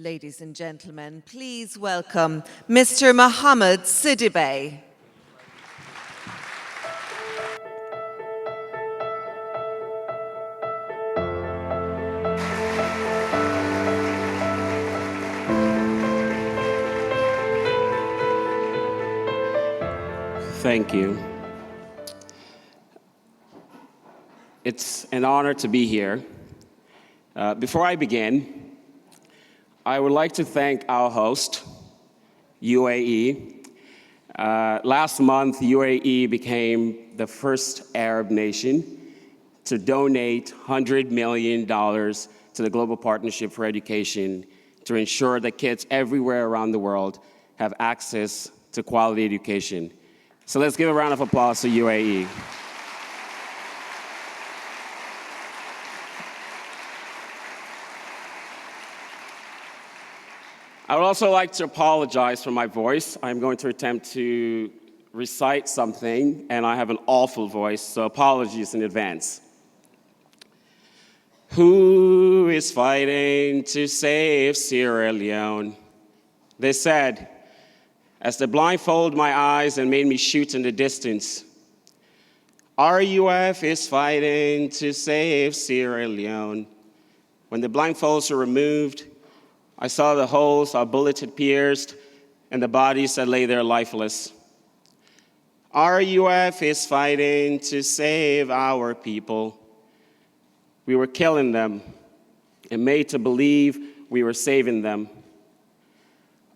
Ladies and gentlemen, please welcome Mr. Mohammed Sidibe. Thank you. It's an honor to be here. Before I begin, I would like to thank our host, UAE. Last month, UAE became the first Arab nation to donate $100 million to the Global Partnership for Education to ensure that kids everywhere around the world have access to quality education. So let's give a round of applause to UAE. I would also like to apologize for my voice. I'm going to attempt to recite something, and I have an awful voice, so apologies in advance. Who is fighting to save Sierra Leone? They said, as they blindfolded my eyes and made me shoot in the distance. RUF is fighting to save Sierra Leone. When the blindfolds were removed, I saw the holes our bullets had pierced and the bodies that lay there lifeless. RUF is fighting to save our people. We were killing them and made to believe we were saving them.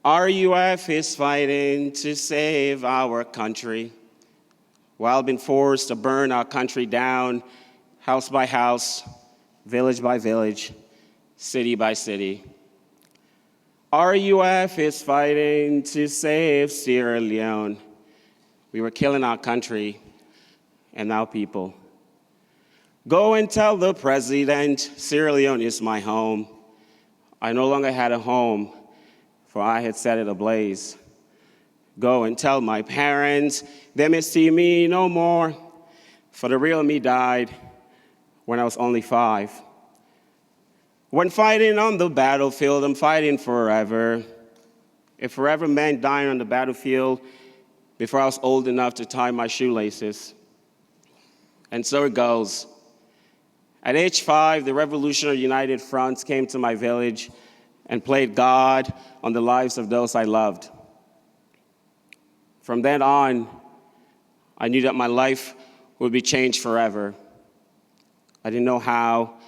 RUF is fighting to save our country while being forced to burn our country down, house by house, village by village, city by city. RUF is fighting to save Sierra Leone. We were killing our country and our people. Go and tell the president, Sierra Leone is my home. I no longer had a home, for I had set it ablaze. Go and tell my parents, they may see me no more, for the real me died when I was only 5. When fighting on the battlefield, I'm fighting forever. If forever meant dying on the battlefield before I was old enough to tie my shoelaces. And so it goes. At age 5, the Revolutionary United Front came to my village and played God on the lives of those I loved. From then on, I knew that my life would be changed forever. I didn't know how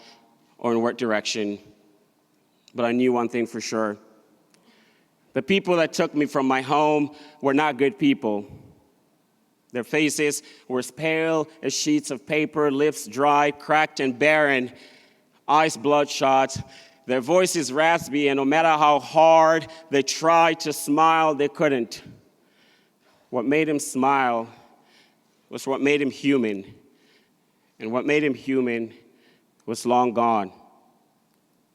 or in what direction, but I knew one thing for sure. The people that took me from my home were not good people. Their faces were as pale as sheets of paper, lips dry, cracked and barren, eyes bloodshot, their voices raspy, and no matter how hard they tried to smile, they couldn't. What made him smile was what made him human, and what made him human was long gone.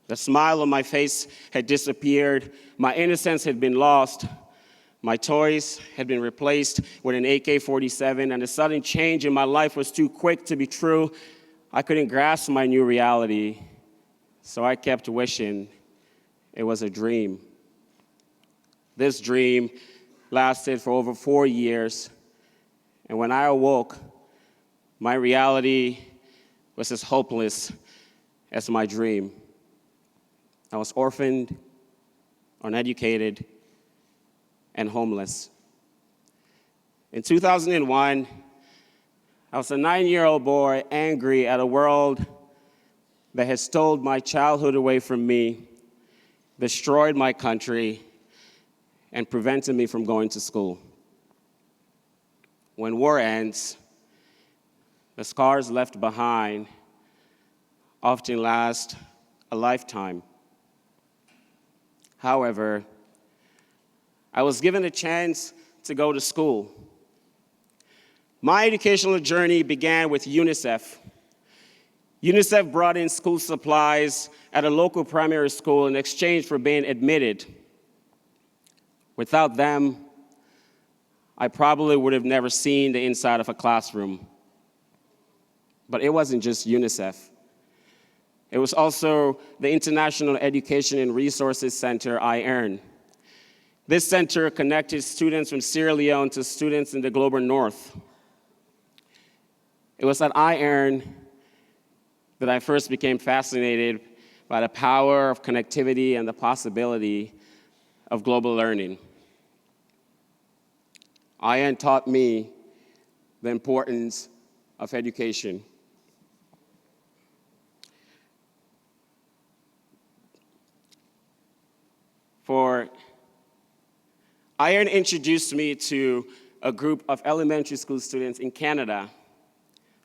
The smile on my face had disappeared, my innocence had been lost, my toys had been replaced with an AK-47, and the sudden change in my life was too quick to be true. I couldn't grasp my new reality. So I kept wishing it was a dream. This dream lasted for over 4 years, and when I awoke, my reality was as hopeless as my dream. I was orphaned, uneducated, and homeless. In 2001, I was a 9-year-old boy angry at a world that had stolen my childhood away from me, destroyed my country, and prevented me from going to school. When war ends, the scars left behind often last a lifetime. However, I was given a chance to go to school. My educational journey began with UNICEF. UNICEF brought in school supplies at a local primary school in exchange for being admitted. Without them, I probably would have never seen the inside of a classroom. But it wasn't just UNICEF. It was also the International Education and Resources Center, IERN. This center connected students from Sierra Leone to students in the global north. It was at IERN that I first became fascinated by the power of connectivity and the possibility of global learning. IERN taught me the importance of education. IERN introduced me to a group of elementary school students in Canada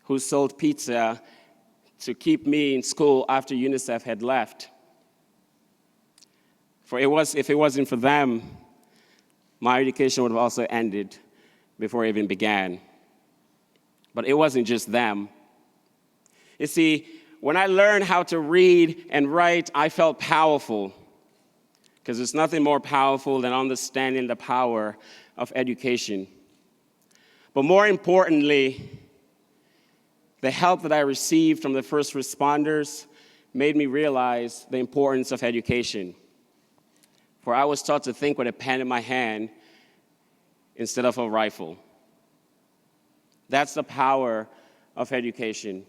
who sold pizza to keep me in school after UNICEF had left. If it wasn't for them, my education would have also ended before it even began. But it wasn't just them. You see, when I learned how to read and write, I felt powerful, because there's nothing more powerful than understanding the power of education. But more importantly, the help that I received from the first responders made me realize the importance of education. For I was taught to think with a pen in my hand instead of a rifle. That's the power of education.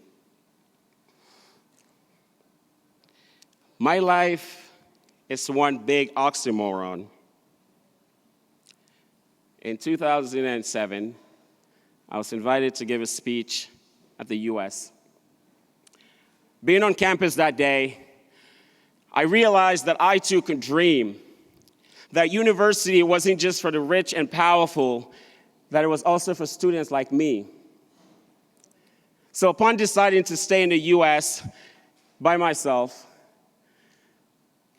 My life is one big oxymoron. In 2007, I was invited to give a speech at the US. Being on campus that day, I realized that I too could dream, that university wasn't just for the rich and powerful, that it was also for students like me. So upon deciding to stay in the US by myself,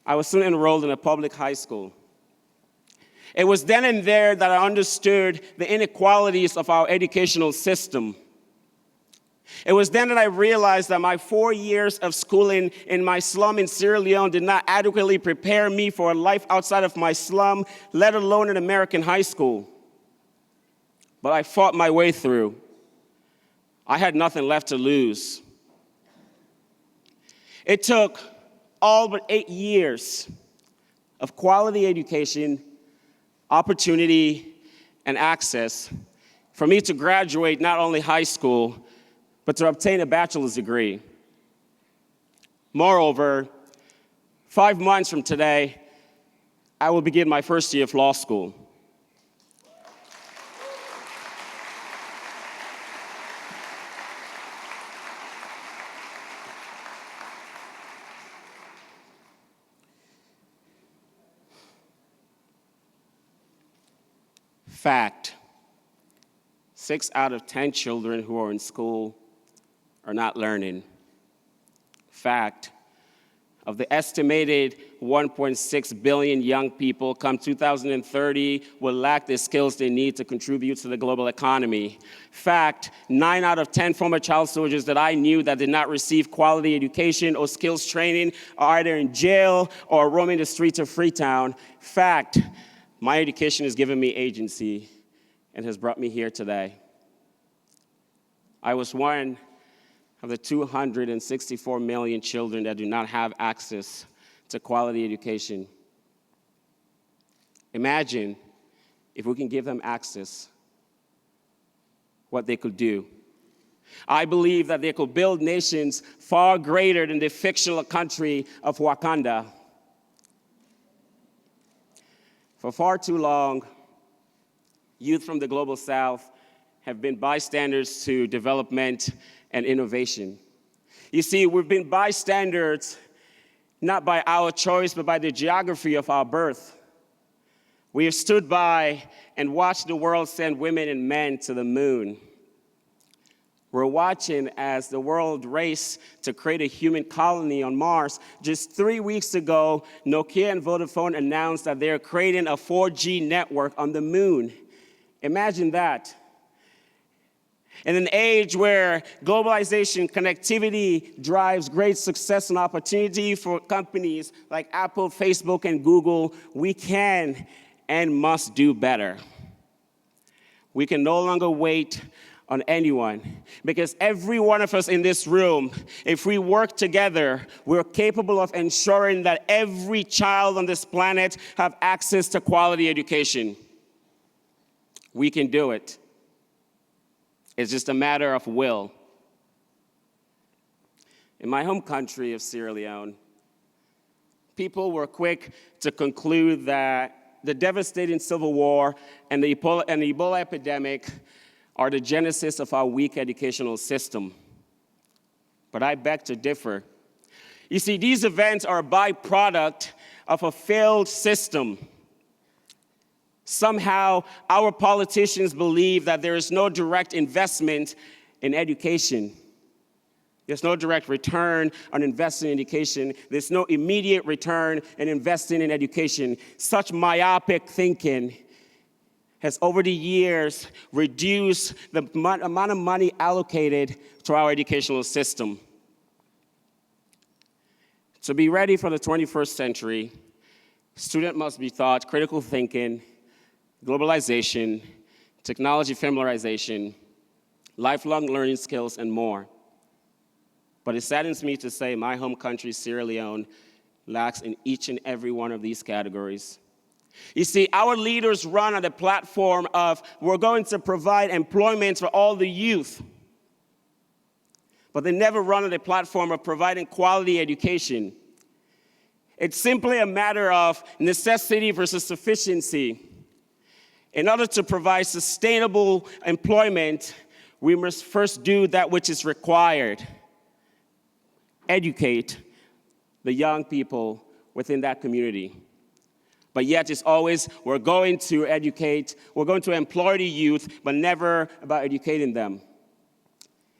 I was soon enrolled in a public high school. It was then and there that I understood the inequalities of our educational system. It was then that I realized that my 4 years of schooling in my slum in Sierra Leone did not adequately prepare me for a life outside of my slum, let alone an American high school. But I fought my way through. I had nothing left to lose. It took all but 8 years of quality education, opportunity, and access for me to graduate not only high school, but to obtain a bachelor's degree. Moreover, 5 months from today, I will begin my first year of law school. Fact: 6 out of 10 children who are in school are not learning. Fact: of the estimated 1.6 billion young people come 2030 will lack the skills they need to contribute to the global economy. Fact: 9 out of 10 former child soldiers that I knew that did not receive quality education or skills training are either in jail or roaming the streets of Freetown. Fact: my education has given me agency and has brought me here today. I was one of the 264 million children that do not have access to quality education. Imagine if we can give them access, what they could do. I believe that they could build nations far greater than the fictional country of Wakanda. For far too long, youth from the global south have been bystanders to development and innovation. You see, we've been bystanders not by our choice, but by the geography of our birth. We have stood by and watched the world send women and men to the moon. We're watching as the world raced to create a human colony on Mars. Just 3 weeks ago, Nokia and Vodafone announced that they're creating a 4G network on the moon. Imagine that. In an age where globalization, connectivity drives great success and opportunity for companies like Apple, Facebook, and Google, we can and must do better. We can no longer wait on anyone, because every one of us in this room, if we work together, we're capable of ensuring that every child on this planet have access to quality education. We can do it. It's just a matter of will. In my home country of Sierra Leone, people were quick to conclude that the devastating civil war and the Ebola epidemic are the genesis of our weak educational system. But I beg to differ. You see, these events are a byproduct of a failed system. Somehow, our politicians believe that there is no direct investment in education. There's no direct return on investing in education. There's no immediate return in investing in education. Such myopic thinking has over the years reduced the amount of money allocated to our educational system. To be ready for the 21st century, students must be taught critical thinking, globalization, technology familiarization, lifelong learning skills, and more. But it saddens me to say my home country, Sierra Leone, lacks in each and every one of these categories. You see, our leaders run on the platform of we're going to provide employment for all the youth. But they never run on the platform of providing quality education. It's simply a matter of necessity versus sufficiency. In order to provide sustainable employment, we must first do that which is required. Educate the young people within that community. But yet it's always, we're going to educate, we're going to employ the youth, but never about educating them.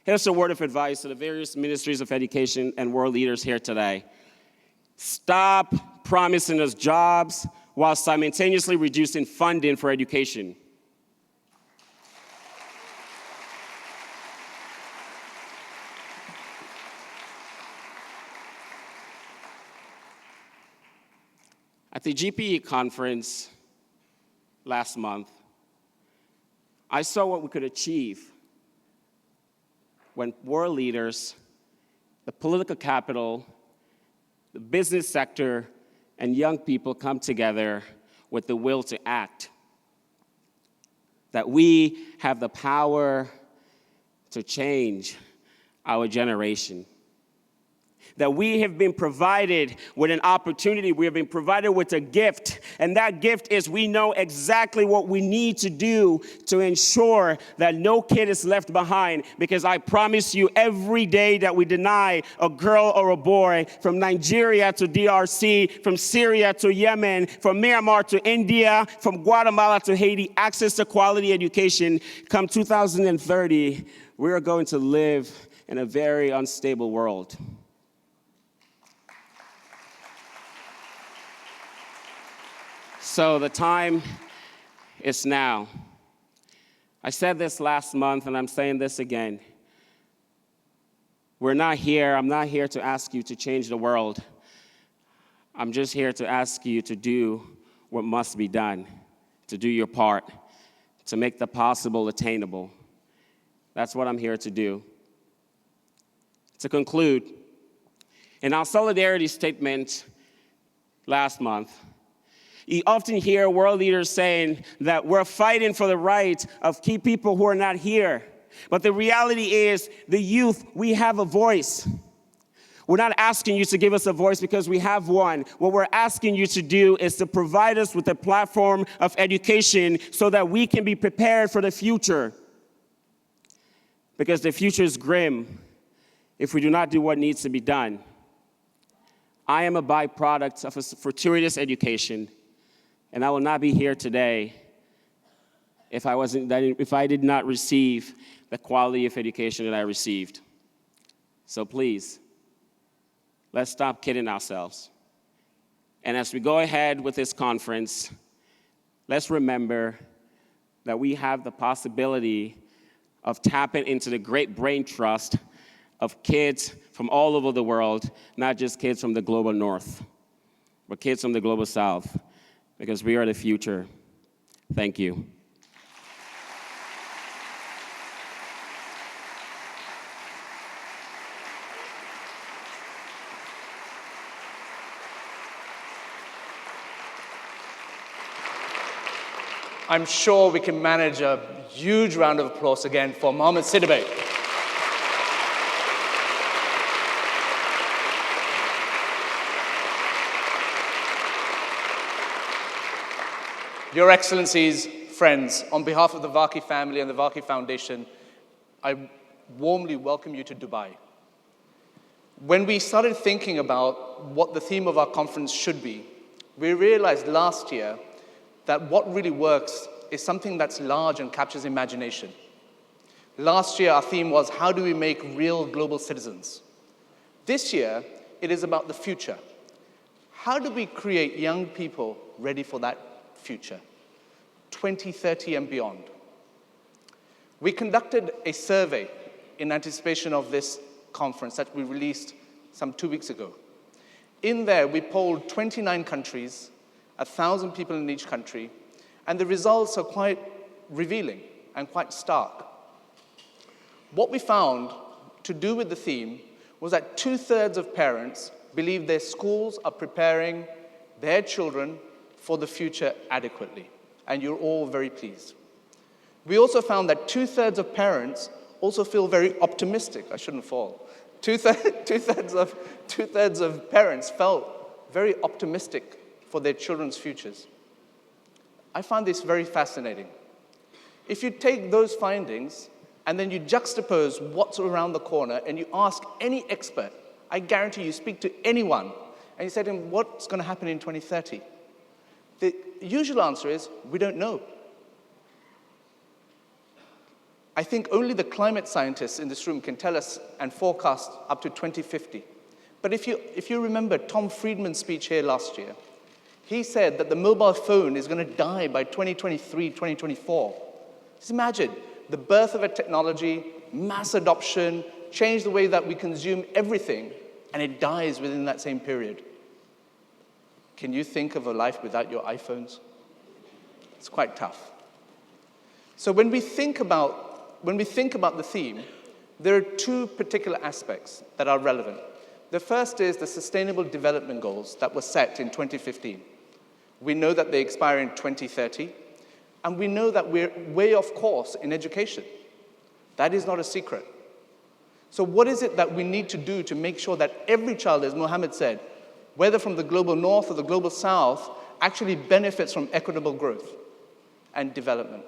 Here's a word of advice to the various ministries of education and world leaders here today. Stop promising us jobs while simultaneously reducing funding for education. At the GPE conference last month, I saw what we could achieve when world leaders, the political capital, the business sector, and young people come together with the will to act. That we have the power to change our generation. That we have been provided with an opportunity, we have been provided with a gift, and that gift is we know exactly what we need to do to ensure that no kid is left behind, because I promise you every day that we deny a girl or a boy from Nigeria to DRC, from Syria to Yemen, from Myanmar to India, from Guatemala to Haiti, access to quality education, come 2030, we are going to live in a very unstable world. So the time is now. I said this last month, and I'm saying this again. I'm not here to ask you to change the world. I'm just here to ask you to do what must be done, to do your part, to make the possible attainable. That's what I'm here to do. To conclude, in our solidarity statement last month, you often hear world leaders saying that we're fighting for the right of key people who are not here. But the reality is, the youth, we have a voice. We're not asking you to give us a voice because we have one. What we're asking you to do is to provide us with a platform of education so that we can be prepared for the future. Because the future is grim if we do not do what needs to be done. I am a byproduct of a fortuitous education. And I will not be here today if I did not receive the quality of education that I received. So please, let's stop kidding ourselves. And as we go ahead with this conference, let's remember that we have the possibility of tapping into the great brain trust of kids from all over the world, not just kids from the global north, but kids from the global south. Because we are the future. Thank you. I'm sure we can manage a huge round of applause again for Mohammed Sidibé. Your Excellencies, friends, on behalf of the Varkey family and the Varkey Foundation, I warmly welcome you to Dubai. When we started thinking about what the theme of our conference should be, we realized last year that what really works is something that's large and captures imagination. Last year, our theme was, how do we make real global citizens? This year, it is about the future. How do we create young people ready for that future, 2030 and beyond? We conducted a survey in anticipation of this conference that we released some 2 weeks ago. In there, we polled 29 countries, 1,000 people in each country, and the results are quite revealing and quite stark. What we found to do with the theme was that 2/3 of parents believe their schools are preparing their children for the future adequately, and you're all very pleased. We also found that 2/3 of parents also feel very optimistic. I shouldn't fall. Two-thirds of parents felt very optimistic for their children's futures. I find this very fascinating. If you take those findings and then you juxtapose what's around the corner and you ask any expert, I guarantee you speak to anyone, and you say to him, what's going to happen in 2030? The usual answer is, we don't know. I think only the climate scientists in this room can tell us and forecast up to 2050. But if you remember Tom Friedman's speech here last year, he said that the mobile phone is going to die by 2023, 2024. Just imagine the birth of a technology, mass adoption, change the way that we consume everything, and it dies within that same period. Can you think of a life without your iPhones? It's quite tough. So when we think about the theme, there are two particular aspects that are relevant. The first is the Sustainable Development Goals that were set in 2015. We know that they expire in 2030, and we know that we're way off course in education. That is not a secret. So what is it that we need to do to make sure that every child, as Mohammed said, whether from the global north or the global south, actually benefits from equitable growth and development?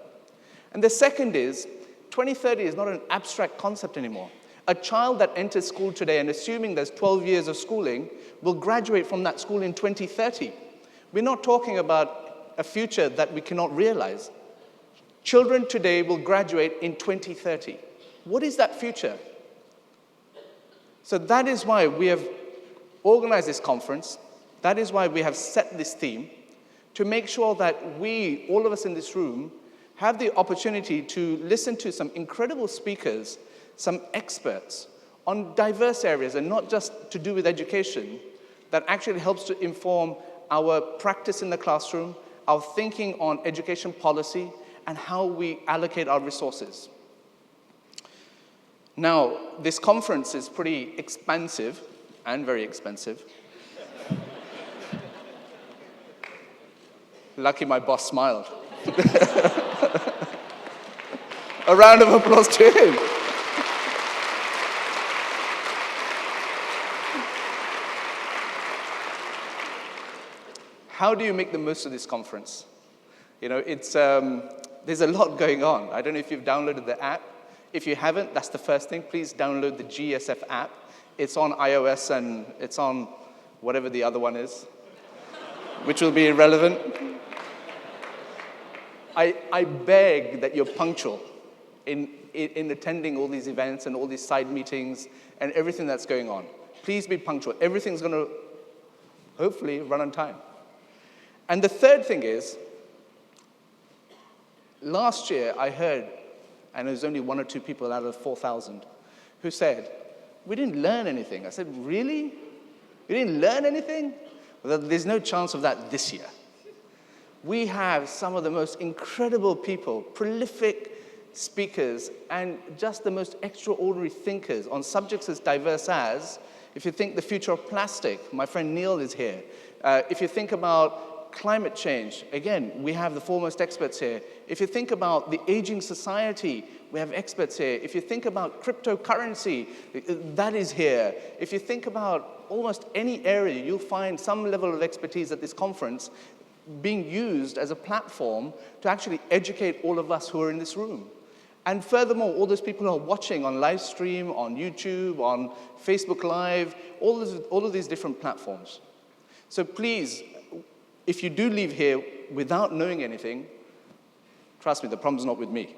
And the second is, 2030 is not an abstract concept anymore. A child that enters school today, and assuming there's 12 years of schooling, will graduate from that school in 2030. We're not talking about a future that we cannot realize. Children today will graduate in 2030. What is that future? So that is why we have organized this conference. That is why we have set this theme, to make sure that we, all of us in this room, have the opportunity to listen to some incredible speakers, some experts on diverse areas, and not just to do with education, that actually helps to inform our practice in the classroom, our thinking on education policy, and how we allocate our resources. Now, this conference is pretty expansive and very expensive. Lucky my boss smiled. A round of applause to him. How do you make the most of this conference? You know, there's a lot going on. I don't know if you've downloaded the app. If you haven't, that's the first thing. Please download the GESF app. It's on iOS and it's on whatever the other one is, which will be irrelevant. I beg that you're punctual in attending all these events and all these side meetings and everything that's going on. Please be punctual. Everything's going to hopefully run on time. And the third thing is, last year I heard, and there was only 1 or 2 people out of 4,000 who said, we didn't learn anything. I said, really? We didn't learn anything? Well, there's no chance of that this year. We have some of the most incredible people, prolific speakers, and just the most extraordinary thinkers on subjects as diverse as, if you think the future of plastic, my friend Neil is here. If you think about Climate change, again, we have the foremost experts here. If you think about the aging society, we have experts here. If you think about cryptocurrency, that is here. If you think about almost any area, you'll find some level of expertise at this conference being used as a platform to actually educate all of us who are in this room. And furthermore, all those people who are watching on live stream, on YouTube, on Facebook Live, all of these different platforms. So please, if you do leave here without knowing anything, trust me, the problem's not with me.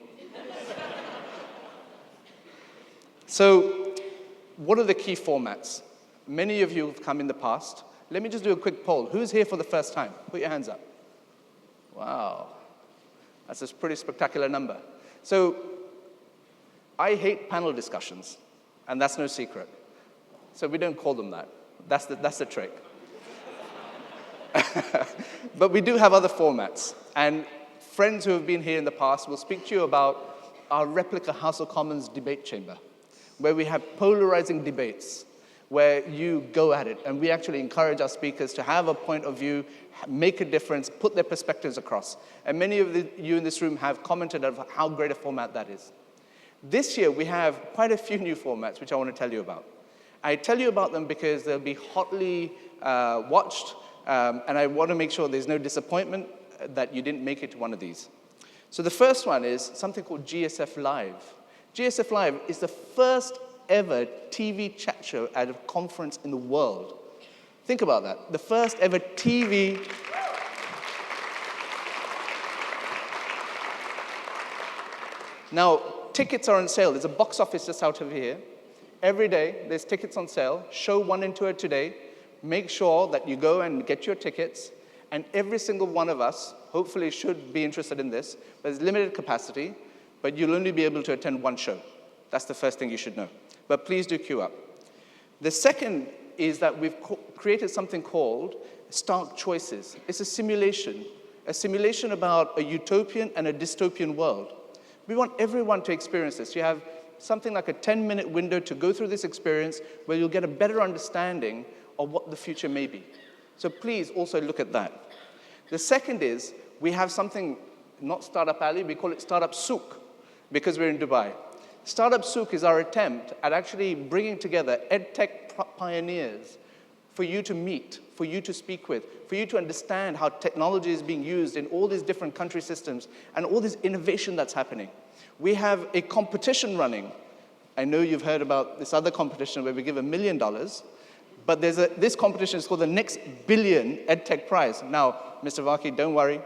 So, what are the key formats? Many of you have come in the past. Let me just do a quick poll. Who's here for the first time? Put your hands up. Wow. That's a pretty spectacular number. So, I hate panel discussions, and that's no secret. So we don't call them that. That's the trick. But we do have other formats, and friends who have been here in the past will speak to you about our replica House of Commons debate chamber, where we have polarizing debates, where you go at it, and we actually encourage our speakers to have a point of view, make a difference, put their perspectives across. And many of you in this room have commented on how great a format that is. This year, we have quite a few new formats, which I want to tell you about. I tell you about them because they'll be hotly watched, and I want to make sure there's no disappointment that you didn't make it to one of these. So the first one is something called GESF Live. GESF Live is the first ever TV chat show at a conference in the world. Think about that. The first ever TV. Now, tickets are on sale. There's a box office just out of here. Every day, there's tickets on sale. Show one into it today. Make sure that you go and get your tickets. And every single one of us, hopefully, should be interested in this. But there's limited capacity, but you'll only be able to attend one show. That's the first thing you should know. But please do queue up. The second is that we've created something called Stark Choices. It's a simulation about a utopian and a dystopian world. We want everyone to experience this. You have something like a 10-minute window to go through this experience where you'll get a better understanding of what the future may be. So please also look at that. The second is we have something, not Startup Alley, we call it Startup Souk, because we're in Dubai. Startup Souk is our attempt at actually bringing together edtech pioneers for you to meet, for you to speak with, for you to understand how technology is being used in all these different country systems and all this innovation that's happening. We have a competition running. I know you've heard about this other competition where we give $1 million, but this competition is called the Next Billion EdTech Prize. Now, Mr. Varkey, don't worry.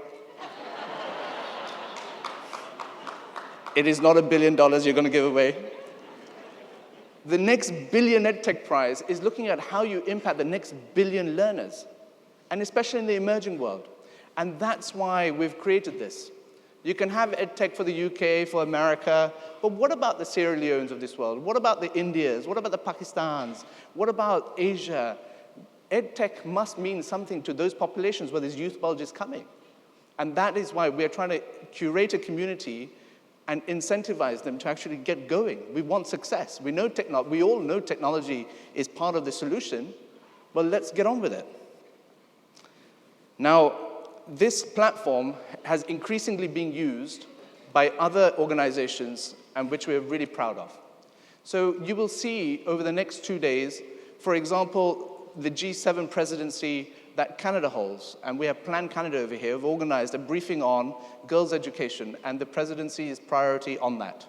It is not $1 billion you're going to give away. The Next Billion EdTech Prize is looking at how you impact the next billion learners, and especially in the emerging world. And that's why we've created this. You can have EdTech for the UK, for America, but what about the Sierra Leones of this world? What about the Indias? What about the Pakistans? What about Asia? EdTech must mean something to those populations where this youth bulge is coming. And that is why we're trying to curate a community and incentivize them to actually get going. We want success. We all know technology is part of the solution, but let's get on with it. Now, this platform has increasingly been used by other organizations, and which we're really proud of. So you will see over the next 2 days, for example, the G7 presidency that Canada holds, and we have Plan Canada over here, have organized a briefing on girls' education, and the presidency's priority on that.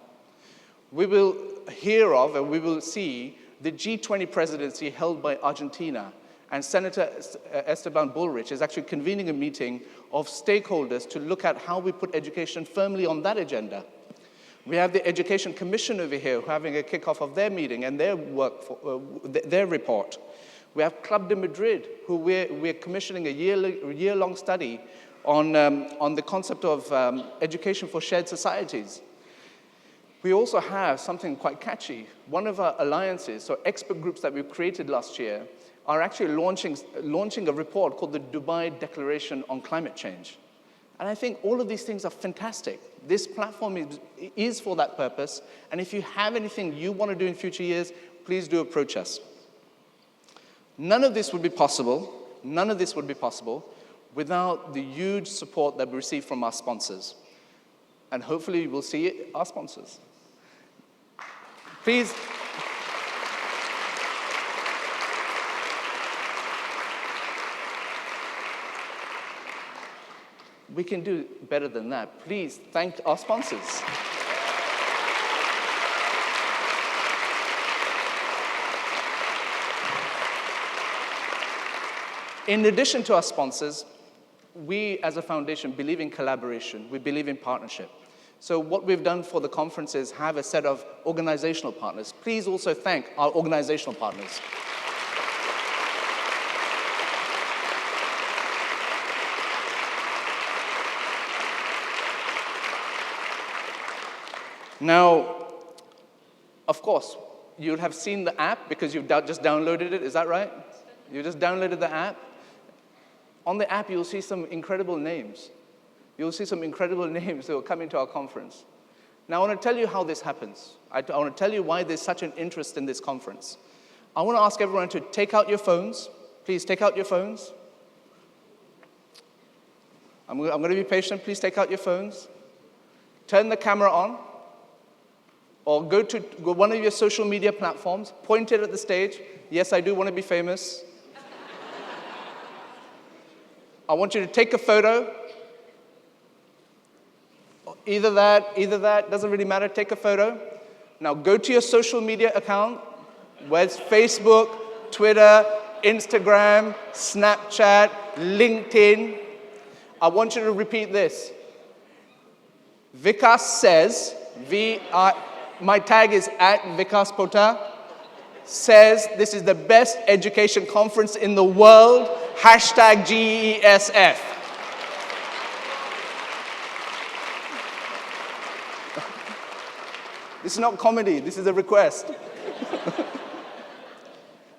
We will hear of, and we will see, the G20 presidency held by Argentina, and Senator Esteban Bullrich is actually convening a meeting of stakeholders to look at how we put education firmly on that agenda. We have the Education Commission over here having a kickoff of their meeting and their work, their report. We have Club de Madrid, who we're commissioning a year-long study on the concept of education for shared societies. We also have something quite catchy. One of our alliances, so expert groups that we created last year, are actually launching a report called the Dubai Declaration on Climate Change. And I think all of these things are fantastic. This platform is for that purpose, and if you have anything you want to do in future years, please do approach us. None of this would be possible without the huge support that we receive from our sponsors. And hopefully we'll see our sponsors. Please. We can do better than that. Please thank our sponsors. In addition to our sponsors, we as a foundation believe in collaboration. We believe in partnership. So what we've done for the conference is have a set of organizational partners. Please also thank our organizational partners. Now, of course, you'll have seen the app because you've just downloaded it. Is that right? You just downloaded the app. On the app, you'll see some incredible names. You'll see some incredible names that will come into our conference. Now, I want to tell you how this happens. I want to tell you why there's such an interest in this conference. I want to ask everyone to take out your phones. Please take out your phones. I'm going to be patient. Please take out your phones. Turn the camera on. Or go to one of your social media platforms, point it at the stage. Yes, I do want to be famous. I want you to take a photo. Either that, doesn't really matter, take a photo. Now go to your social media account, whether it's Facebook, Twitter, Instagram, Snapchat, LinkedIn. I want you to repeat this. Vikas says, my tag is at Vikas Pota, says this is the best education conference in the world, hashtag GESF. This is not comedy, this is a request.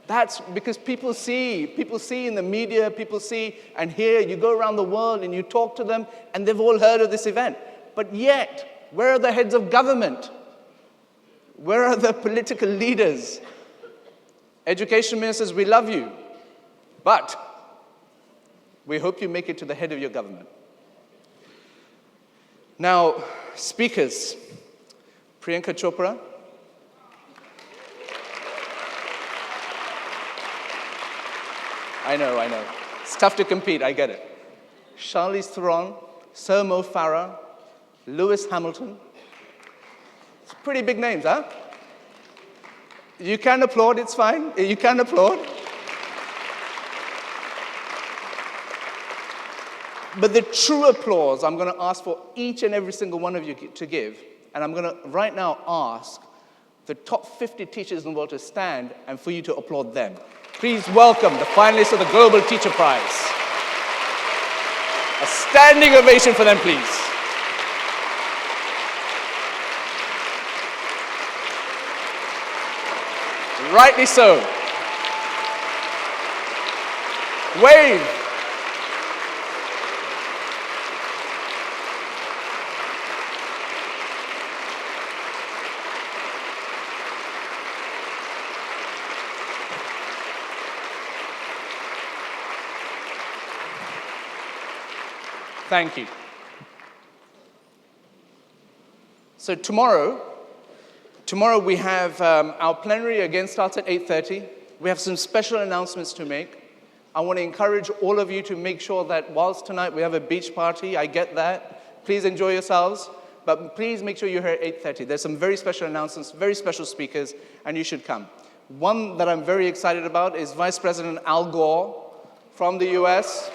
That's because people see in the media, people see and hear, you go around the world and you talk to them and they've all heard of this event. But yet, where are the heads of government? Where are the political leaders? Education ministers, we love you, but we hope you make it to the head of your government. Now, speakers, Priyanka Chopra. I know. It's tough to compete, I get it. Charlize Theron, Sir Mo Farah, Lewis Hamilton. It's pretty big names, huh? You can applaud, it's fine. You can applaud. But the true applause I'm going to ask for each and every single one of you to give, and I'm going to right now ask the top 50 teachers in the world to stand and for you to applaud them. Please welcome the finalists of the Global Teacher Prize. A standing ovation for them, please. Rightly so. Wave. Thank you. So tomorrow we have our plenary again starts at 8:30. We have some special announcements to make. I want to encourage all of you to make sure that whilst tonight we have a beach party, I get that. Please enjoy yourselves, but please make sure you're here at 8:30. There's some very special announcements, very special speakers, and you should come. One that I'm very excited about is Vice President Al Gore from the US.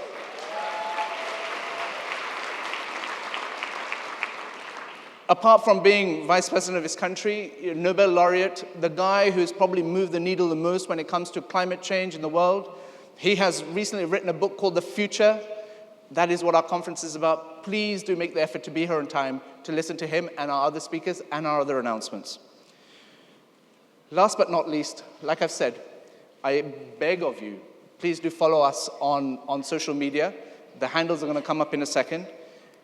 Apart from being vice president of his country, Nobel laureate, the guy who's probably moved the needle the most when it comes to climate change in the world, he has recently written a book called The Future. That is what our conference is about. Please do make the effort to be here on time to listen to him and our other speakers and our other announcements. Last but not least, like I've said, I beg of you, please do follow us on social media. The handles are going to come up in a second.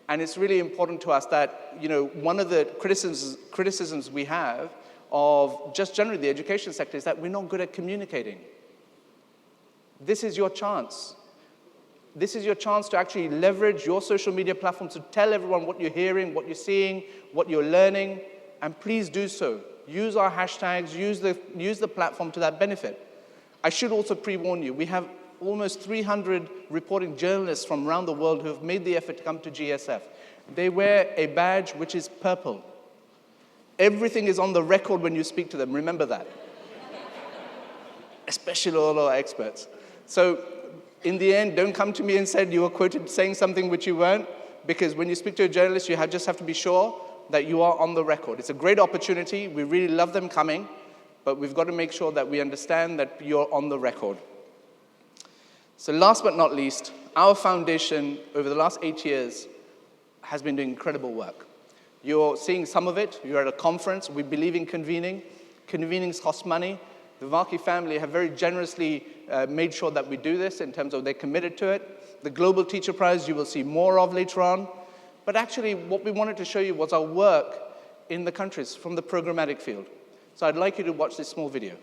And it's really important to us that, one of the criticisms we have of just generally the education sector is that we're not good at communicating. This is your chance. This is your chance to actually leverage your social media platforms to tell everyone what you're hearing, what you're seeing, what you're learning, and please do so. Use our hashtags, use the platform to that benefit. I should also pre-warn you, we have almost 300 reporting journalists from around the world who have made the effort to come to GSF. They wear a badge which is purple. Everything is on the record when you speak to them, remember that. Especially all our experts. So in the end, don't come to me and say you were quoted saying something which you weren't, because when you speak to a journalist, you just have to be sure that you are on the record. It's a great opportunity. We really love them coming, but we've got to make sure that we understand that you're on the record. So last but not least, our foundation over the last 8 years has been doing incredible work. You're seeing some of it. You're at a conference. We believe in convening. Convenings cost money. The Varkey family have very generously made sure that we do this in terms of they're committed to it. The Global Teacher Prize you will see more of later on. But actually, what we wanted to show you was our work in the countries from the programmatic field. So I'd like you to watch this small video.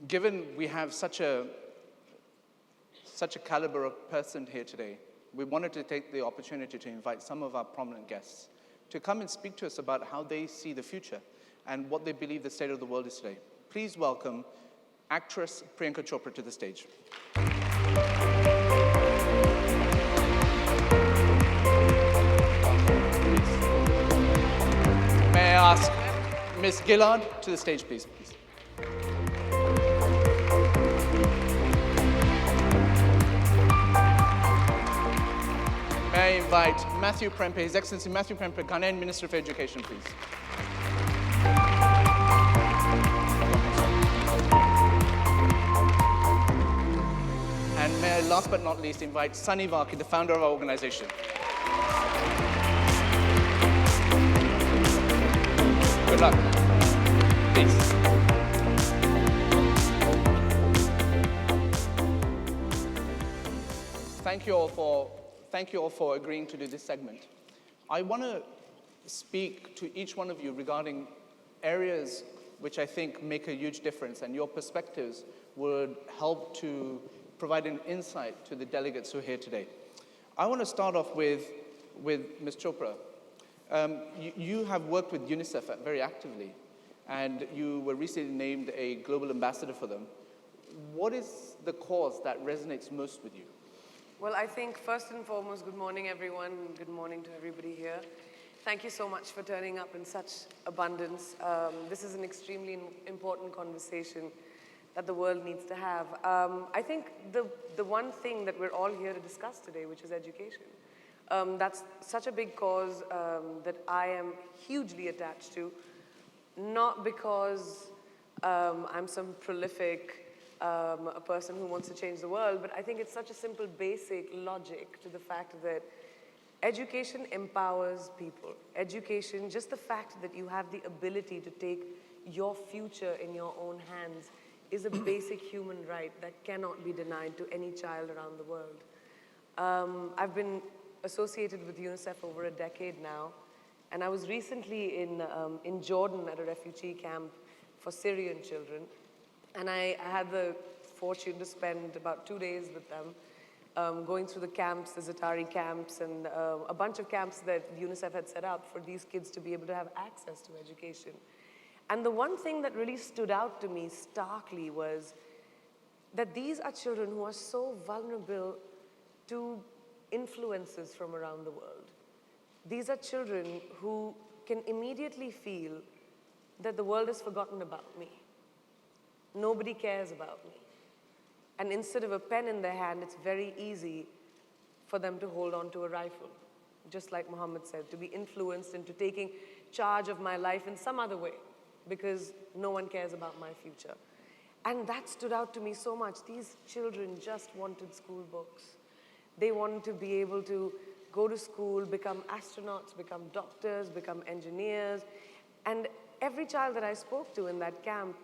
Given we have such a caliber of person here today, we wanted to take the opportunity to invite some of our prominent guests to come and speak to us about how they see the future and what they believe the state of the world is today. Please welcome actress Priyanka Chopra to the stage. May I ask Ms. Gillard to the stage, please. May I invite Matthew Prempe, His Excellency Matthew Prempe, Ghanaian Minister of Education, please. And may I, last but not least, invite Sunny Varkey, the founder of our organization. Good luck. Please. Thank you all for agreeing to do this segment. I want to speak to each one of you regarding areas which I think make a huge difference, and your perspectives would help to provide an insight to the delegates who are here today. I want to start off with Ms. Chopra. You have worked with UNICEF very actively, and you were recently named a global ambassador for them. What is the cause that resonates most with you? Well, I think first and foremost, good morning, everyone. Good morning to everybody here. Thank you so much for turning up in such abundance. This is an extremely important conversation that the world needs to have. I think the one thing that we're all here to discuss today, which is education, that's such a big cause that I am hugely attached to, not because I'm some prolific a person who wants to change the world, but I think it's such a simple, basic logic to the fact that education empowers people. Education, just the fact that you have the ability to take your future in your own hands is a basic human right that cannot be denied to any child around the world. I've been associated with UNICEF over a decade now, and I was recently in Jordan at a refugee camp for Syrian children. And I had the fortune to spend about 2 days with them, going through the camps, the Zatari camps, and a bunch of camps that UNICEF had set up for these kids to be able to have access to education. And the one thing that really stood out to me starkly was that these are children who are so vulnerable to influences from around the world. These are children who can immediately feel that the world has forgotten about me. Nobody cares about me. And instead of a pen in their hand, it's very easy for them to hold on to a rifle. Just like Mohammed said, to be influenced into taking charge of my life in some other way, because no one cares about my future. And that stood out to me so much. These children just wanted school books. They wanted to be able to go to school, become astronauts, become doctors, become engineers. And every child that I spoke to in that camp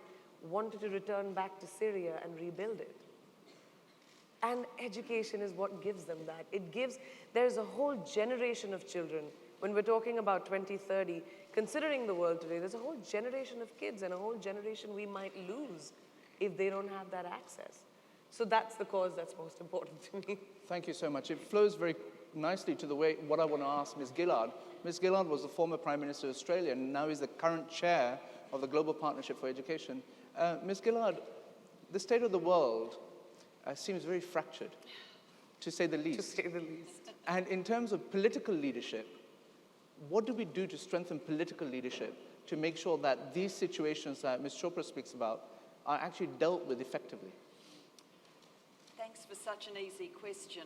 wanted to return back to Syria and rebuild it. And education is what gives them that. There's a whole generation of children. When we're talking about 2030, considering the world today, there's a whole generation of kids and a whole generation we might lose if they don't have that access. So that's the cause that's most important to me. Thank you so much. It flows very nicely to what I want to ask Ms. Gillard. Ms. Gillard was the former Prime Minister of Australia and now is the current chair of the Global Partnership for Education. Ms. Gillard, the state of the world seems very fractured, to say the least. To say the least. And in terms of political leadership, what do we do to strengthen political leadership to make sure that these situations that Ms. Chopra speaks about are actually dealt with effectively? Thanks for such an easy question.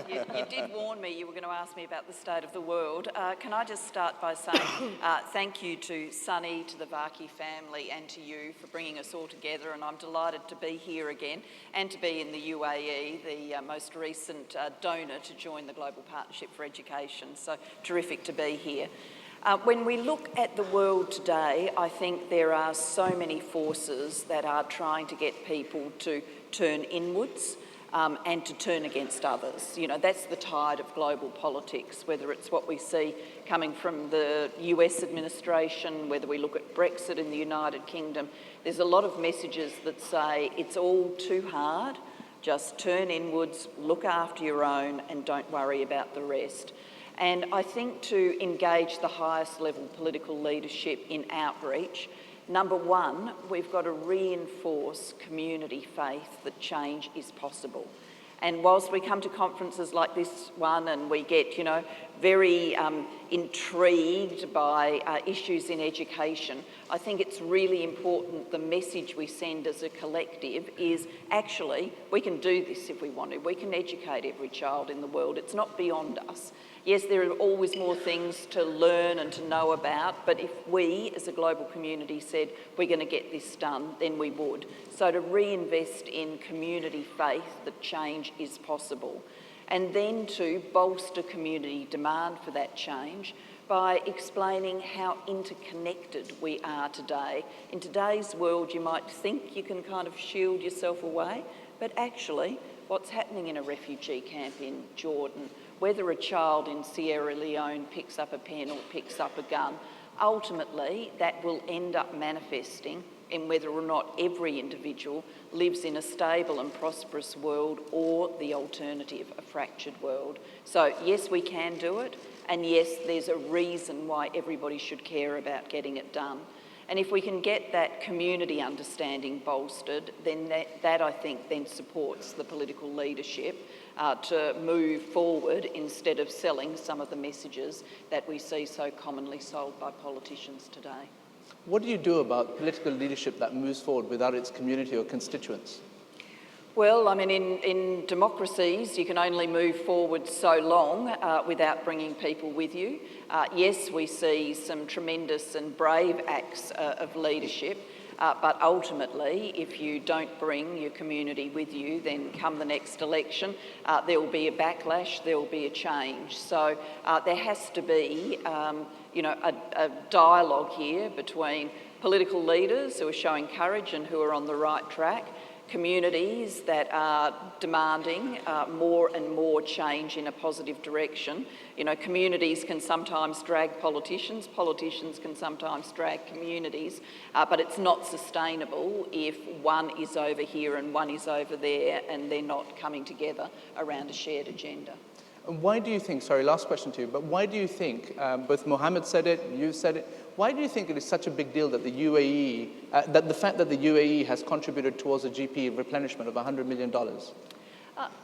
You did warn me you were going to ask me about the state of the world. Can I just start by saying thank you to Sunny, to the Varkey family and to you for bringing us all together, and I'm delighted to be here again and to be in the UAE, the most recent donor to join the Global Partnership for Education. So terrific to be here. When we look at the world today, I think there are so many forces that are trying to get people to turn inwards and to turn against others. You know, that's the tide of global politics, whether it's what we see coming from the US administration, whether we look at Brexit in the United Kingdom. There's a lot of messages that say it's all too hard, just turn inwards, look after your own and don't worry about the rest. And I think to engage the highest level political leadership in outreach, number one, we've got to reinforce community faith that change is possible. And whilst we come to conferences like this one and we get, very intrigued by issues in education, I think it's really important the message we send as a collective is actually we can do this if we want to. We can educate every child in the world. It's not beyond us. Yes, there are always more things to learn and to know about, but if we as a global community said we're going to get this done, then we would. So to reinvest in community faith that change is possible, and then to bolster community demand for that change by explaining how interconnected we are today. In today's world, you might think you can kind of shield yourself away, but actually what's happening in a refugee camp in Jordan, whether a child in Sierra Leone picks up a pen or picks up a gun, ultimately that will end up manifesting in whether or not every individual lives in a stable and prosperous world or the alternative, a fractured world. So yes, we can do it, and yes, there's a reason why everybody should care about getting it done. And if we can get that community understanding bolstered, then that I think then supports the political leadership to move forward instead of selling some of the messages that we see so commonly sold by politicians today. What do you do about political leadership that moves forward without its community or constituents? Well, I mean, in democracies, you can only move forward so long without bringing people with you. Yes, we see some tremendous and brave acts of leadership, but ultimately, if you don't bring your community with you, then come the next election, there will be a backlash, there will be a change. So there has to be, a dialogue here between political leaders who are showing courage and who are on the right track, communities that are demanding more and more change in a positive direction. Communities can sometimes drag politicians, politicians can sometimes drag communities, but it's not sustainable if one is over here and one is over there and they're not coming together around a shared agenda. And why do you think, sorry, last question to you, but why do you think, both Mohammed said it, you've said it, why do you think it is such a big deal that the UAE, that the fact that the UAE has contributed towards a GP replenishment of $100 million?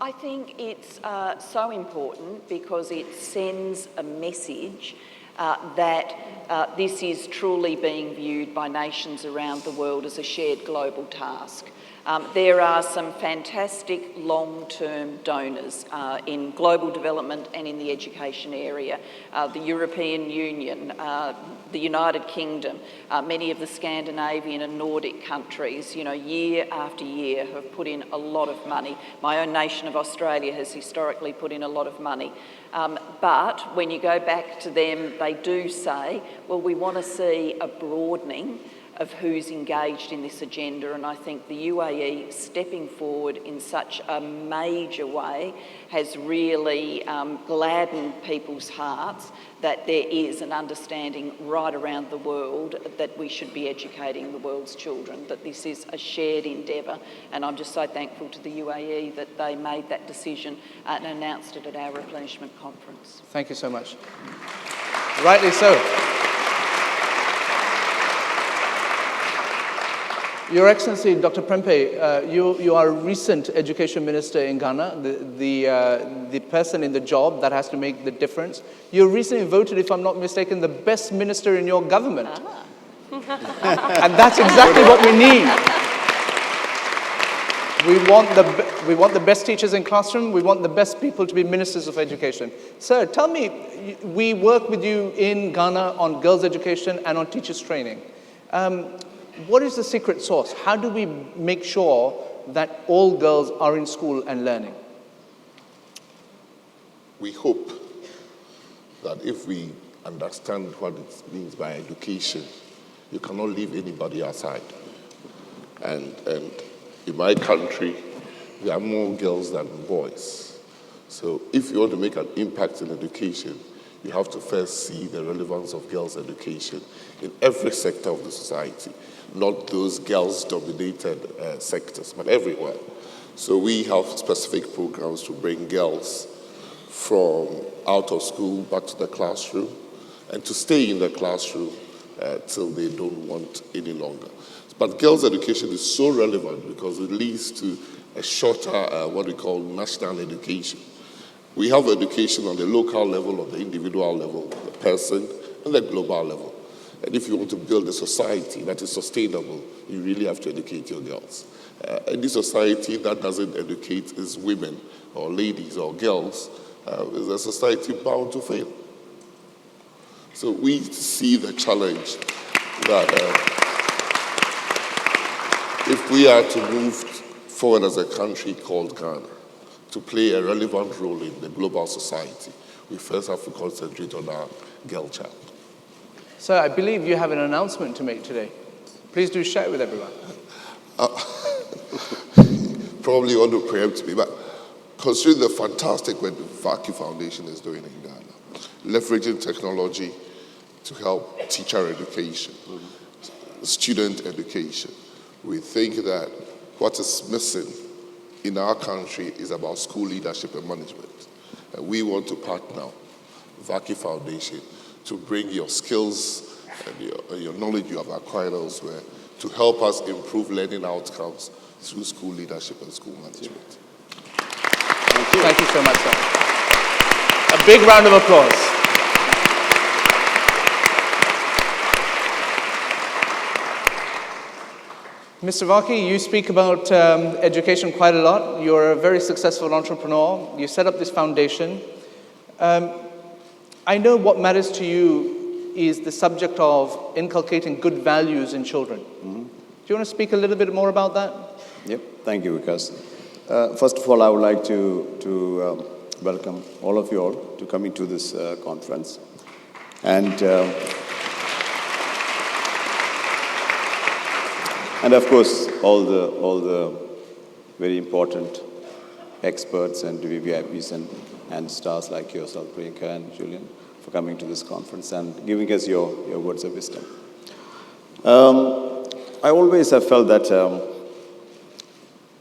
I think it's so important because it sends a message that this is truly being viewed by nations around the world as a shared global task. There are some fantastic long-term donors in global development and in the education area. The European Union, the United Kingdom, many of the Scandinavian and Nordic countries, year after year have put in a lot of money. My own nation of Australia has historically put in a lot of money. But when you go back to them, they do say, well, we want to see a broadening of who's engaged in this agenda, and I think the UAE stepping forward in such a major way has really gladdened people's hearts that there is an understanding right around the world that we should be educating the world's children, that this is a shared endeavour, and I'm just so thankful to the UAE that they made that decision and announced it at our replenishment conference. Thank you so much. Rightly so. Your Excellency, Dr. Prempeh, you are a recent education minister in Ghana, the person in the job that has to make the difference. You recently voted, if I'm not mistaken, the best minister in your government. And that's exactly what we need. We want the best teachers in classroom. We want the best people to be ministers of education. Sir, tell me, we work with you in Ghana on girls' education and on teachers' training. What is the secret sauce? How do we make sure that all girls are in school and learning? We hope that if we understand what it means by education, you cannot leave anybody aside. And in my country, there are more girls than boys. So if you want to make an impact in education, you have to first see the relevance of girls' education in every sector of the society, not those girls-dominated sectors, but everywhere. So we have specific programs to bring girls from out of school back to the classroom and to stay in the classroom till they don't want any longer. But girls' education is so relevant because it leads to a shorter, what we call national education. We have education on the local level, on the individual level, the person, and the global level. And if you want to build a society that is sustainable, you really have to educate your girls. Any society that doesn't educate its women or ladies or girls is a society bound to fail. So we see the challenge that if we are to move forward as a country called Ghana, to play a relevant role in the global society, we first have to concentrate on our girl child. Sir, I believe you have an announcement to make today. Please do share it with everyone. Probably want to preempt me, but consider the fantastic work the Varkey Foundation is doing in Ghana, leveraging technology to help teacher education, student education. We think that what is missing in our country is about school leadership and management. And we want to partner with Varkey Foundation to bring your skills and your knowledge you have acquired elsewhere to help us improve learning outcomes through school leadership and school management. Thank you so much, sir. A big round of applause. Mr. Varkey, you speak about education quite a lot. You're a very successful entrepreneur. You set up this foundation. I know what matters to you is the subject of inculcating good values in children. Mm-hmm. Do you want to speak a little bit more about that? Yep, thank you, Vikas. First of all, I would like to welcome all of you all to coming to this conference. And of course, all the very important experts and VIPs and stars like yourself, Priyanka and Julian, for coming to this conference and giving us your words of wisdom. I always have felt that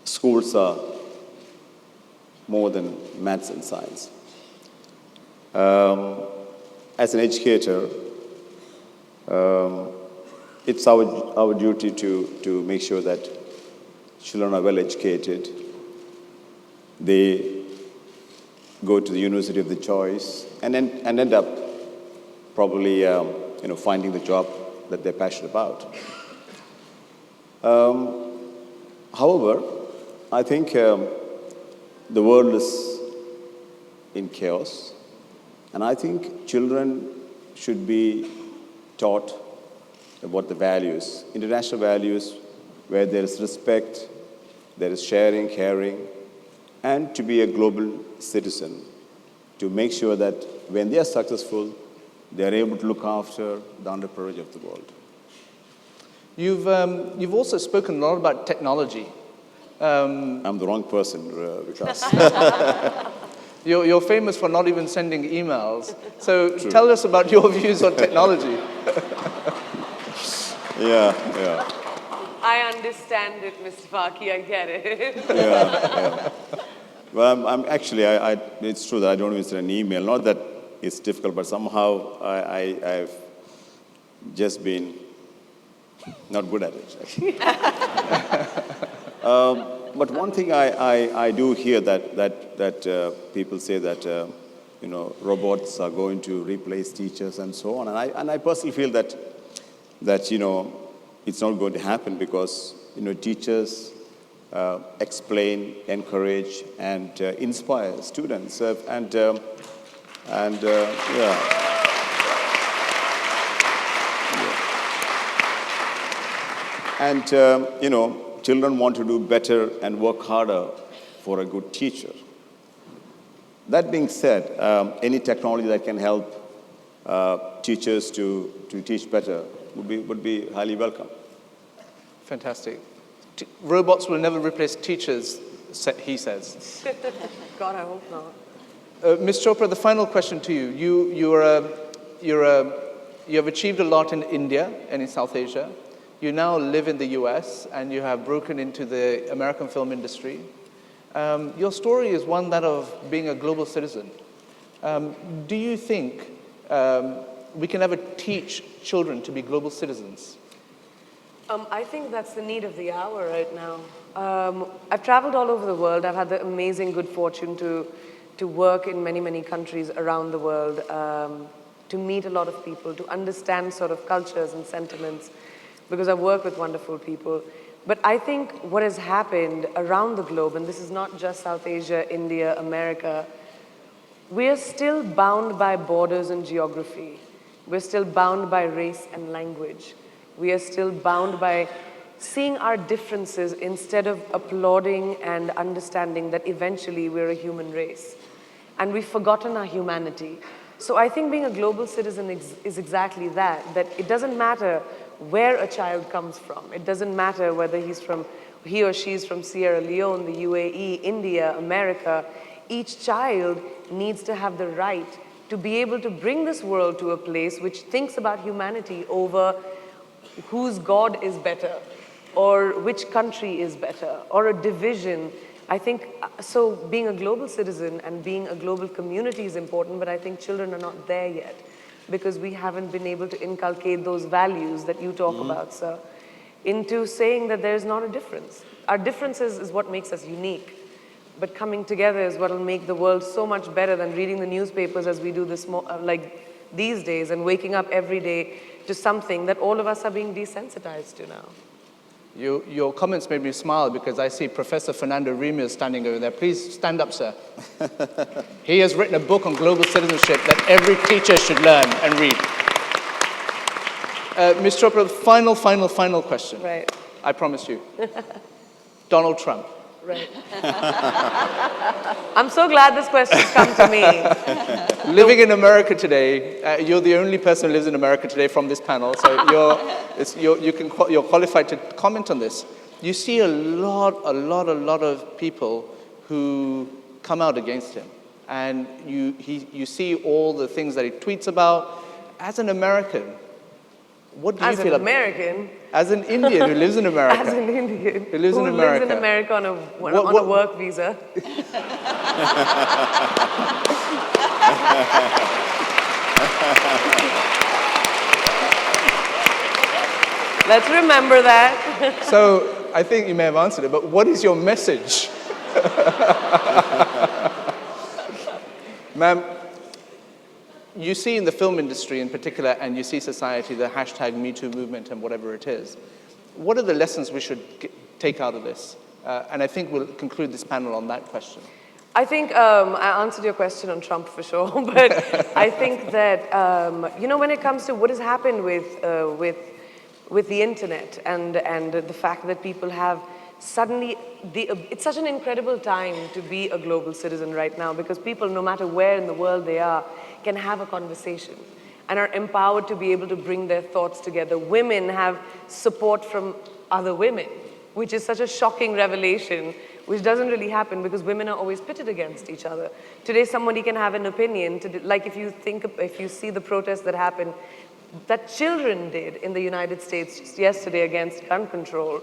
schools are more than maths and science. As an educator, it's our duty to make sure that children are well educated. They go to the university of the choice and end up probably finding the job that they're passionate about. However, I think the world is in chaos, and I think children should be taught about the values, international values, where there is respect, there is sharing, caring, and to be a global citizen, to make sure that when they are successful, they are able to look after the underprivileged of the world. You've also spoken a lot about technology. I'm the wrong person, because You're famous for not even sending emails. So tell us about your views on technology. Yeah. I understand it, Mr. Varkey, I get it. Yeah. Well, I'm actually, it's true that I don't even send an email. Not that it's difficult, but somehow I've just been not good at it, actually. But one thing I do hear that people say that robots are going to replace teachers and so on, and I personally feel that it's not going to happen, because teachers explain, encourage, and inspire students, and children want to do better and work harder for a good teacher. That being said, any technology that can help teachers to teach better would be highly welcome. Fantastic. Robots will never replace teachers, he says. God, I hope not. Ms. Chopra, the final question to you. You have achieved a lot in India and in South Asia. You now live in the US, and you have broken into the American film industry. Your story is one that of being a global citizen. Do you think we can ever teach children to be global citizens? I think that's the need of the hour right now. I've traveled all over the world. I've had the amazing good fortune to work in many, many countries around the world, to meet a lot of people, to understand sort of cultures and sentiments, because I've worked with wonderful people. But I think what has happened around the globe, and this is not just South Asia, India, America, we are still bound by borders and geography. We're still bound by race and language. We are still bound by seeing our differences instead of applauding and understanding that eventually we're a human race. And we've forgotten our humanity. So I think being a global citizen is exactly that it doesn't matter where a child comes from. It doesn't matter whether he or she's from Sierra Leone, the UAE, India, America. Each child needs to have the right to be able to bring this world to a place which thinks about humanity over whose God is better, or which country is better, or a division. I think, so being a global citizen and being a global community is important, but I think children are not there yet because we haven't been able to inculcate those values that you talk about, sir, into saying that there's not a difference. Our differences is what makes us unique, but coming together is what will make the world so much better than reading the newspapers as we do this, like these days, and waking up every day to something that all of us are being desensitized to now. Your comments made me smile because I see Professor Fernando Remus standing over there. Please stand up, sir. He has written a book on global citizenship that every teacher should learn and read. Ms. Chopra, final question. Right. I promise you. Donald Trump. Right. I'm so glad this question's come to me. Living in America today, you're the only person who lives in America today from this panel, so you're qualified to comment on this. You see a lot of people who come out against him, and you see all the things that he tweets about. As an American, what do you feel? As an American? As an Indian who lives in America. As an Indian who lives in America. Lives in America on a work visa. Let's remember that. So I think you may have answered it, but what is your message? Ma'am, you see in the film industry in particular, and you see society, the hashtag #MeToo movement and whatever it is. What are the lessons we should take out of this? And I think we'll conclude this panel on that question. I think I answered your question on Trump for sure, but I think that, when it comes to what has happened with the internet and the fact that people have suddenly, it's such an incredible time to be a global citizen right now because people, no matter where in the world they are, can have a conversation and are empowered to be able to bring their thoughts together. Women have support from other women, which is such a shocking revelation, which doesn't really happen because women are always pitted against each other. Today, somebody can have an opinion, like if you see the protest that happened, that children did in the United States just yesterday against gun control.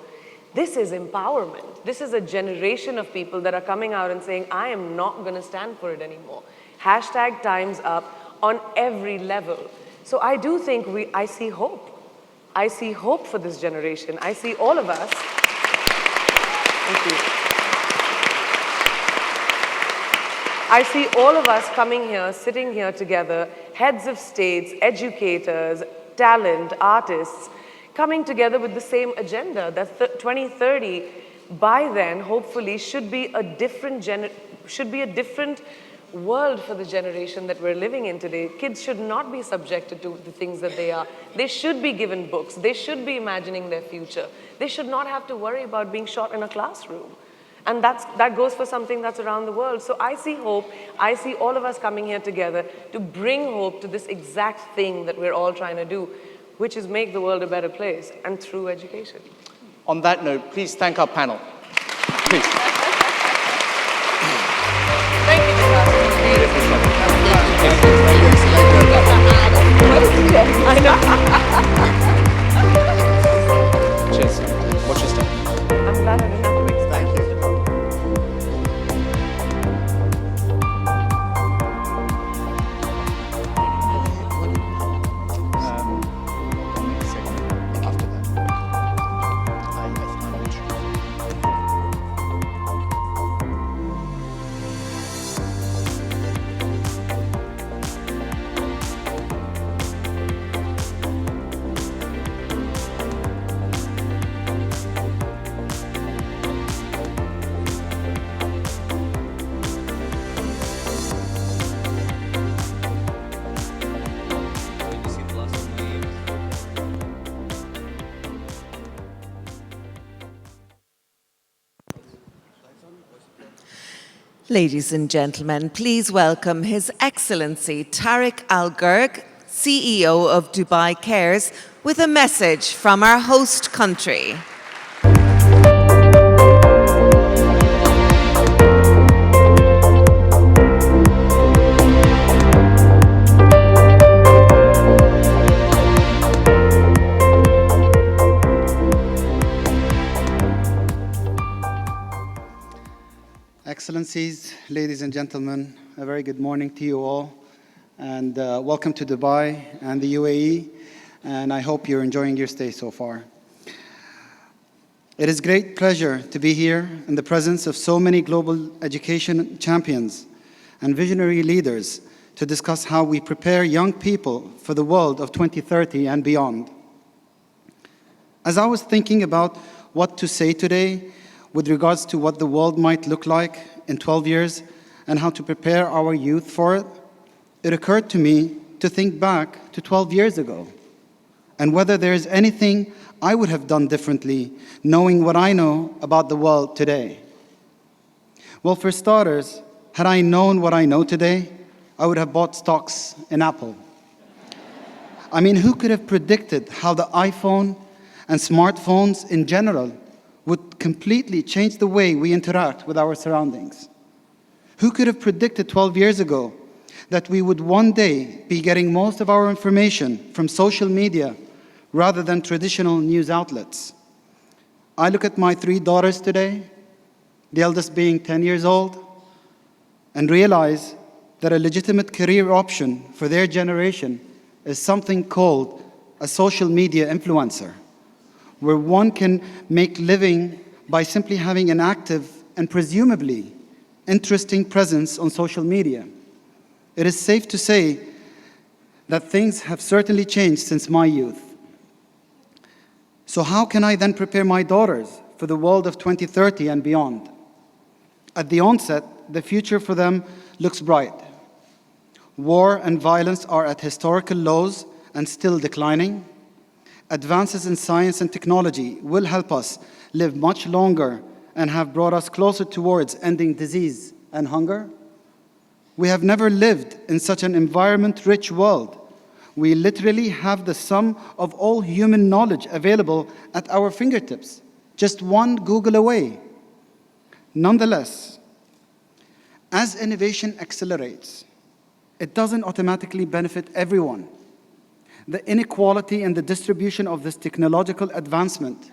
This is empowerment. This is a generation of people that are coming out and saying, I am not going to stand for it anymore. Hashtag time's up on every level. So I do think I see hope. I see hope for this generation. I see all of us. Thank you. I see all of us coming here, sitting here together, heads of states, educators, talent, artists, coming together with the same agenda that 2030, by then, hopefully, should be a different world for the generation that we're living in today. Kids should not be subjected to the things that they are. They should be given books. They should be imagining their future. They should not have to worry about being shot in a classroom. And that goes for something that's around the world. So I see hope. I see all of us coming here together to bring hope to this exact thing that we're all trying to do, which is make the world a better place, and through education. On that note, please thank our panel. Please. Thank you, Cheers. Watch your step. I'm glad I didn't have to explain. Thank you. After that. Ladies and gentlemen, please welcome His Excellency Tariq Al Gurg, CEO of Dubai Cares, with a message from our host country. Excellencies, ladies and gentlemen, a very good morning to you all, and welcome to Dubai and the UAE, and I hope you're enjoying your stay so far. It is great pleasure to be here in the presence of so many global education champions and visionary leaders to discuss how we prepare young people for the world of 2030 and beyond. As I was thinking about what to say today, with regards to what the world might look like in 12 years and how to prepare our youth for it, it occurred to me to think back to 12 years ago and whether there is anything I would have done differently knowing what I know about the world today. Well, for starters, had I known what I know today, I would have bought stocks in Apple. I mean, who could have predicted how the iPhone and smartphones in general would completely change the way we interact with our surroundings? Who could have predicted 12 years ago that we would one day be getting most of our information from social media rather than traditional news outlets? I look at my 3 daughters today, the eldest being 10 years old, and realize that a legitimate career option for their generation is something called a social media influencer, where one can make living by simply having an active and presumably interesting presence on social media. It is safe to say that things have certainly changed since my youth. So how can I then prepare my daughters for the world of 2030 and beyond? At the onset, the future for them looks bright. War and violence are at historical lows and still declining. Advances in science and technology will help us live much longer and have brought us closer towards ending disease and hunger. We have never lived in such an environment-rich world. We literally have the sum of all human knowledge available at our fingertips, just one Google away. Nonetheless, as innovation accelerates, it doesn't automatically benefit everyone. The inequality in the distribution of this technological advancement,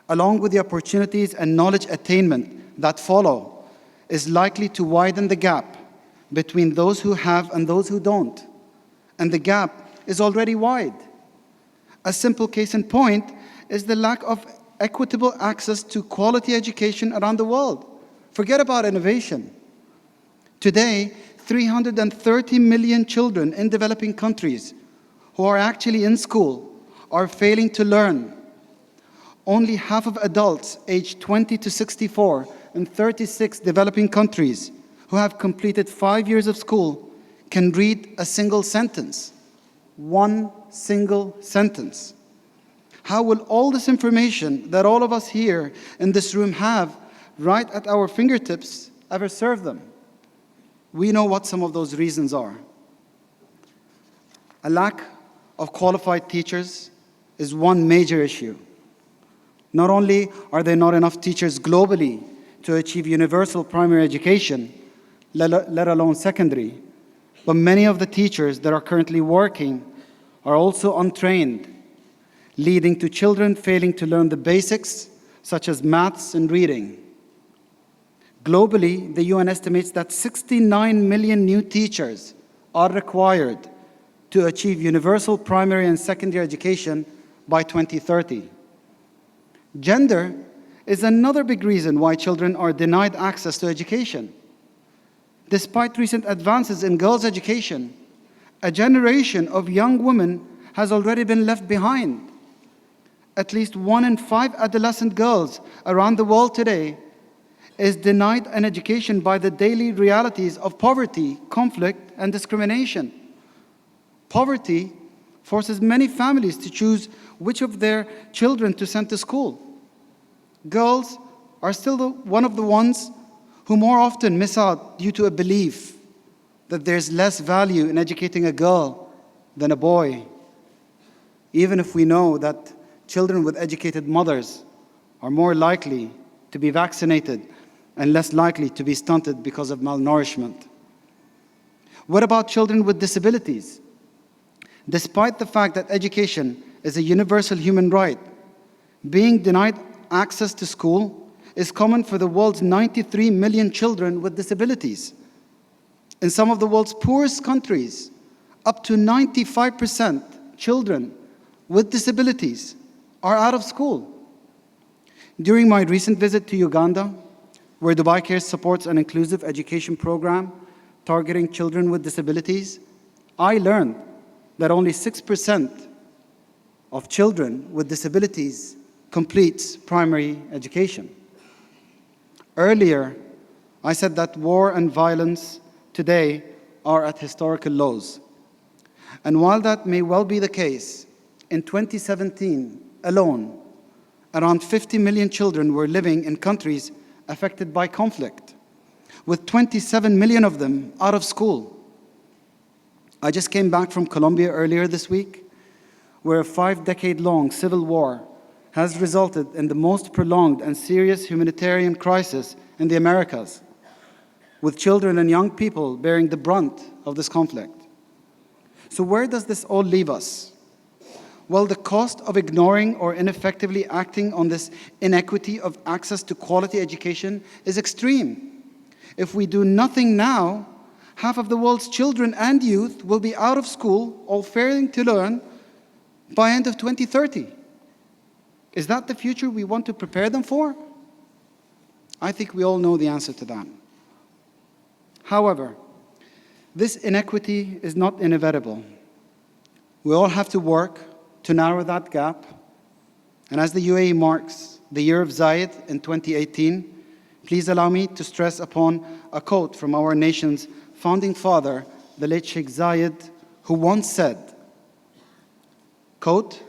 along with the opportunities and knowledge attainment that follow, is likely to widen the gap between those who have and those who don't. And the gap is already wide. A simple case in point is the lack of equitable access to quality education around the world. Forget about innovation. Today, 330 million children in developing countries who are actually in school are failing to learn. Only half of adults aged 20 to 64 in 36 developing countries who have completed 5 years of school can read a single sentence. One single sentence. How will all this information that all of us here in this room have right at our fingertips ever serve them? We know what some of those reasons are. A lack of qualified teachers is one major issue. Not only are there not enough teachers globally to achieve universal primary education, let alone secondary, but many of the teachers that are currently working are also untrained, leading to children failing to learn the basics, such as maths and reading. Globally, the UN estimates that 69 million new teachers are required to achieve universal primary and secondary education by 2030. Gender is another big reason why children are denied access to education. Despite recent advances in girls' education, a generation of young women has already been left behind. At least 1 in 5 adolescent girls around the world today is denied an education by the daily realities of poverty, conflict, and discrimination. Poverty forces many families to choose which of their children to send to school. Girls are still one of the ones who more often miss out due to a belief that there's less value in educating a girl than a boy, even if we know that children with educated mothers are more likely to be vaccinated and less likely to be stunted because of malnourishment. What about children with disabilities? Despite the fact that education is a universal human right, being denied access to school is common for the world's 93 million children with disabilities. In some of the world's poorest countries, up to 95% children with disabilities are out of school. During my recent visit to Uganda, where Dubai Cares supports an inclusive education program targeting children with disabilities, I learned that only 6% of children with disabilities completes primary education. Earlier, I said that war and violence today are at historical lows. And while that may well be the case, in 2017 alone, around 50 million children were living in countries affected by conflict, with 27 million of them out of school. I just came back from Colombia earlier this week, where a 5-decade-long civil war has resulted in the most prolonged and serious humanitarian crisis in the Americas, with children and young people bearing the brunt of this conflict. So where does this all leave us? Well, the cost of ignoring or ineffectively acting on this inequity of access to quality education is extreme. If we do nothing now, half of the world's children and youth will be out of school or failing to learn by end of 2030. Is that the future we want to prepare them for? I think we all know the answer to that. However, this inequity is not inevitable. We all have to work to narrow that gap. And as the UAE marks the year of Zayed in 2018, please allow me to stress upon a quote from our nation's founding father, the late Sheikh Zayed, who once said, quote,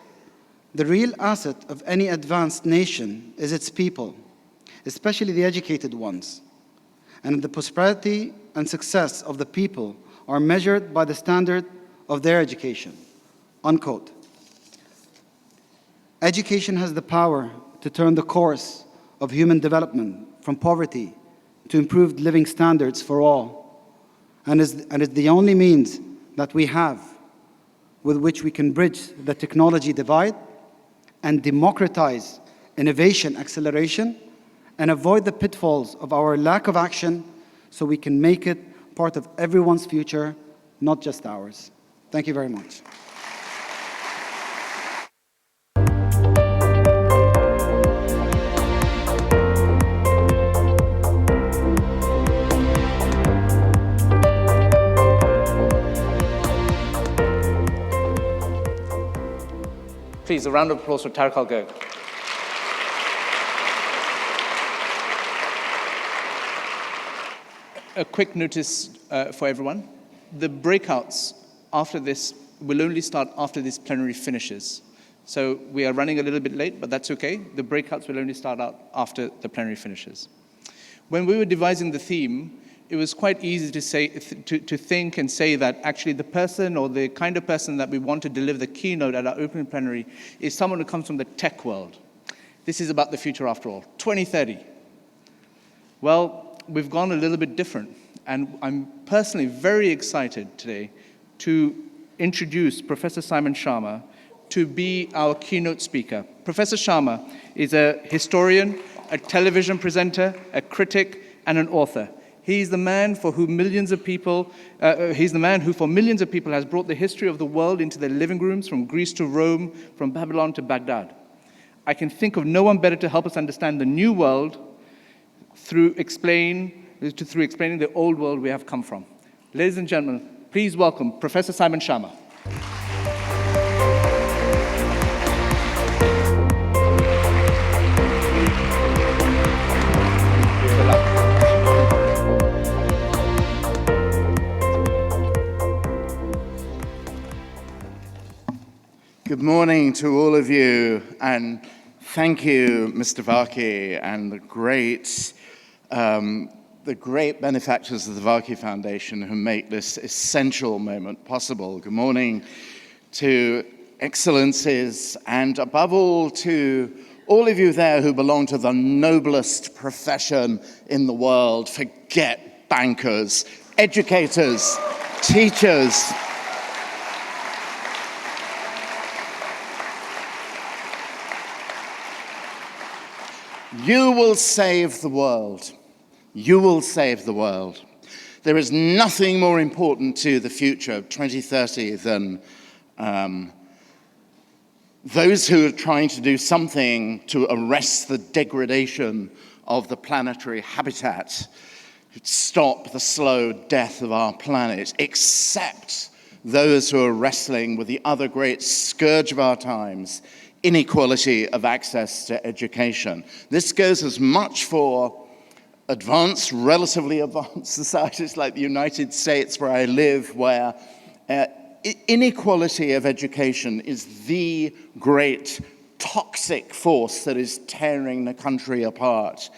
"The real asset of any advanced nation is its people, especially the educated ones. And the prosperity and success of the people are measured by the standard of their education." Unquote. Education has the power to turn the course of human development from poverty to improved living standards for all, and is the only means that we have with which we can bridge the technology divide and democratize innovation acceleration and avoid the pitfalls of our lack of action so we can make it part of everyone's future, not just ours. Thank you very much. Please, a round of applause for Tariq Al-Ghaib. A quick notice for everyone. The breakouts after this will only start after this plenary finishes. So we are running a little bit late, but that's okay. The breakouts will only start out after the plenary finishes. When we were devising the theme, it was quite easy to say, to think and say that actually the person or the kind of person that we want to deliver the keynote at our open plenary is someone who comes from the tech world. This is about the future after all, 2030. Well, we've gone a little bit different, and I'm personally very excited today to introduce Professor Simon Sharma to be our keynote speaker. Professor Sharma is a historian, a television presenter, a critic, and an author. He's the man for who millions of people, he's the man who for millions of people has brought the history of the world into their living rooms, from Greece to Rome, from Babylon to Baghdad. I can think of no one better to help us understand the new world through explaining the old world we have come from. Ladies and gentlemen, please welcome Professor Simon Sharma. Good morning to all of you, and thank you, Mr. Varkey, and the the great benefactors of the Varkey Foundation who make this essential moment possible. Good morning to excellencies, and above all to all of you there who belong to the noblest profession in the world. Forget bankers, educators, teachers. You will save the world. You will save the world. There is nothing more important to the future of 2030 than those who are trying to do something to arrest the degradation of the planetary habitat, stop the slow death of our planet, except those who are wrestling with the other great scourge of our times, inequality of access to education. This goes as much for advanced, relatively advanced societies like the United States, where I live, where inequality of education is the great toxic force that is tearing the country apart.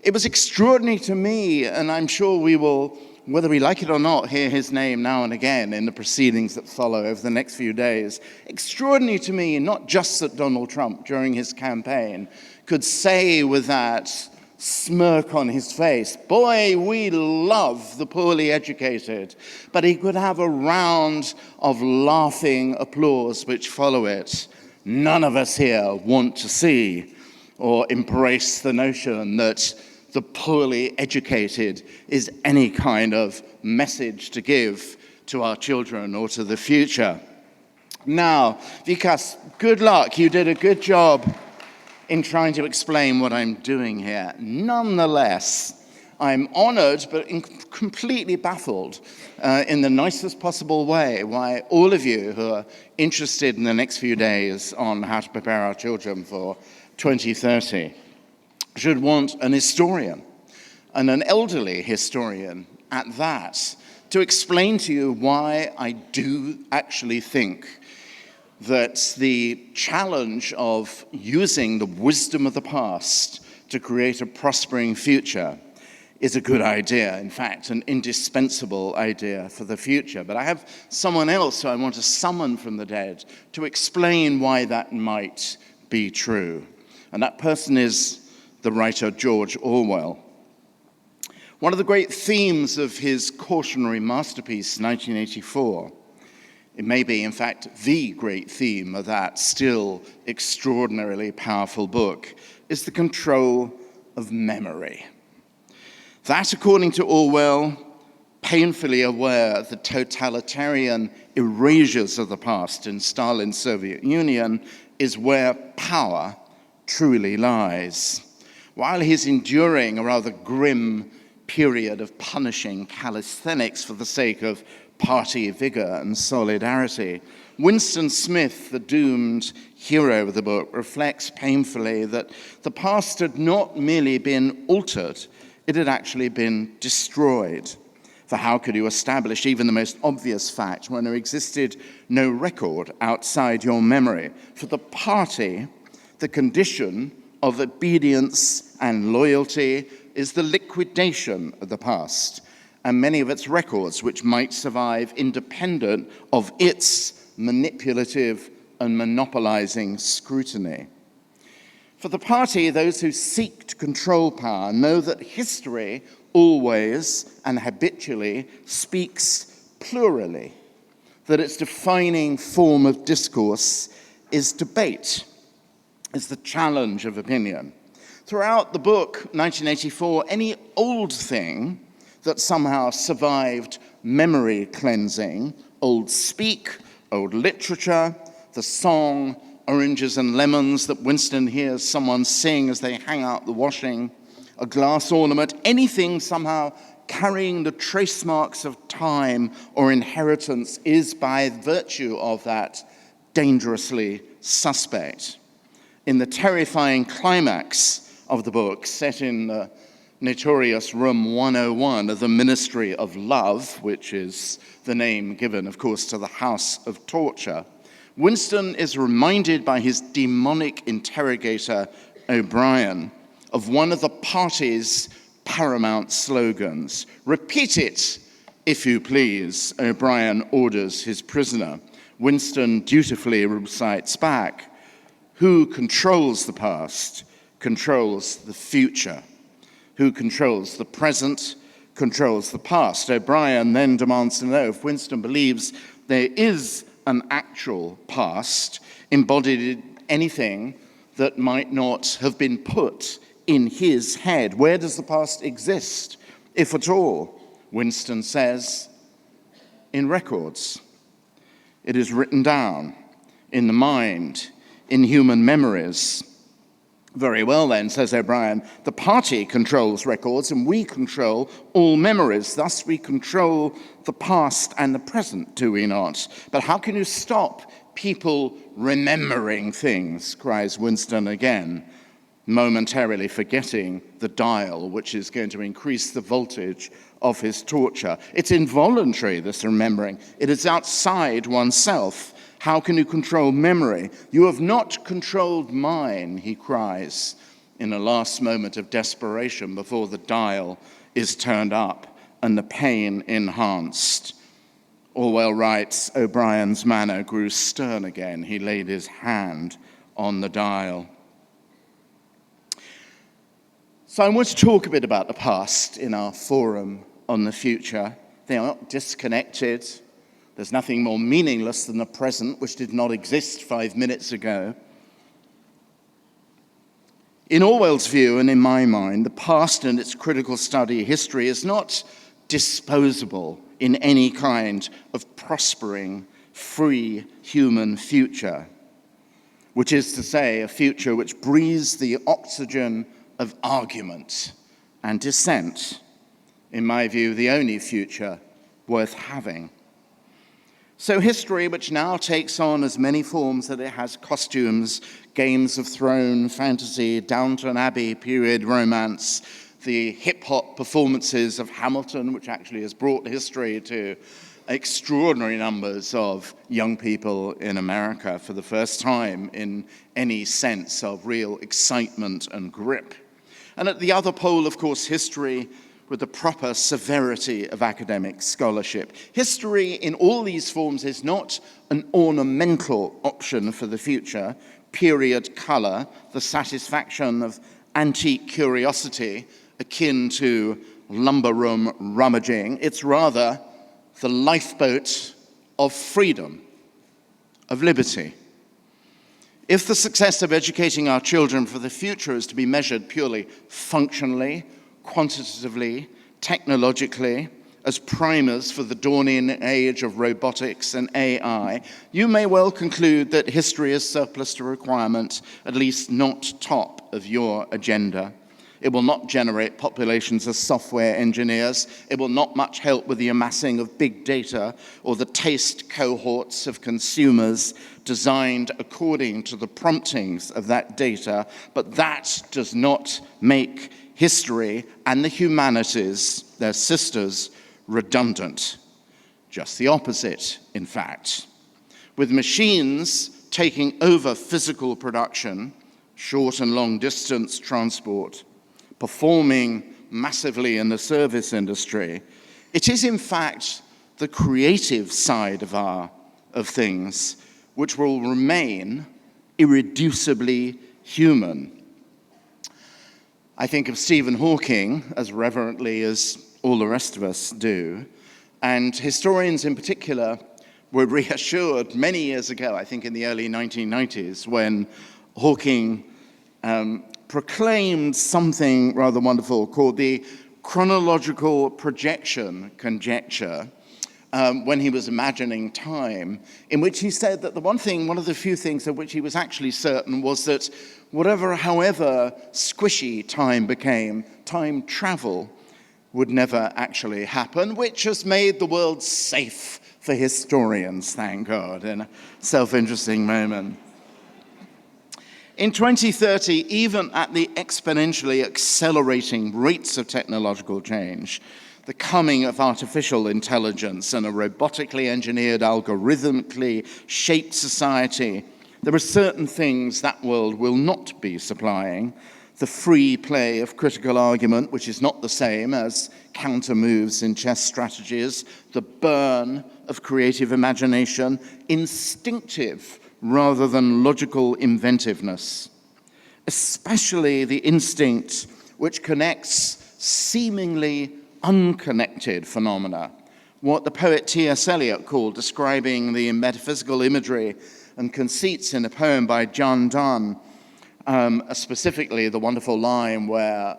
It was extraordinary to me, and I'm sure we will, whether we like it or not, hear his name now and again in the proceedings that follow over the next few days. Extraordinary to me, not just that Donald Trump, during his campaign, could say with that smirk on his face, boy, we love the poorly educated, but he could have a round of laughing applause which follow it. None of us here want to see or embrace the notion that the poorly educated is any kind of message to give to our children or to the future. Now, Vikas, good luck. You did a good job in trying to explain what I'm doing here. Nonetheless, I'm honored but completely baffled in the nicest possible way why all of you who are interested in the next few days on how to prepare our children for 2030 should want an historian, and an elderly historian at that, to explain to you why I do actually think that the challenge of using the wisdom of the past to create a prospering future is a good idea, in fact, an indispensable idea for the future. But I have someone else who I want to summon from the dead to explain why that might be true. And that person is the writer George Orwell. One of the great themes of his cautionary masterpiece, 1984, it may be, in fact, the great theme of that still extraordinarily powerful book, is the control of memory. That, according to Orwell, painfully aware of the totalitarian erasures of the past in Stalin's Soviet Union, is where power truly lies. While he's enduring a rather grim period of punishing calisthenics for the sake of party vigor and solidarity, Winston Smith, the doomed hero of the book, reflects painfully that the past had not merely been altered, it had actually been destroyed. For how could you establish even the most obvious fact when there existed no record outside your memory? For the party, the condition of obedience and loyalty is the liquidation of the past and many of its records which might survive independent of its manipulative and monopolizing scrutiny. For the party, those who seek to control power know that history always and habitually speaks plurally, that its defining form of discourse is debate, is the challenge of opinion. Throughout the book, 1984, any old thing that somehow survived memory cleansing, old speak, old literature, the song Oranges and Lemons that Winston hears someone sing as they hang out the washing, a glass ornament, anything somehow carrying the trace marks of time or inheritance is by virtue of that dangerously suspect. In the terrifying climax of the book, set in the notorious Room 101 of the Ministry of Love, which is the name given, of course, to the House of Torture, Winston is reminded by his demonic interrogator, O'Brien, of one of the party's paramount slogans. Repeat it, if you please, O'Brien orders his prisoner. Winston dutifully recites back, who controls the past controls the future. Who controls the present controls the past. O'Brien then demands to know if Winston believes there is an actual past embodied in anything that might not have been put in his head. Where does the past exist, if at all? Winston says, in records. It is written down in the mind, in human memories. Very well then, says O'Brien, the party controls records and we control all memories. Thus we control the past and the present, do we not? But how can you stop people remembering things, cries Winston again, momentarily forgetting the dial which is going to increase the voltage of his torture. It's involuntary, this remembering. It is outside oneself. How can you control memory? You have not controlled mine, he cries in a last moment of desperation before the dial is turned up and the pain enhanced. Orwell writes, O'Brien's manner grew stern again. He laid his hand on the dial. So I want to talk a bit about the past in our forum on the future. They are not disconnected. There's nothing more meaningless than the present, which did not exist 5 minutes ago. In Orwell's view, and in my mind, the past and its critical study, history, is not disposable in any kind of prospering, free human future, which is to say, a future which breathes the oxygen of argument and dissent. In my view, the only future worth having. So history, which now takes on as many forms that it has costumes, Games of Thrones, fantasy, Downton Abbey, period romance, the hip-hop performances of Hamilton, which actually has brought history to extraordinary numbers of young people in America for the first time in any sense of real excitement and grip. And at the other pole, of course, history with the proper severity of academic scholarship. History in all these forms is not an ornamental option for the future, period color, the satisfaction of antique curiosity akin to lumber room rummaging. It's rather the lifeboat of freedom, of liberty. If the success of educating our children for the future is to be measured purely functionally, quantitatively, technologically, as primers for the dawning age of robotics and AI, you may well conclude that history is surplus to requirement, at least not top of your agenda. It will not generate populations of software engineers. It will not much help with the amassing of big data or the taste cohorts of consumers designed according to the promptings of that data. But that does not make history and the humanities, their sisters, redundant. Just the opposite, in fact. With machines taking over physical production, short and long distance transport, performing massively in the service industry, it is in fact the creative side of things which will remain irreducibly human. I think of Stephen Hawking as reverently as all the rest of us do, and historians in particular were reassured many years ago, I think in the early 1990s, when Hawking proclaimed something rather wonderful called the chronological projection conjecture, when he was imagining time, in which he said that one of the few things of which he was actually certain was that however squishy time became, time travel would never actually happen, which has made the world safe for historians, thank God, in a self-interesting moment. In 2030, even at the exponentially accelerating rates of technological change, the coming of artificial intelligence and a robotically engineered, algorithmically shaped society, there are certain things that world will not be supplying. the free play of critical argument, which is not the same as counter moves in chess strategies, the burn of creative imagination, instinctive rather than logical inventiveness, especially the instinct which connects seemingly unconnected phenomena, what the poet T.S. Eliot called, describing the metaphysical imagery and conceits in a poem by John Donne, specifically the wonderful line where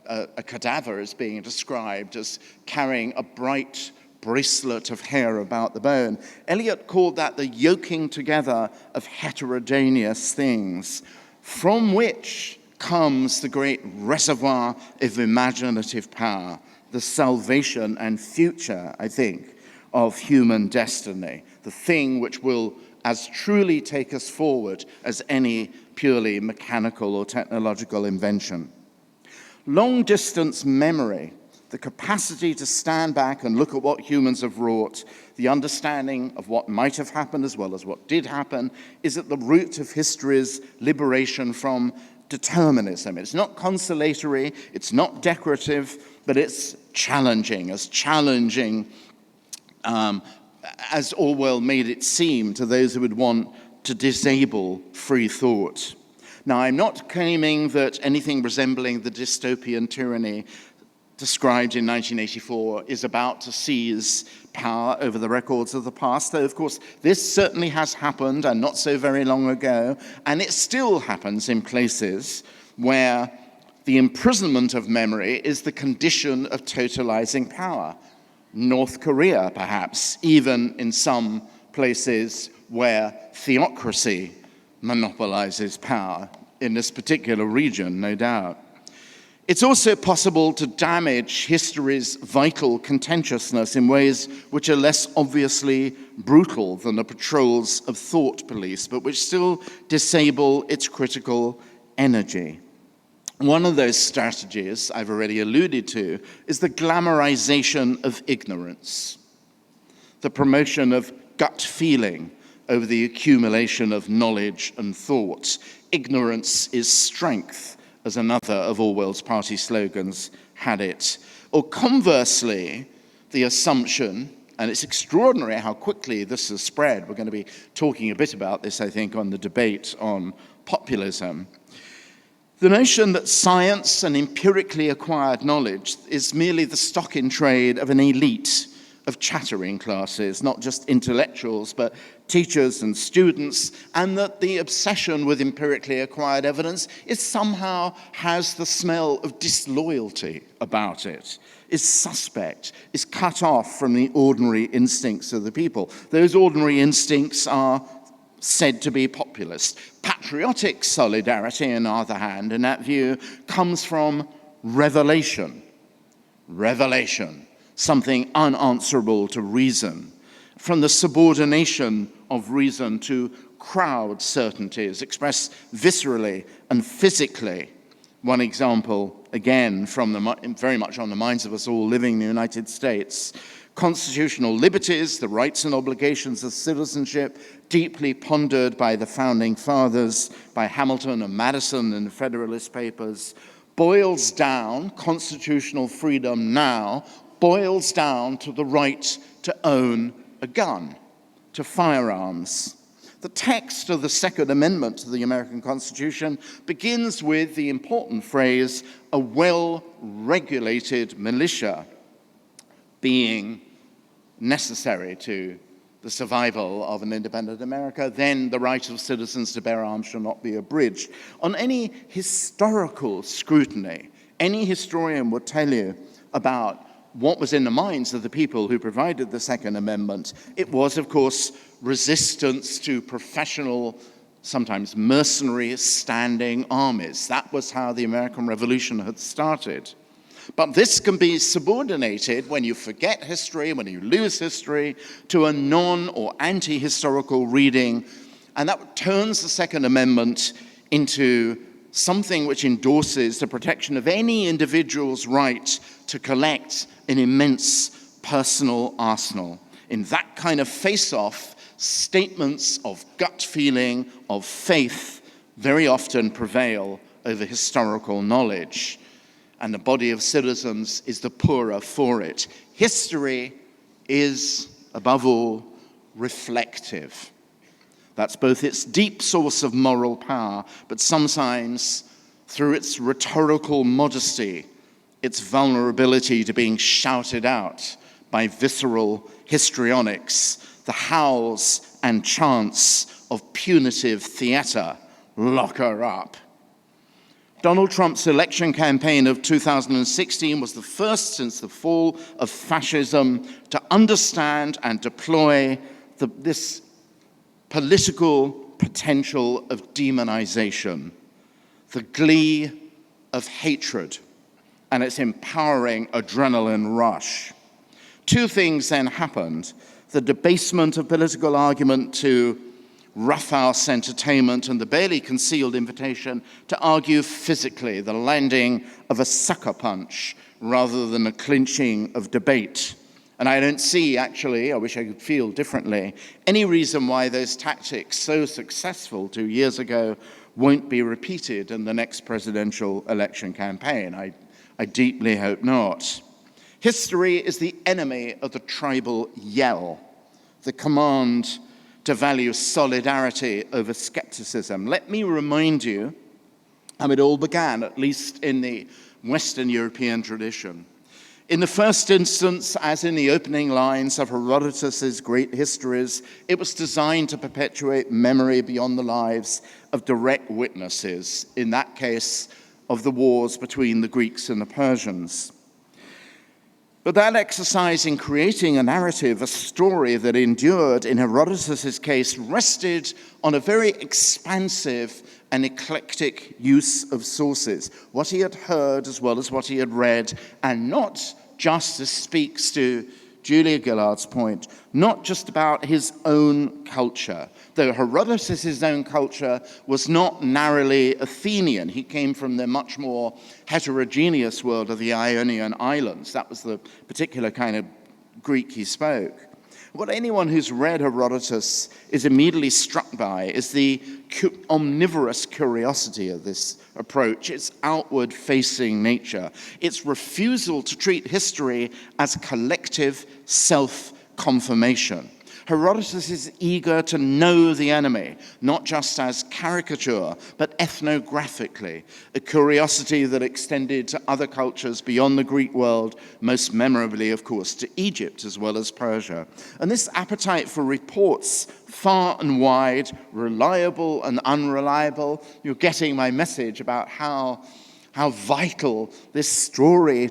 a cadaver is being described as carrying a bright bracelet of hair about the bone. Eliot called that the yoking together of heterogeneous things, from which comes the great reservoir of imaginative power, the salvation and future, I think, of human destiny, the thing which will as truly take us forward as any purely mechanical or technological invention. Long-distance memory, the capacity to stand back and look at what humans have wrought, the understanding of what might have happened as well as what did happen, is at the root of history's liberation from determinism. It's not consolatory, it's not decorative, but it's challenging as Orwell made it seem to those who would want to disable free thought. Now, I'm not claiming that anything resembling the dystopian tyranny described in 1984 is about to seize power over the records of the past, though, of course, this certainly has happened, and not so very long ago, and it still happens in places where the imprisonment of memory is the condition of totalizing power. North Korea, perhaps, even in some places where theocracy monopolizes power, in this particular region, no doubt. It's also possible to damage history's vital contentiousness in ways which are less obviously brutal than the patrols of thought police, but which still disable its critical energy. One of those strategies I've already alluded to is the glamorization of ignorance, the promotion of gut feeling over the accumulation of knowledge and thought. Ignorance is strength, as another of Orwell's party slogans had it. Or conversely, the assumption, and it's extraordinary how quickly this has spread. We're going to be talking a bit about this, I think, on the debate on populism. The notion that science and empirically acquired knowledge is merely the stock in trade of an elite of chattering classes, not just intellectuals, but teachers and students, and that the obsession with empirically acquired evidence somehow has the smell of disloyalty about it, is suspect, is cut off from the ordinary instincts of the people. Those ordinary instincts are said to be populist. Patriotic solidarity, on the other hand, in that view, comes from revelation. Revelation, something unanswerable to reason, from the subordination of reason to crowd certainties expressed viscerally and physically. One example, again, very much on the minds of us all living in the United States. Constitutional liberties, the rights and obligations of citizenship, deeply pondered by the Founding Fathers, by Hamilton and Madison in the Federalist Papers, boils down, constitutional freedom now, boils down to the right to own a gun, to firearms. The text of the Second Amendment to the American Constitution begins with the important phrase, a well-regulated militia being necessary to the survival of an independent America, then the right of citizens to bear arms shall not be abridged. On any historical scrutiny, any historian would tell you about what was in the minds of the people who provided the Second Amendment. It was, of course, resistance to professional, sometimes mercenary, standing armies. That was how the American Revolution had started. But this can be subordinated when you forget history, when you lose history, to a non- or anti-historical reading, and that turns the Second Amendment into something which endorses the protection of any individual's right to collect an immense personal arsenal. In that kind of face-off, statements of gut feeling, of faith, very often prevail over historical knowledge, and the body of citizens is the poorer for it. History is, above all, reflective. That's both its deep source of moral power, but sometimes, through its rhetorical modesty, its vulnerability to being shouted out by visceral histrionics, the howls and chants of punitive theater. Lock her up. Donald Trump's election campaign of 2016 was the first since the fall of fascism to understand and deploy this political potential of demonization, the glee of hatred, and its empowering adrenaline rush. Two things then happened: the debasement of political argument to roughhouse entertainment and the barely concealed invitation to argue physically, the landing of a sucker punch rather than a clinching of debate. And I don't see, actually, I wish I could feel differently, any reason why those tactics, so successful 2 years ago, won't be repeated in the next presidential election campaign. I deeply hope not. History is the enemy of the tribal yell, the command to value solidarity over skepticism. Let me remind you how it all began, at least in the Western European tradition. In the first instance, as in the opening lines of Herodotus's great histories, it was designed to perpetuate memory beyond the lives of direct witnesses, in that case, of the wars between the Greeks and the Persians. But that exercise in creating a narrative, a story that endured, in Herodotus's case, rested on a very expansive and eclectic use of sources, what he had heard as well as what he had read, and not just, this speaks to Julia Gillard's point, not just about his own culture. Though Herodotus' own culture was not narrowly Athenian. He came from the much more heterogeneous world of the Ionian Islands. That was the particular kind of Greek he spoke. What anyone who's read Herodotus is immediately struck by is the omnivorous curiosity of this approach, its outward-facing nature, its refusal to treat history as collective self-confirmation. Herodotus is eager to know the enemy, not just as caricature, but ethnographically, a curiosity that extended to other cultures beyond the Greek world, most memorably, of course, to Egypt as well as Persia. And this appetite for reports, far and wide, reliable and unreliable, you're getting my message about how vital this story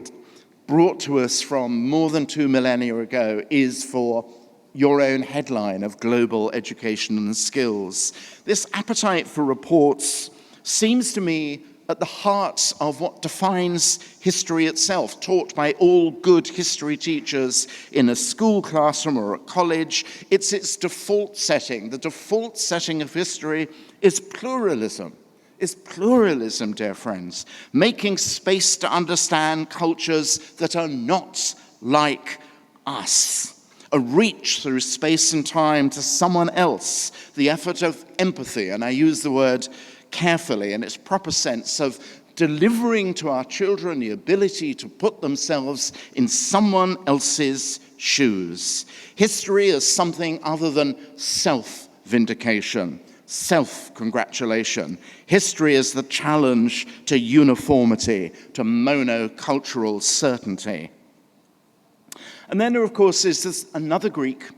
brought to us from more than 2 millennia ago is for your own headline of global education and skills. This appetite for reports seems to me at the heart of what defines history itself, taught by all good history teachers in a school classroom or a college. It's its default setting. The default setting of history is pluralism. Is pluralism, dear friends, making space to understand cultures that are not like us. A reach through space and time to someone else, the effort of empathy, and I use the word carefully in its proper sense of delivering to our children the ability to put themselves in someone else's shoes. History is something other than self-vindication, self-congratulation. History is the challenge to uniformity, to monocultural certainty. And then there, of course, is this another Greek,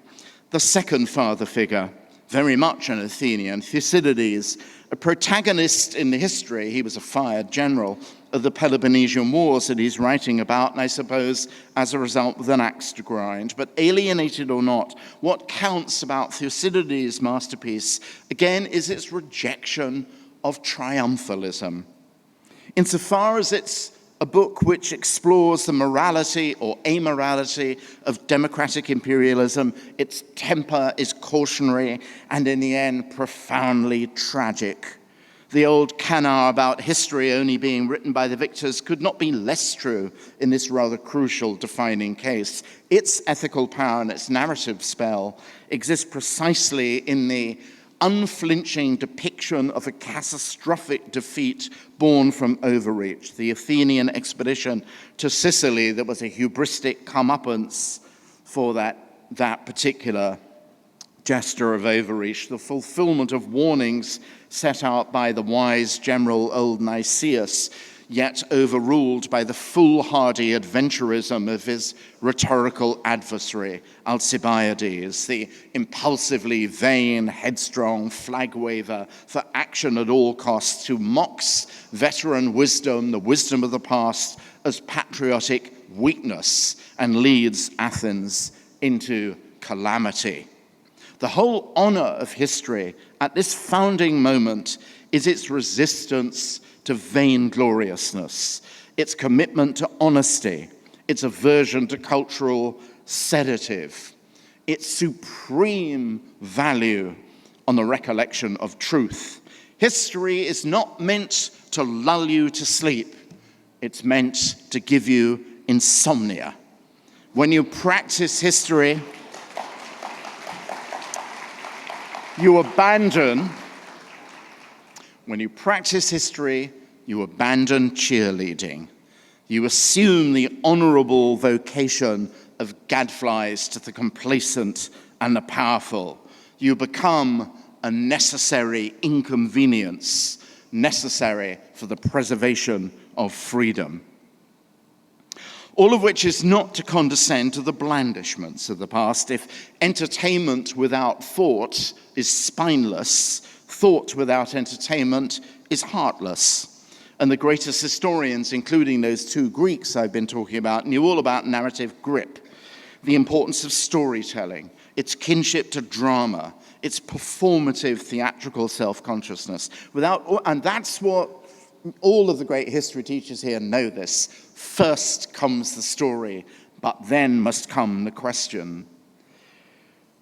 the second father figure, very much an Athenian, Thucydides, a protagonist in the history. He was a fired general of the Peloponnesian Wars that he's writing about, and I suppose as a result with an axe to grind. But alienated or not, what counts about Thucydides' masterpiece, again, is its rejection of triumphalism. Insofar as it's a book which explores the morality or amorality of democratic imperialism. Its temper is cautionary and, in the end, profoundly tragic. The old canard about history only being written by the victors could not be less true in this rather crucial defining case. Its ethical power and its narrative spell exist precisely in the unflinching depiction of a catastrophic defeat born from overreach. The Athenian expedition to Sicily, that was a hubristic comeuppance for that particular gesture of overreach, the fulfillment of warnings set out by the wise general old Nicias, yet overruled by the foolhardy adventurism of his rhetorical adversary, Alcibiades, the impulsively vain, headstrong flag waver for action at all costs, who mocks veteran wisdom, the wisdom of the past, as patriotic weakness and leads Athens into calamity. The whole honor of history at this founding moment is its resistance to vaingloriousness, its commitment to honesty, its aversion to cultural sedative, its supreme value on the recollection of truth. History is not meant to lull you to sleep. It's meant to give you insomnia. When you practice history, you abandon cheerleading. You assume the honorable vocation of gadflies to the complacent and the powerful. You become a necessary inconvenience, necessary for the preservation of freedom. All of which is not to condescend to the blandishments of the past. If entertainment without thought is spineless, thought without entertainment is heartless. And the greatest historians, including those two Greeks I've been talking about, knew all about narrative grip, the importance of storytelling, its kinship to drama, its performative theatrical self-consciousness. And that's what all of the great history teachers here know this. First comes the story, but then must come the question.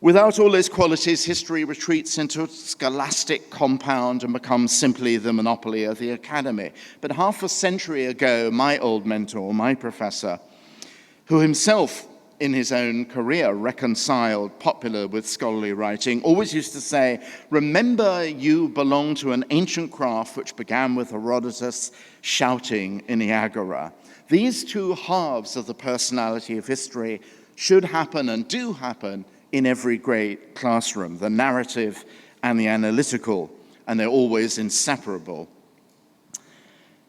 Without all those qualities, history retreats into a scholastic compound and becomes simply the monopoly of the academy. But half a century ago, my old mentor, my professor, who himself in his own career reconciled popular with scholarly writing, always used to say, remember you belong to an ancient craft which began with Herodotus shouting in the Agora. These two halves of the personality of history should happen and do happen in every great classroom, the narrative and the analytical, and they're always inseparable.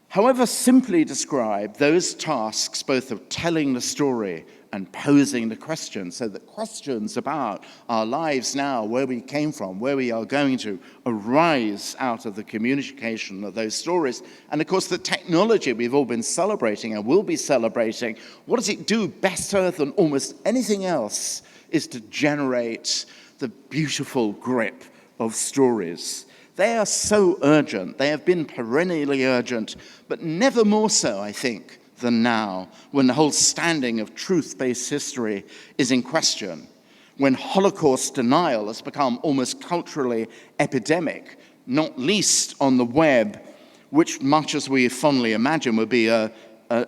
However simply described, those tasks, both of telling the story and posing the question, so that questions about our lives now, where we came from, where we are going to, arise out of the communication of those stories. And of course, the technology we've all been celebrating and will be celebrating, what does it do better than almost anything else is to generate the beautiful grip of stories. They are so urgent. They have been perennially urgent, but never more so, I think, than now, when the whole standing of truth-based history is in question, when Holocaust denial has become almost culturally epidemic, not least on the web, which, much as we fondly imagine would be a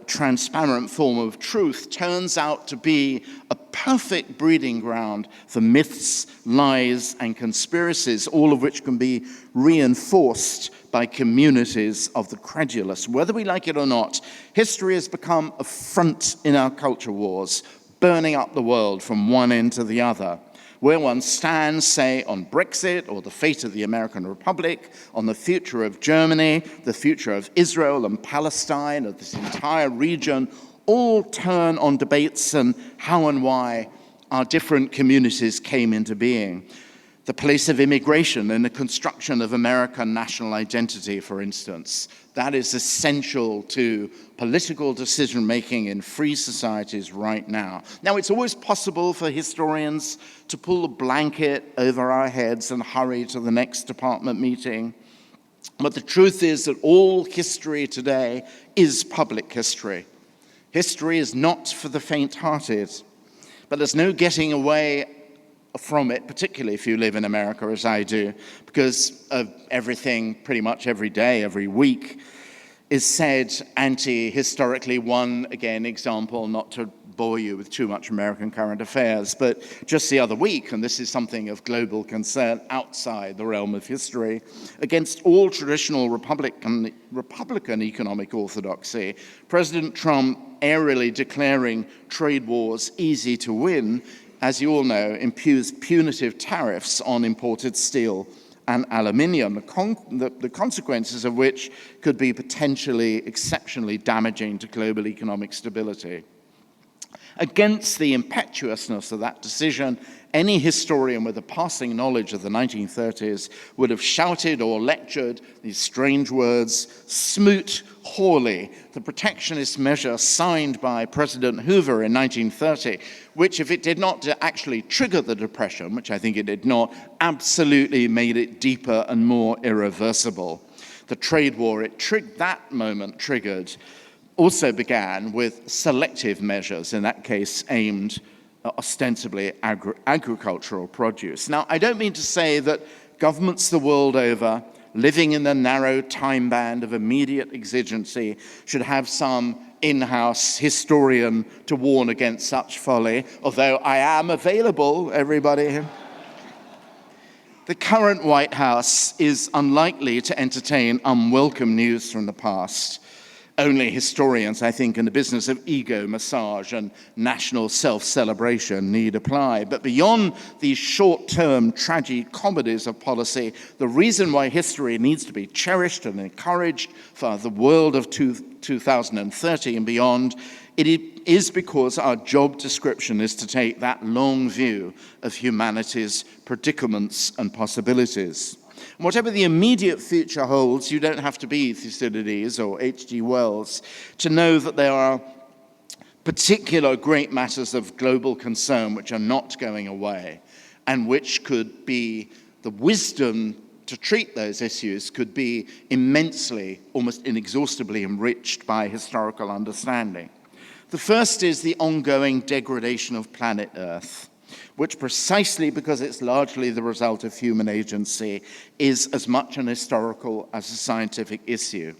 transparent form of truth, turns out to be a perfect breeding ground for myths, lies, and conspiracies, all of which can be reinforced by communities of the credulous. Whether we like it or not, history has become a front in our culture wars, burning up the world from one end to the other. Where one stands, say, on Brexit or the fate of the American Republic, on the future of Germany, the future of Israel and Palestine, of this entire region, all turn on debates and how and why our different communities came into being. The place of immigration in the construction of American national identity, for instance. That is essential to political decision-making in free societies right now. Now, it's always possible for historians to pull a blanket over our heads and hurry to the next department meeting. But the truth is that all history today is public history. History is not for the faint-hearted, but there's no getting away from it, particularly if you live in America as I do, because of everything pretty much every day, every week, is said anti-historically. One, again, example, not to bore you with too much American current affairs, but just the other week, and this is something of global concern outside the realm of history, against all traditional Republican economic orthodoxy, President Trump airily declaring trade wars easy to win, as you all know, imposed punitive tariffs on imported steel and aluminium, the consequences of which could be potentially exceptionally damaging to global economic stability. Against the impetuousness of that decision, any historian with a passing knowledge of the 1930s would have shouted or lectured these strange words, "Smoot Hawley," the protectionist measure signed by President Hoover in 1930, which, if it did not actually trigger the Depression, which I think it did not, absolutely made it deeper and more irreversible. The trade war that moment triggered also began with selective measures, in that case aimed ostensibly agricultural produce. Now, I don't mean to say that governments the world over, living in the narrow time band of immediate exigency, should have some in-house historian to warn against such folly, although I am available, everybody. The current White House is unlikely to entertain unwelcome news from the past. Only historians, I think, in the business of ego massage and national self-celebration need apply. But beyond these short-term tragic comedies of policy, the reason why history needs to be cherished and encouraged for the world of 2030 and beyond, it is because our job description is to take that long view of humanity's predicaments and possibilities. And whatever the immediate future holds, you don't have to be Thucydides or H.G. Wells to know that there are particular great matters of global concern which are not going away, and which could be the wisdom to treat those issues could be immensely, almost inexhaustibly enriched by historical understanding. The first is the ongoing degradation of planet Earth, which, precisely because it's largely the result of human agency, is as much an historical as a scientific issue.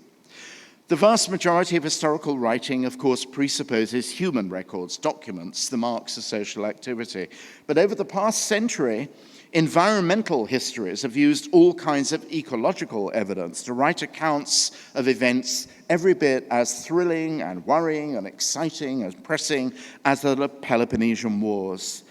The vast majority of historical writing, of course, presupposes human records, documents, the marks of social activity. But over the past century, environmental histories have used all kinds of ecological evidence to write accounts of events every bit as thrilling and worrying and exciting and pressing as the Peloponnesian Wars.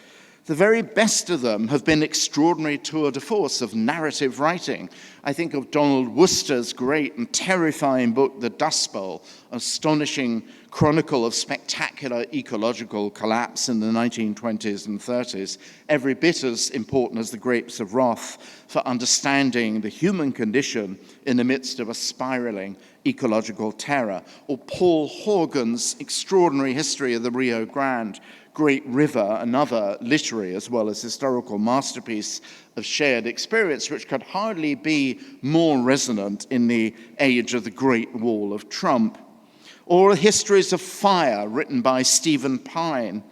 The very best of them have been extraordinary tour de force of narrative writing. I think of Donald Worcester's great and terrifying book, The Dust Bowl, an astonishing chronicle of spectacular ecological collapse in the 1920s and 30s, every bit as important as The Grapes of Wrath for understanding the human condition in the midst of a spiraling ecological terror. Or Paul Horgan's extraordinary history of the Rio Grande, great river, another literary as well as historical masterpiece of shared experience, which could hardly be more resonant in the age of the Great Wall of Trump. Or histories of fire written by Stephen Pine,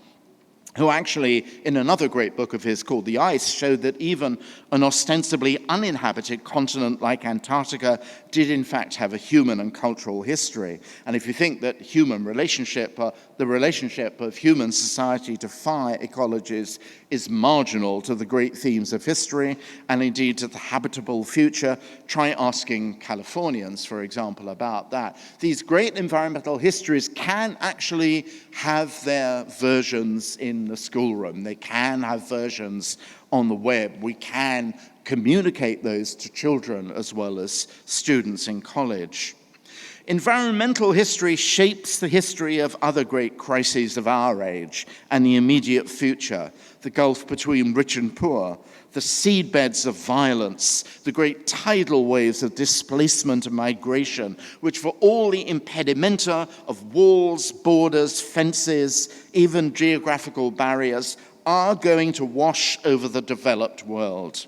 who actually, in another great book of his called The Ice, showed that even an ostensibly uninhabited continent like Antarctica did in fact have a human and cultural history. And if you think that the relationship of human society to fire ecologies is marginal to the great themes of history, and indeed to the habitable future, try asking Californians, for example, about that. These great environmental histories can actually have their versions in the schoolroom. They can have versions on the web. We can communicate those to children as well as students in college. Environmental history shapes the history of other great crises of our age and the immediate future, the gulf between rich and poor, the seedbeds of violence, the great tidal waves of displacement and migration, which for all the impedimenta of walls, borders, fences, even geographical barriers, are going to wash over the developed world.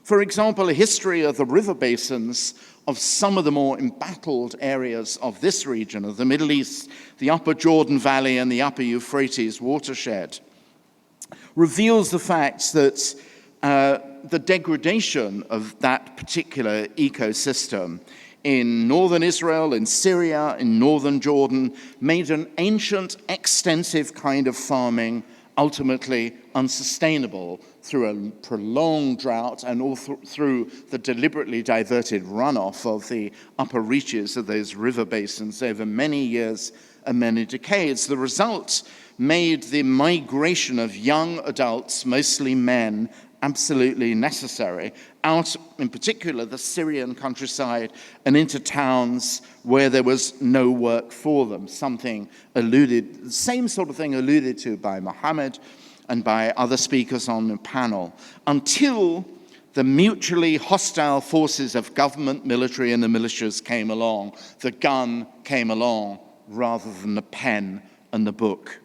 For example, a history of the river basins of some of the more embattled areas of this region of the Middle East, the Upper Jordan Valley and the Upper Euphrates watershed, reveals the fact that the degradation of that particular ecosystem in northern Israel, in Syria, in northern Jordan, made an ancient, extensive kind of farming ultimately unsustainable through a prolonged drought and all through the deliberately diverted runoff of the upper reaches of those river basins over many years and many decades. The result made the migration of young adults, mostly men, absolutely necessary, out, in particular, the Syrian countryside and into towns where there was no work for them. The same sort of thing alluded to by Mohammed and by other speakers on the panel, until the mutually hostile forces of government, military, and the militias came along. The gun came along rather than the pen and the book.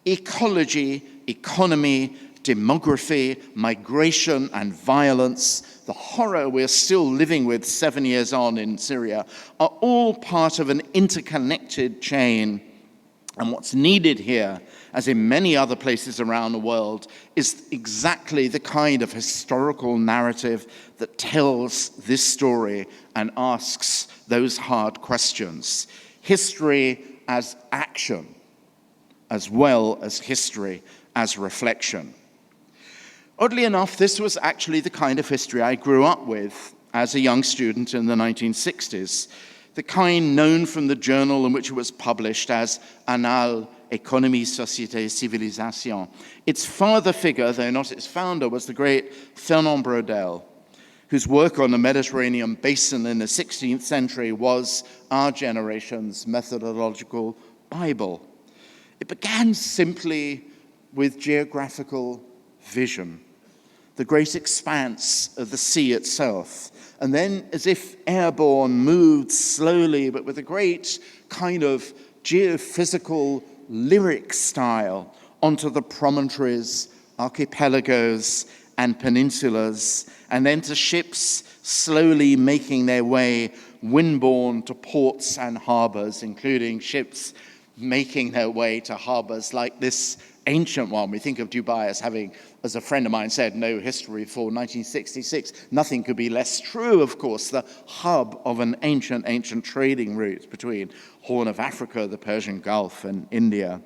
Ecology, economy, demography, migration, and violence, the horror we're still living with 7 years on in Syria, are all part of an interconnected chain. And what's needed here, as in many other places around the world, is exactly the kind of historical narrative that tells this story and asks those hard questions. History as action, as well as history as reflection. Oddly enough, this was actually the kind of history I grew up with as a young student in the 1960s, the kind known from the journal in which it was published as Annales, Économie, Société, Civilisation. Its father figure, though not its founder, was the great Fernand Braudel, whose work on the Mediterranean basin in the 16th century was our generation's methodological Bible. It began simply with geographical vision, the great expanse of the sea itself, and then, as if airborne, moved slowly, but with a great kind of geophysical lyric style, onto the promontories, archipelagos, and peninsulas, and then to ships slowly making their way windborne to ports and harbors, including ships making their way to harbors like this ancient one. We think of Dubai as having, as a friend of mine said, no history before 1966. Nothing could be less true, of course, the hub of an ancient trading route between Horn of Africa, the Persian Gulf, and India.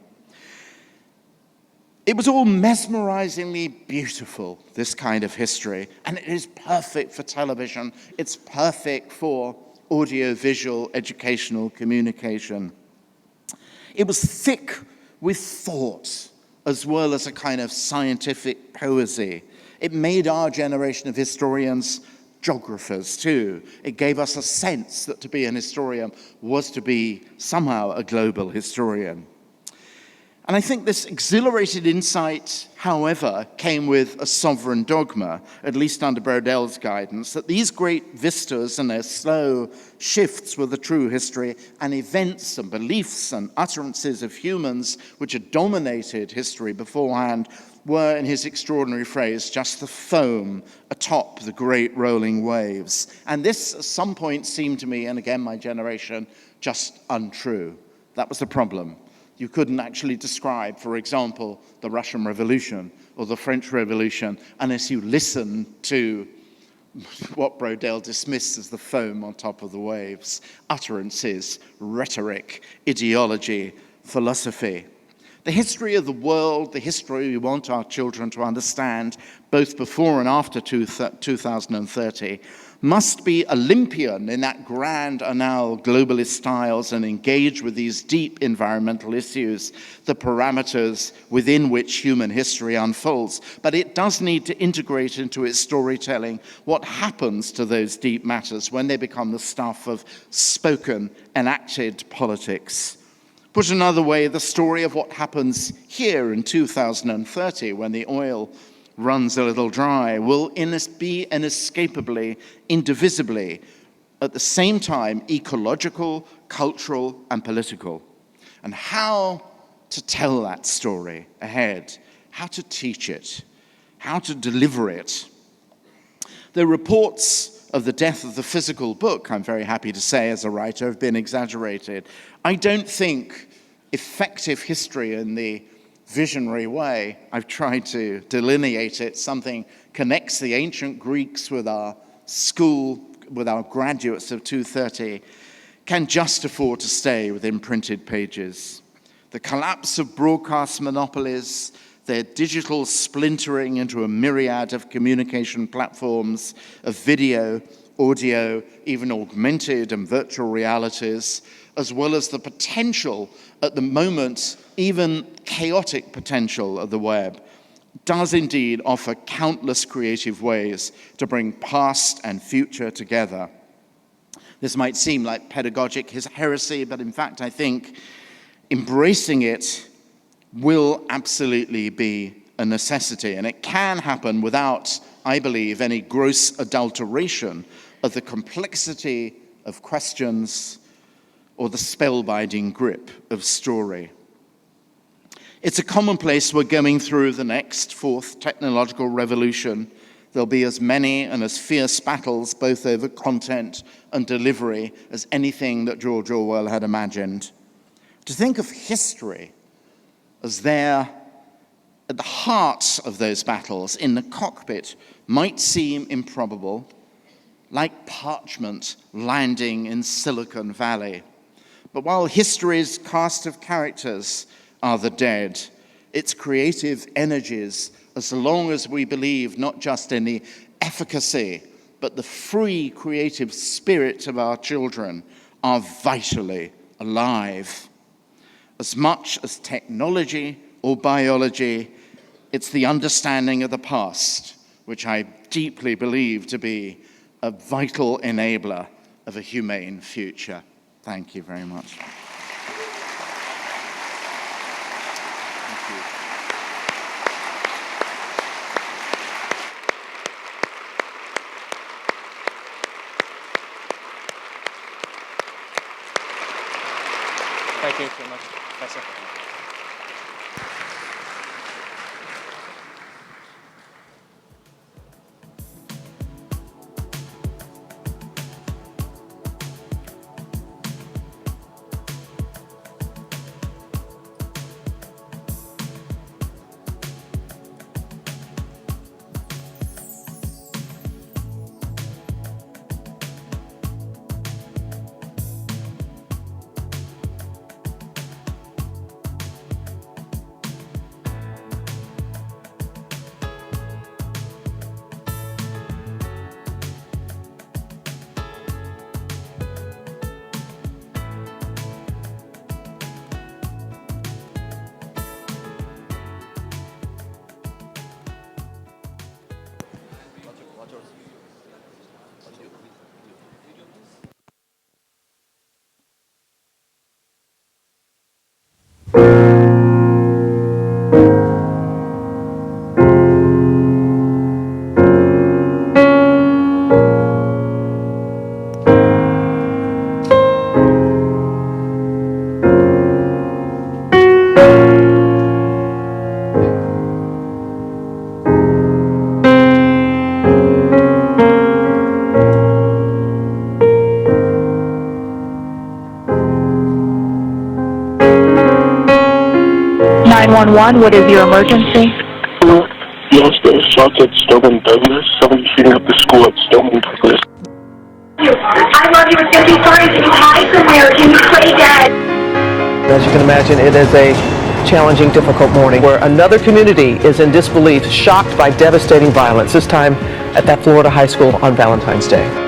It was all mesmerizingly beautiful, this kind of history, and it is perfect for television. It's perfect for audio-visual educational communication. It was thick with thought, as well as a kind of scientific poesy. It made our generation of historians geographers too. It gave us a sense that to be an historian was to be somehow a global historian. And I think this exhilarated insight, however, came with a sovereign dogma, at least under Braudel's guidance, that these great vistas and their slow shifts were the true history, and events and beliefs and utterances of humans which had dominated history beforehand were, in his extraordinary phrase, just the foam atop the great rolling waves. And this, at some point, seemed to me, and again my generation, just untrue. That was the problem. You couldn't actually describe, for example, the Russian Revolution or the French Revolution unless you listened to what Braudel dismissed as the foam on top of the waves: utterances, rhetoric, ideology, philosophy. The history of the world, the history we want our children to understand, both before and after 2030, must be Olympian in that grand annal globalist styles and engage with these deep environmental issues, the parameters within which human history unfolds. But it does need to integrate into its storytelling what happens to those deep matters when they become the stuff of spoken, enacted politics. Put another way, the story of what happens here in 2030 when the oil runs a little dry will be inescapably, indivisibly, at the same time, ecological, cultural, and political. And how to tell that story ahead, how to teach it, how to deliver it. The reports of the death of the physical book, I'm very happy to say as a writer, have been exaggerated. I don't think effective history in the visionary way I've tried to delineate it, something connects the ancient Greeks with our school with our graduates of 230 can just afford to stay within printed pages. The collapse of broadcast monopolies, their digital splintering into a myriad of communication platforms, of video, audio, even augmented and virtual realities, as well as the potential, at the moment, even chaotic potential of the web, does indeed offer countless creative ways to bring past and future together. This might seem like pedagogic heresy, but in fact, I think embracing it will absolutely be a necessity, and it can happen without, I believe, any gross adulteration of the complexity of questions or the spellbinding grip of story. It's a commonplace we're going through the next fourth technological revolution. There'll be as many and as fierce battles, both over content and delivery, as anything that George Orwell had imagined. To think of history as there at the heart of those battles, in the cockpit, might seem improbable, like parchment landing in Silicon Valley. But while history's cast of characters are the dead, its creative energies, as long as we believe not just in the efficacy, but the free creative spirit of our children, are vitally alive. As much as technology or biology, it's the understanding of the past, which I deeply believe to be a vital enabler of a humane future. Thank you very much. Thank you so much, Professor. What is your emergency? Yes, there's shots at Stillman Douglas. Somebody's shooting up the school at Stillman Douglas. I love you. It's going to be fine. Can you hide somewhere? Can you play dead? As you can imagine, it is a challenging, difficult morning where another community is in disbelief, shocked by devastating violence, this time at that Florida high school on Valentine's Day.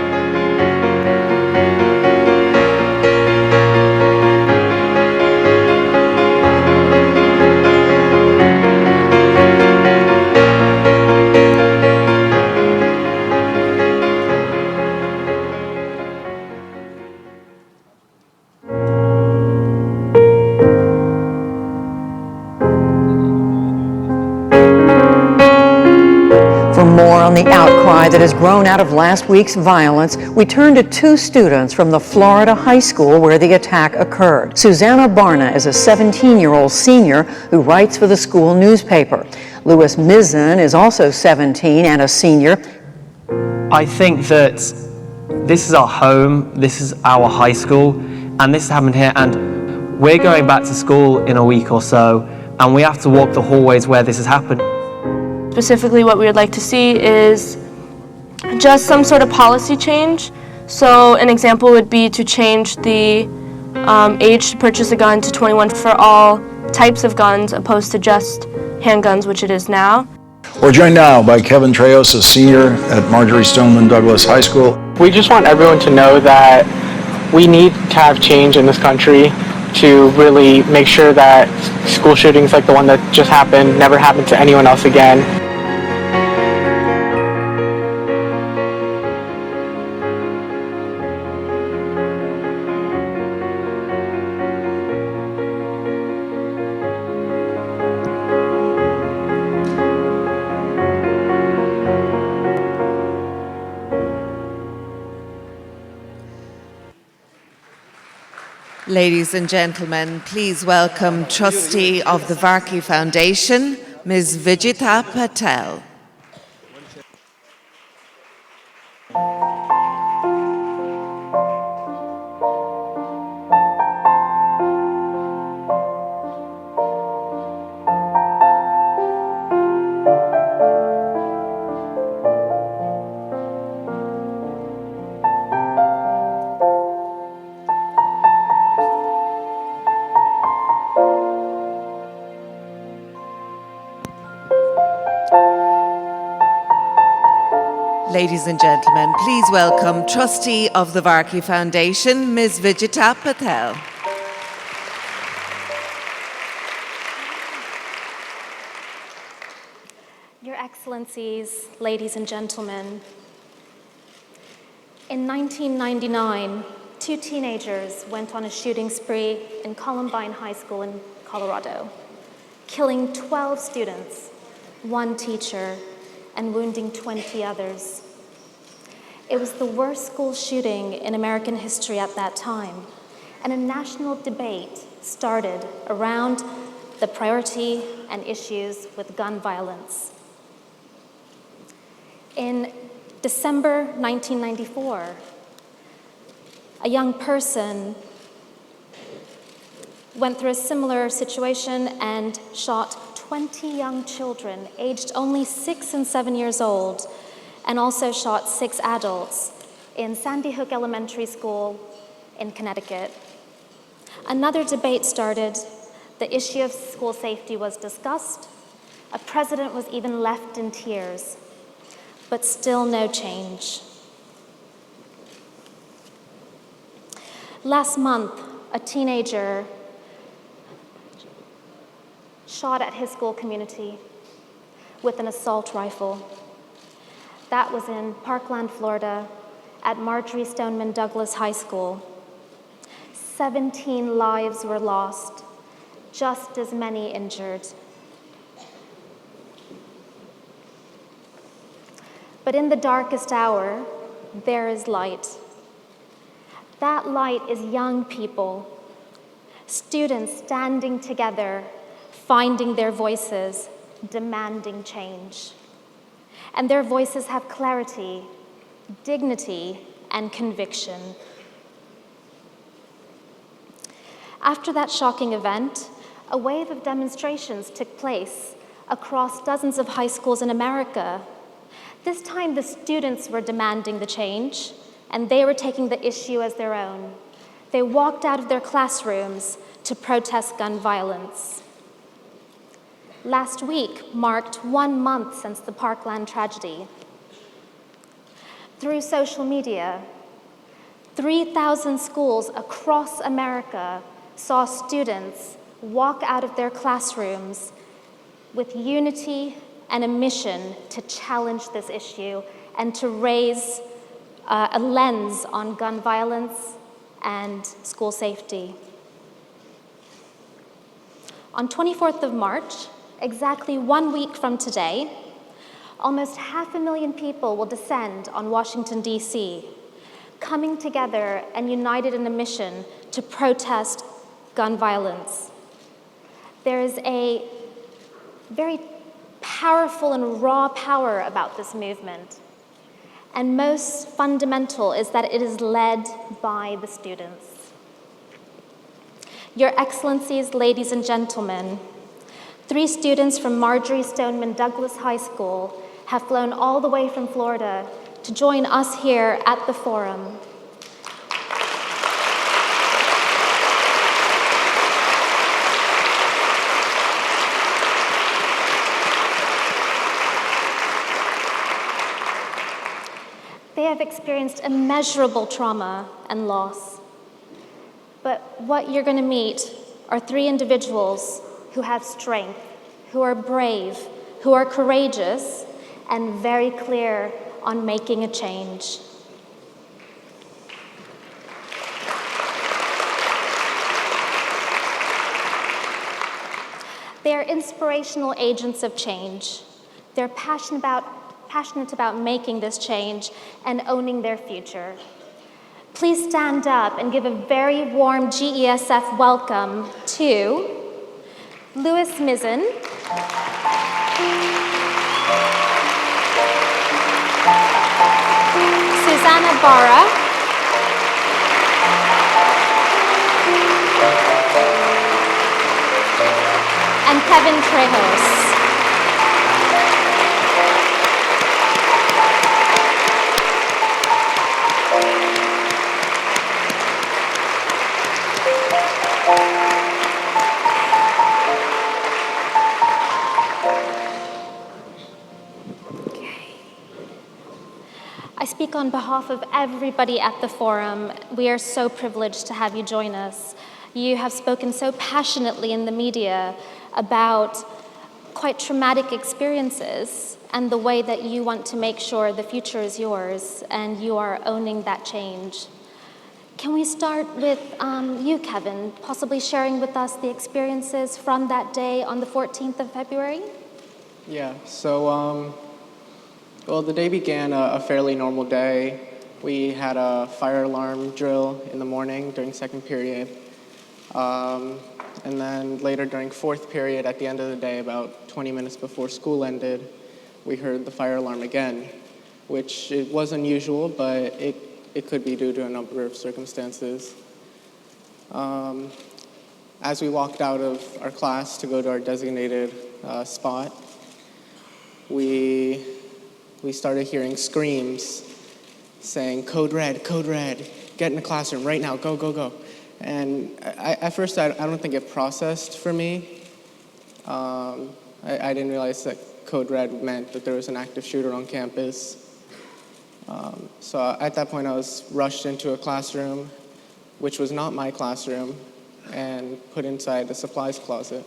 On the outcry that has grown out of last week's violence, we turn to two students from the Florida high school where the attack occurred. Susanna Barna is a 17-year-old senior who writes for the school newspaper. Louis Mizzen is also 17 and a senior. I think that this is our home, this is our high school, and this happened here, and we're going back to school in a week or so, and we have to walk the hallways where this has happened. Specifically, what we would like to see is just some sort of policy change So an example would be to change the age to purchase a gun to 21 for all types of guns opposed to just handguns, which it is now. We're joined now by Kevin Trejos, a senior at Marjorie Stoneman Douglas High School. We just want everyone to know that we need to have change in this country to really make sure that school shootings like the one that just happened never happen to anyone else again. Ladies and gentlemen, please welcome Trustee of the Varkey Foundation, Ms. Vijita Patel. Ladies and gentlemen, please welcome Trustee of the Varkey Foundation, Ms. Vijita Patel. Your Excellencies, ladies and gentlemen, in 1999, 2 teenagers went on a shooting spree in Columbine High School in Colorado, killing 12 students, 1 teacher, and wounding 20 others. It was the worst school shooting in American history at that time, and a national debate started around the priority and issues with gun violence. In December 1994, a young person went through a similar situation and shot 20 young children aged only 6 and 7 years old, and also shot 6 adults in Sandy Hook Elementary School in Connecticut. Another debate started. The issue of school safety was discussed. A president was even left in tears, but still no change. Last month, a teenager shot at his school community with an assault rifle. That was in Parkland, Florida, at Marjorie Stoneman Douglas High School. 17 lives were lost, just as many injured. But in the darkest hour, there is light. That light is young people, students standing together, finding their voices, demanding change. And their voices have clarity, dignity, and conviction. After that shocking event, a wave of demonstrations took place across dozens of high schools in America. This time, the students were demanding the change, and they were taking the issue as their own. They walked out of their classrooms to protest gun violence. Last week marked 1 month since the Parkland tragedy. Through social media, 3,000 schools across America saw students walk out of their classrooms with unity and a mission to challenge this issue and to raise a lens on gun violence and school safety. On 24th of March, exactly 1 week from today, almost 500,000 people will descend on Washington, D.C., coming together and united in a mission to protest gun violence. There is a very powerful and raw power about this movement, and most fundamental is that it is led by the students. Your Excellencies, ladies and gentlemen, 3 students from Marjorie Stoneman Douglas High School have flown all the way from Florida to join us here at the forum have experienced immeasurable trauma and loss. But what you're going to meet are 3 individuals who have strength, who are brave, who are courageous, and very clear on making a change. They are inspirational agents of change. They're passionate about making this change and owning their future. Please stand up and give a very warm GESF welcome to Louis Mizzen, Susanna Barra, and Kevin Trejos. I speak on behalf of everybody at the forum. We are so privileged to have you join us. You have spoken so passionately in the media about quite traumatic experiences and the way that you want to make sure the future is yours and you are owning that change. Can we start with you, Kevin, possibly sharing with us the experiences from that day on the 14th of February? Yeah, so well, the day began a fairly normal day. We had a fire alarm drill in the morning during second period. And then later during fourth period, at the end of the day, about 20 minutes before school ended, we heard the fire alarm again, which it was unusual, but it could be due to a number of circumstances. As we walked out of our class to go to our designated spot, we started hearing screams saying, "Code red, get in the classroom right now, go, go, go." And at first, I don't think it processed for me. I didn't realize that code red meant that there was an active shooter on campus. So at that point, I was rushed into a classroom, which was not my classroom, and put inside the supplies closet.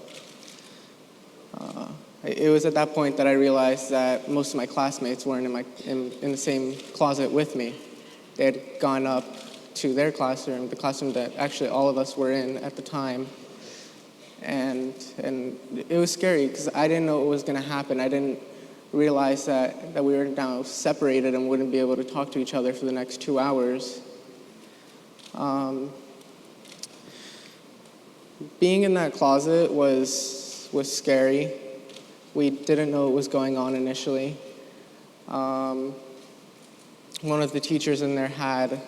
It was at that point that I realized that most of my classmates weren't in the same closet with me. They had gone up to their classroom, the classroom that actually all of us were in at the time. And it was scary because I didn't know what was going to happen. I didn't realize that we were now separated and wouldn't be able to talk to each other for the next 2 hours. Being in that closet was scary. We didn't know what was going on initially. One of the teachers in there had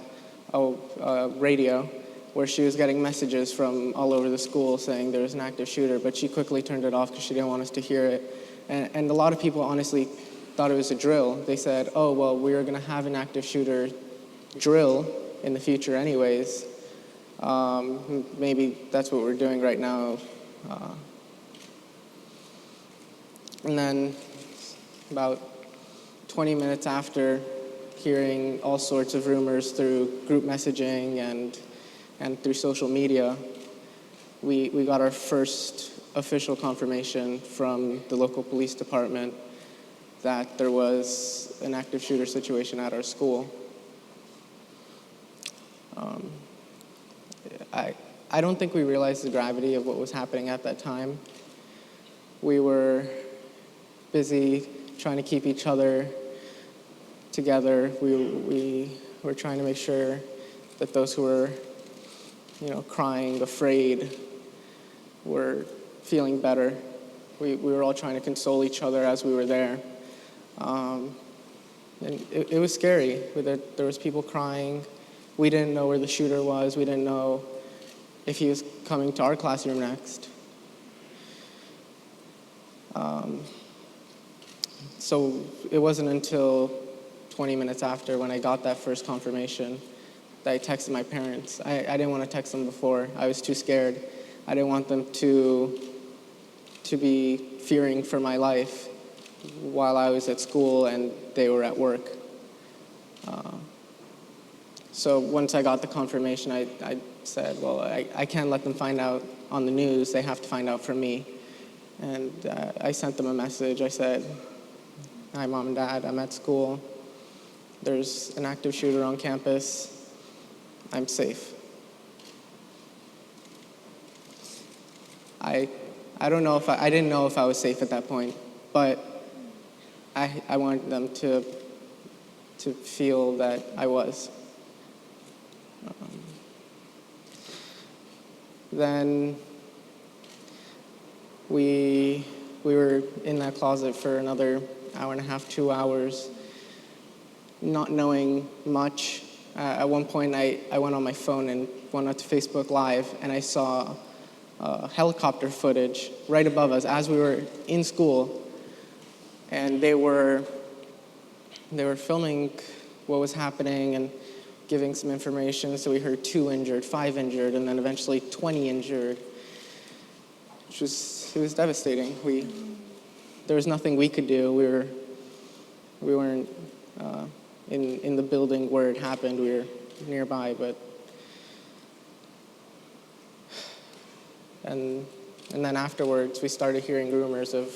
a radio where she was getting messages from all over the school saying there was an active shooter, but she quickly turned it off because she didn't want us to hear it. And a lot of people honestly thought it was a drill. They said, "Oh, well, we are going to have an active shooter drill in the future anyways. Maybe that's what we're doing right now." And then about 20 minutes after hearing all sorts of rumors through group messaging and through social media, we got our first official confirmation from the local police department that there was an active shooter situation at our school. I don't think we realized the gravity of what was happening at that time. We were busy trying to keep each other together. We were trying to make sure that those who were, crying, afraid, were feeling better. We were all trying to console each other as we were there. And it was scary. There was people crying. We didn't know where the shooter was. We didn't know if he was coming to our classroom next. So it wasn't until 20 minutes after when I got that first confirmation that I texted my parents. I didn't want to text them before. I was too scared. I didn't want them to be fearing for my life while I was at school and they were at work. So once I got the confirmation, I said, well, I can't let them find out on the news. They have to find out from me. And I sent them a message. I said, hi, Mom and Dad, I'm at school. There's an active shooter on campus. I'm safe. I don't know if I didn't know if I was safe at that point, but I wanted them to feel that I was. Then we were in that closet for another hour and a half, 2 hours, not knowing much. At one point, I went on my phone and went out to Facebook Live, and I saw helicopter footage right above us as we were in school, and they were filming what was happening and giving some information. So we heard 2 injured, 5 injured, and then eventually 20 injured. It was devastating. There was nothing we could do. We weren't in the building where it happened. We were nearby, but and then afterwards we started hearing rumors of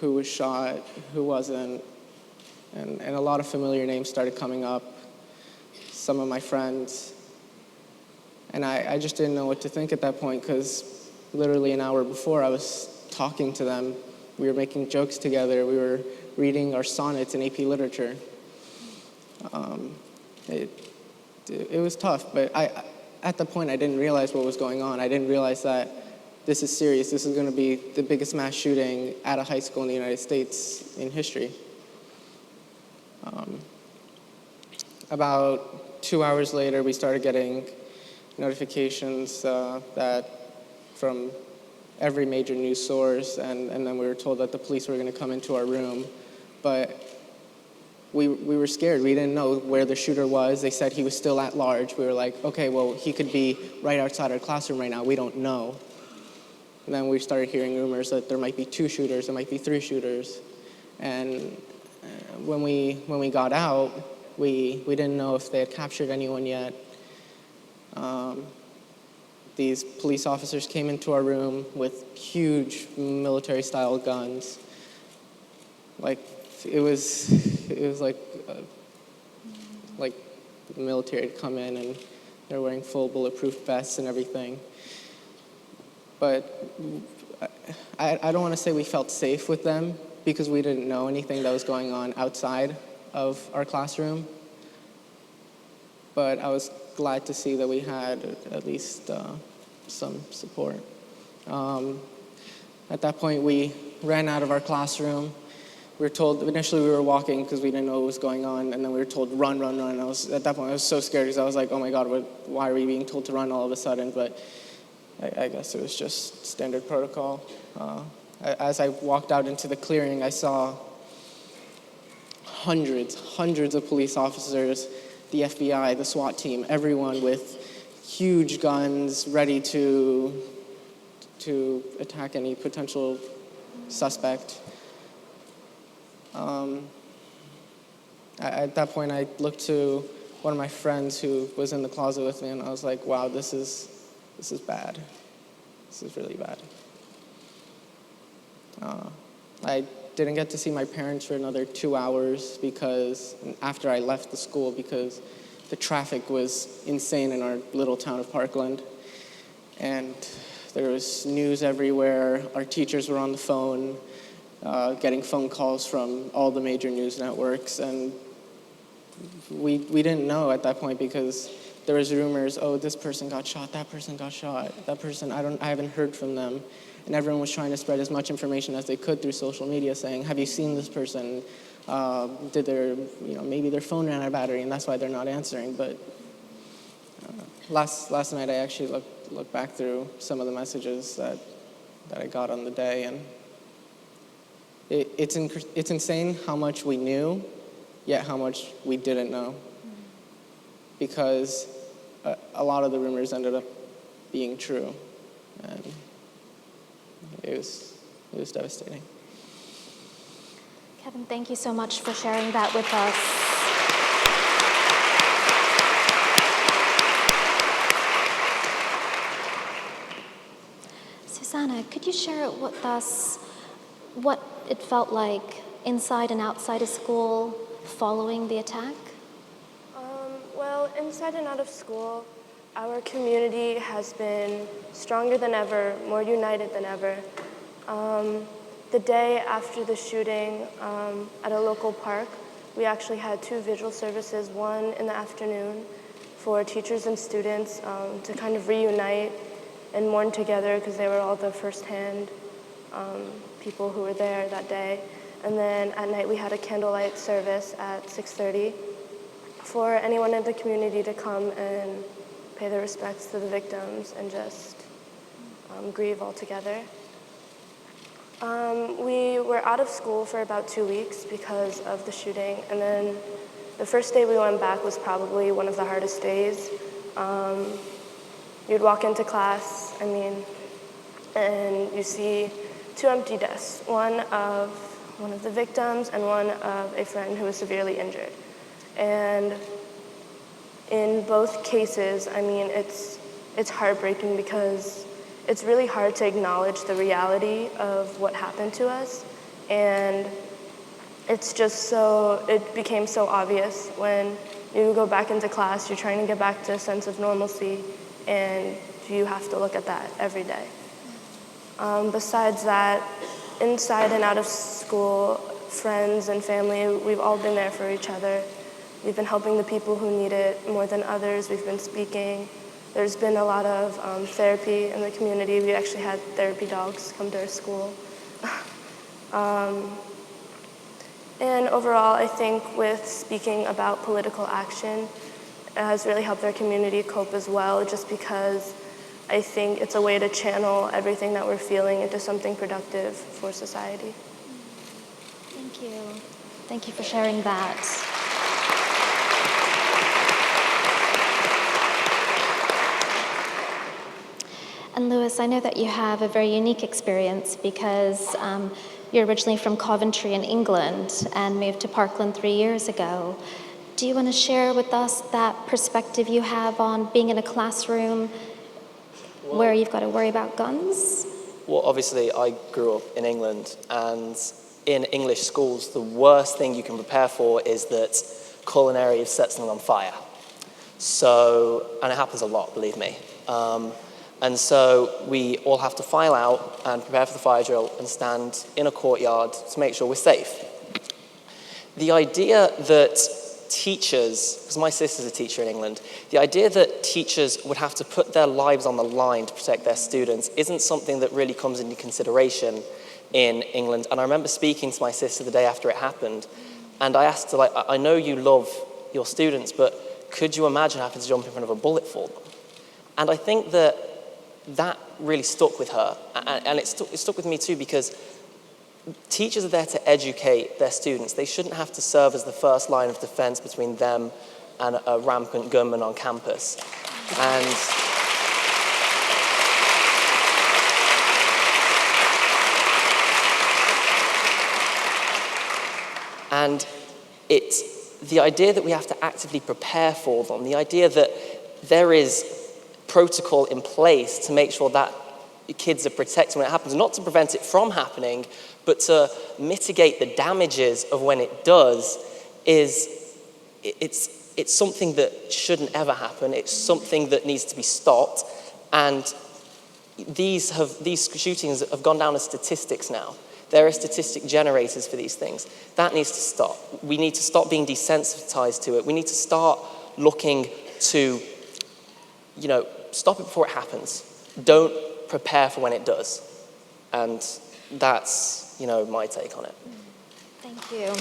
who was shot, who wasn't, and a lot of familiar names started coming up. Some of my friends, and I just didn't know what to think at that point, because literally an hour before I was talking to them. We were making jokes together. We were reading our sonnets in AP Literature. It was tough, but at the point I didn't realize what was going on. I didn't realize that this is serious. This is going to be the biggest mass shooting at a high school in the United States in history. About 2 hours later, we started getting notifications that from every major news source, and then we were told that the police were going to come into our room. But we were scared. We didn't know where the shooter was. They said he was still at large. We were like, okay, well, he could be right outside our classroom right now. We don't know. And then we started hearing rumors that there might be 2 shooters, there might be 3 shooters. And when we got out, we didn't know if they had captured anyone yet. These police officers came into our room with huge military-style guns. Like, it was like the military had come in and they're wearing full bulletproof vests and everything. But I don't want to say we felt safe with them, because we didn't know anything that was going on outside of our classroom. But I was glad to see that we had at least some support. At that point, we ran out of our classroom. We were told, initially we were walking because we didn't know what was going on, and then we were told, run, run, run. At that point, I was so scared because I was like, oh my God, why are we being told to run all of a sudden? But I guess it was just standard protocol. As I walked out into the clearing, I saw hundreds of police officers, the FBI, the SWAT team, everyone with huge guns ready to attack any potential suspect. At that point, I looked to one of my friends who was in the closet with me, and I was like, wow, this is bad. This is really bad. I didn't get to see my parents for another 2 hours after I left the school, because the traffic was insane in our little town of Parkland. And there was news everywhere. Our teachers were on the phone, getting phone calls from all the major news networks. And we didn't know at that point, because there was rumors, oh, this person got shot, that person got shot, that person, I haven't heard from them. And everyone was trying to spread as much information as they could through social media, saying, have you seen this person? Maybe their phone ran out of battery and that's why they're not answering. But last night I actually looked back through some of the messages that I got on the day, and it's insane how much we knew, yet how much we didn't know. Because a lot of the rumors ended up being true. And it was devastating. Kevin, thank you so much for sharing that with us. Could you share with us what it felt like inside and outside of school following the attack? Well, inside and out of school, our community has been stronger than ever, more united than ever. The day after the shooting at a local park, we actually had 2 vigil services, one in the afternoon for teachers and students to kind of reunite and mourn together because they were all the first-hand people who were there that day. And then at night we had a candlelight service at 6:30 for anyone in the community to come and pay their respects to the victims and just grieve all together. We were out of school for about 2 weeks because of the shooting, and then the first day we went back was probably one of the hardest days. You'd walk into class, and you see 2 empty desks, one of the victims and one of a friend who was severely injured. And in both cases, it's heartbreaking because it's really hard to acknowledge the reality of what happened to us. And it became so obvious when you go back into class, you're trying to get back to a sense of normalcy, and you have to look at that every day. Besides that, inside and out of school, friends and family, we've all been there for each other. We've been helping the people who need it more than others. We've been speaking. There's been a lot of therapy in the community. We actually had therapy dogs come to our school. And overall, I think with speaking about political action, it has really helped our community cope as well, just because I think it's a way to channel everything that we're feeling into something productive for society. Thank you. Thank you for sharing that. And Lewis, I know that you have a very unique experience because you're originally from Coventry in England and moved to Parkland 3 years ago. Do you want to share with us that perspective you have on being in a classroom where you've got to worry about guns? Well, obviously, I grew up in England, and in English schools, the worst thing you can prepare for is that culinary is set something on fire. So, and it happens a lot, believe me. And so we all have to file out and prepare for the fire drill and stand in a courtyard to make sure we're safe. The idea that teachers, because my sister's a teacher in England, the idea that teachers would have to put their lives on the line to protect their students isn't something that really comes into consideration in England. And I remember speaking to my sister the day after it happened, and I asked her, I know you love your students, but could you imagine having to jump in front of a bullet for them? And I think that really stuck with her, and it stuck with me too, because teachers are there to educate their students. They shouldn't have to serve as the first line of defense between them and a rampant gunman on campus. And it's the idea that we have to actively prepare for them, the idea that there is protocol in place to make sure that kids are protected when it happens, not to prevent it from happening, but to mitigate the damages of when it does, it's something that shouldn't ever happen. It's something that needs to be stopped. And these shootings have gone down as statistics now. There are statistic generators for these things. That needs to stop. We need to stop being desensitized to it. We need to start looking to, stop it before it happens. Don't prepare for when it does. And that's, my take on it. Thank you.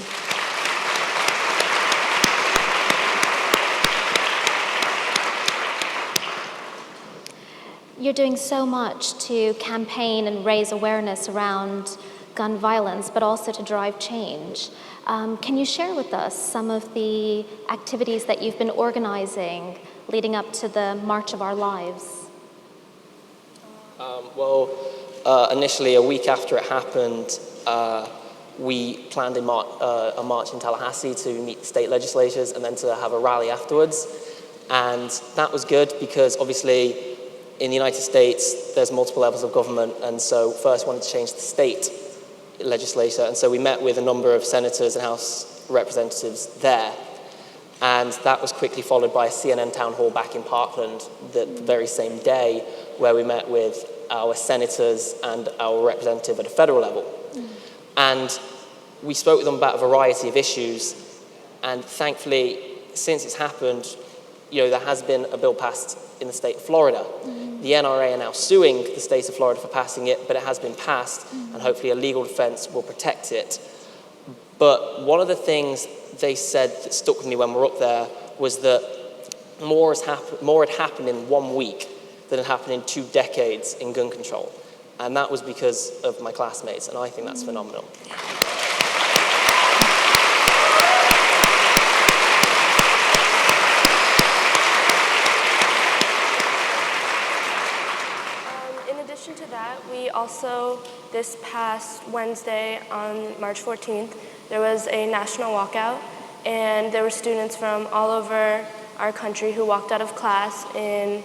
You're doing so much to campaign and raise awareness around gun violence, but also to drive change. Can you share with us some of the activities that you've been organizing leading up to the March of Our Lives? Initially, a week after it happened, we planned a march in Tallahassee to meet the state legislators and then to have a rally afterwards. And that was good because obviously in the United States, there's multiple levels of government, and so first wanted to change the state legislature, and so we met with a number of senators and House representatives there, and that was quickly followed by a CNN town hall back in Parkland the very same day, where we met with our senators and our representative at a federal level. And we spoke with them about a variety of issues, and thankfully, since it's happened, there has been a bill passed in the state of Florida. The NRA are now suing the state of Florida for passing it, but it has been passed, and hopefully a legal defense will protect it. But one of the things they said that stuck with me when we were up there was that more had happened in 1 week than had happened in 2 decades in gun control. And that was because of my classmates, and I think that's phenomenal. In addition to that, we also, this past Wednesday on March 14th, there was a national walkout, and there were students from all over our country who walked out of class in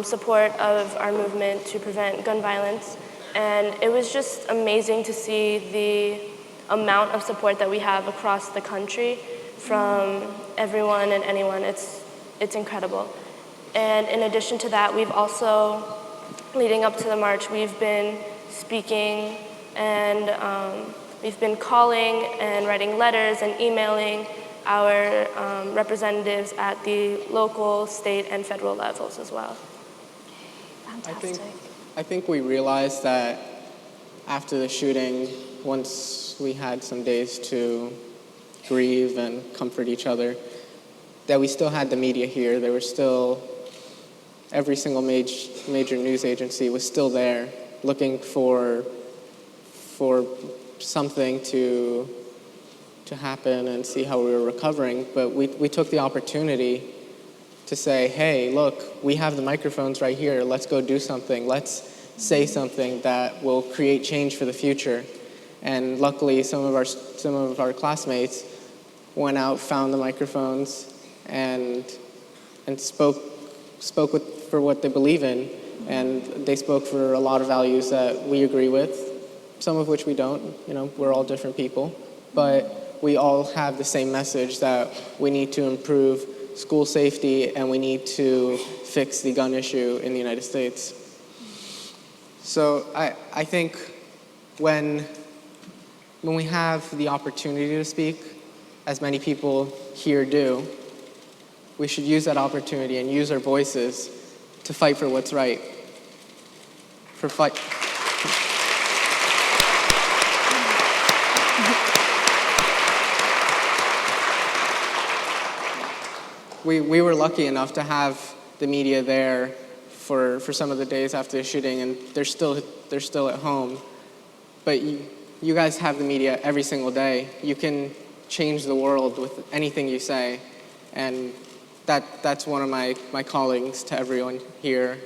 support of our movement to prevent gun violence. And it was just amazing to see the amount of support that we have across the country from everyone and anyone. It's incredible. And in addition to that, we've also, leading up to the march, we've been speaking and we've been calling and writing letters and emailing our representatives at the local, state, and federal levels as well. Fantastic. I think we realized that after the shooting, once we had some days to grieve and comfort each other, that we still had the media here. There were still, every single major news agency was still there looking for something to happen and see how we were recovering. But we took the opportunity to say, hey, look, we have the microphones right here. Let's go do something. Let's say something that will create change for the future. And luckily, some of our classmates went out, found the microphones, and spoke for what they believe in. And they spoke for a lot of values that we agree with, some of which we don't. We're all different people. But we all have the same message that we need to improve school safety, and we need to fix the gun issue in the United States. So I think when we have the opportunity to speak, as many people here do, we should use that opportunity and use our voices to fight for what's right. We were lucky enough to have the media there for some of the days after the shooting, and they're still at home. But you guys have the media every single day. You can change the world with anything you say, and that's one of my callings to everyone here.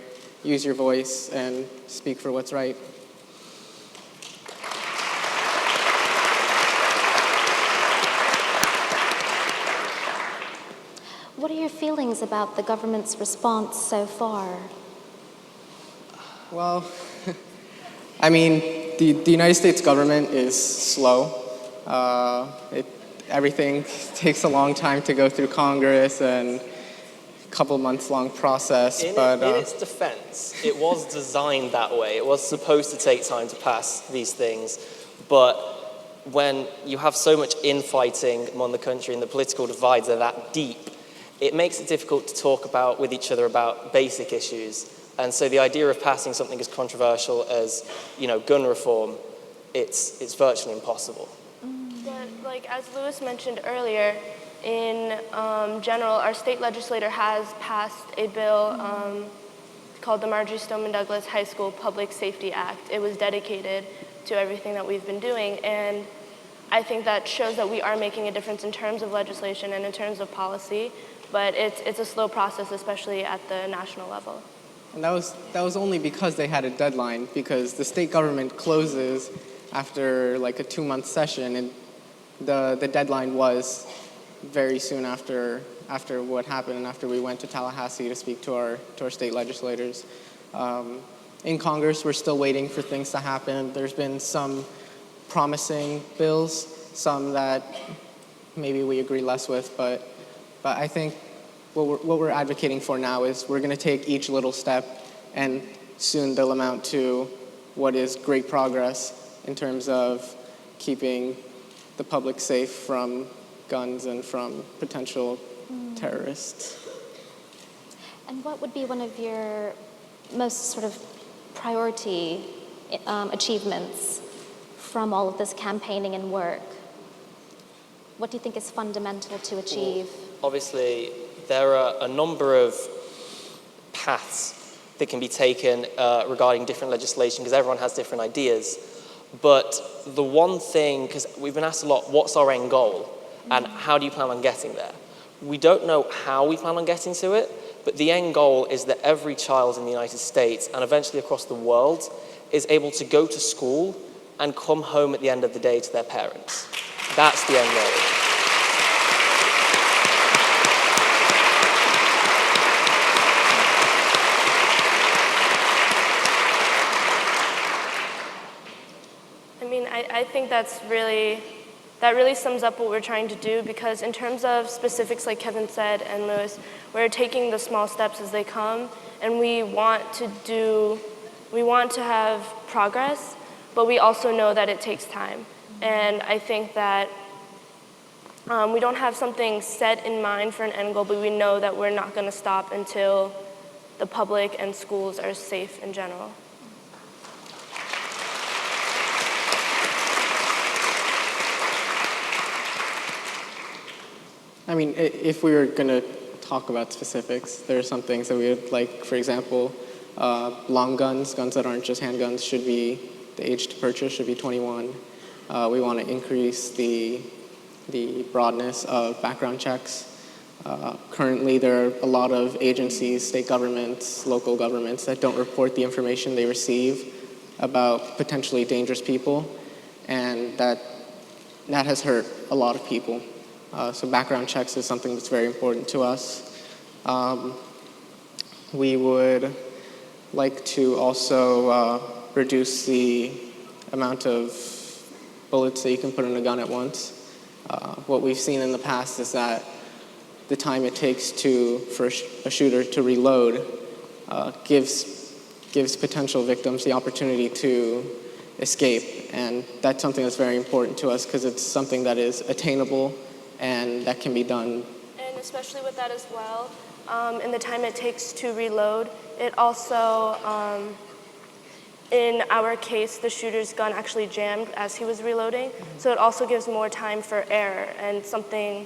Use your voice and speak for what's right. What are your feelings about the government's response so far? Well, I mean, the United States government is slow. Everything takes a long time to go through Congress and a couple months long process. In its defense, it was designed that way. It was supposed to take time to pass these things, but when you have so much infighting among the country and the political divides are that deep, it makes it difficult to talk with each other about basic issues. And so the idea of passing something as controversial as, gun reform, it's virtually impossible. But as Lewis mentioned earlier, in general, our state legislature has passed a bill called the Marjory Stoneman Douglas High School Public Safety Act. It was dedicated to everything that we've been doing, and I think that shows that we are making a difference in terms of legislation and in terms of policy, but it's a slow process, especially at the national level. And that was only because they had a deadline, because the state government closes after like a 2-month session, and the deadline was very soon after what happened and after we went to Tallahassee to speak to our state legislators. In Congress, we're still waiting for things to happen. There's been some promising bills, some that maybe we agree less with, but I think what we're advocating for now is we're going to take each little step, and soon they'll amount to what is great progress in terms of keeping the public safe from guns and from potential terrorists. And what would be one of your most sort of priority achievements from all of this campaigning and work? What do you think is fundamental to achieve? Well, obviously, there are a number of paths that can be taken regarding different legislation, because everyone has different ideas. But the one thing, because we've been asked a lot, what's our end goal? And how do you plan on getting there? We don't know how we plan on getting to it, but the end goal is that every child in the United States, and eventually across the world, is able to go to school and come home at the end of the day to their parents. That's the end goal. I mean, I think that really sums up what we're trying to do, because in terms of specifics, like Kevin said and Lewis, we're taking the small steps as they come, and we want to have progress, but we also know that it takes time. And I think that we don't have something set in mind for an end goal, but we know that we're not going to stop until the public and schools are safe in general. I mean, if we were going to talk about specifics, there are some things that we would like, for example, long guns that aren't just handguns, should be, the age to purchase should be 21. We want to increase the broadness of background checks. Currently, there are a lot of agencies, state governments, local governments, that don't report the information they receive about potentially dangerous people, and that has hurt a lot of people. So background checks is something that's very important to us. We would like to also reduce the amount of bullets that you can put in a gun at once. What we've seen in the past is that the time it takes for a shooter to reload gives potential victims the opportunity to escape, and that's something that's very important to us because it's something that is attainable and that can be done. And especially with that as well, in the time it takes to reload, it also, in our case, the shooter's gun actually jammed as he was reloading, so it also gives more time for error, and something,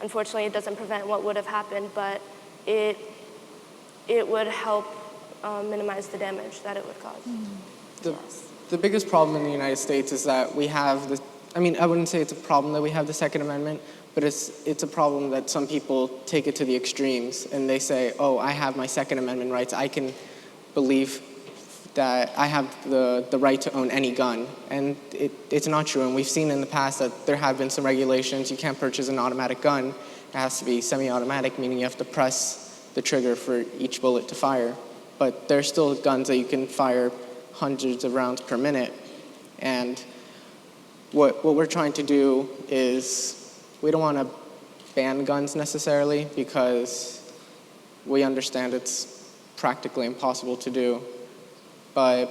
unfortunately, it doesn't prevent what would have happened, but it would help minimize the damage that it would cause. The biggest problem in the United States is that we have the, I mean, I wouldn't say it's a problem that we have the Second Amendment, but it's a problem that some people take it to the extremes, and they say, oh, I have my Second Amendment rights, I can believe that I have the right to own any gun, and it's not true. And we've seen in the past that there have been some regulations. You can't purchase an automatic gun. It has to be semi-automatic, meaning you have to press the trigger for each bullet to fire. But there are still guns that you can fire hundreds of rounds per minute. And what we're trying to do is, we don't want to ban guns necessarily, because we understand it's practically impossible to do. But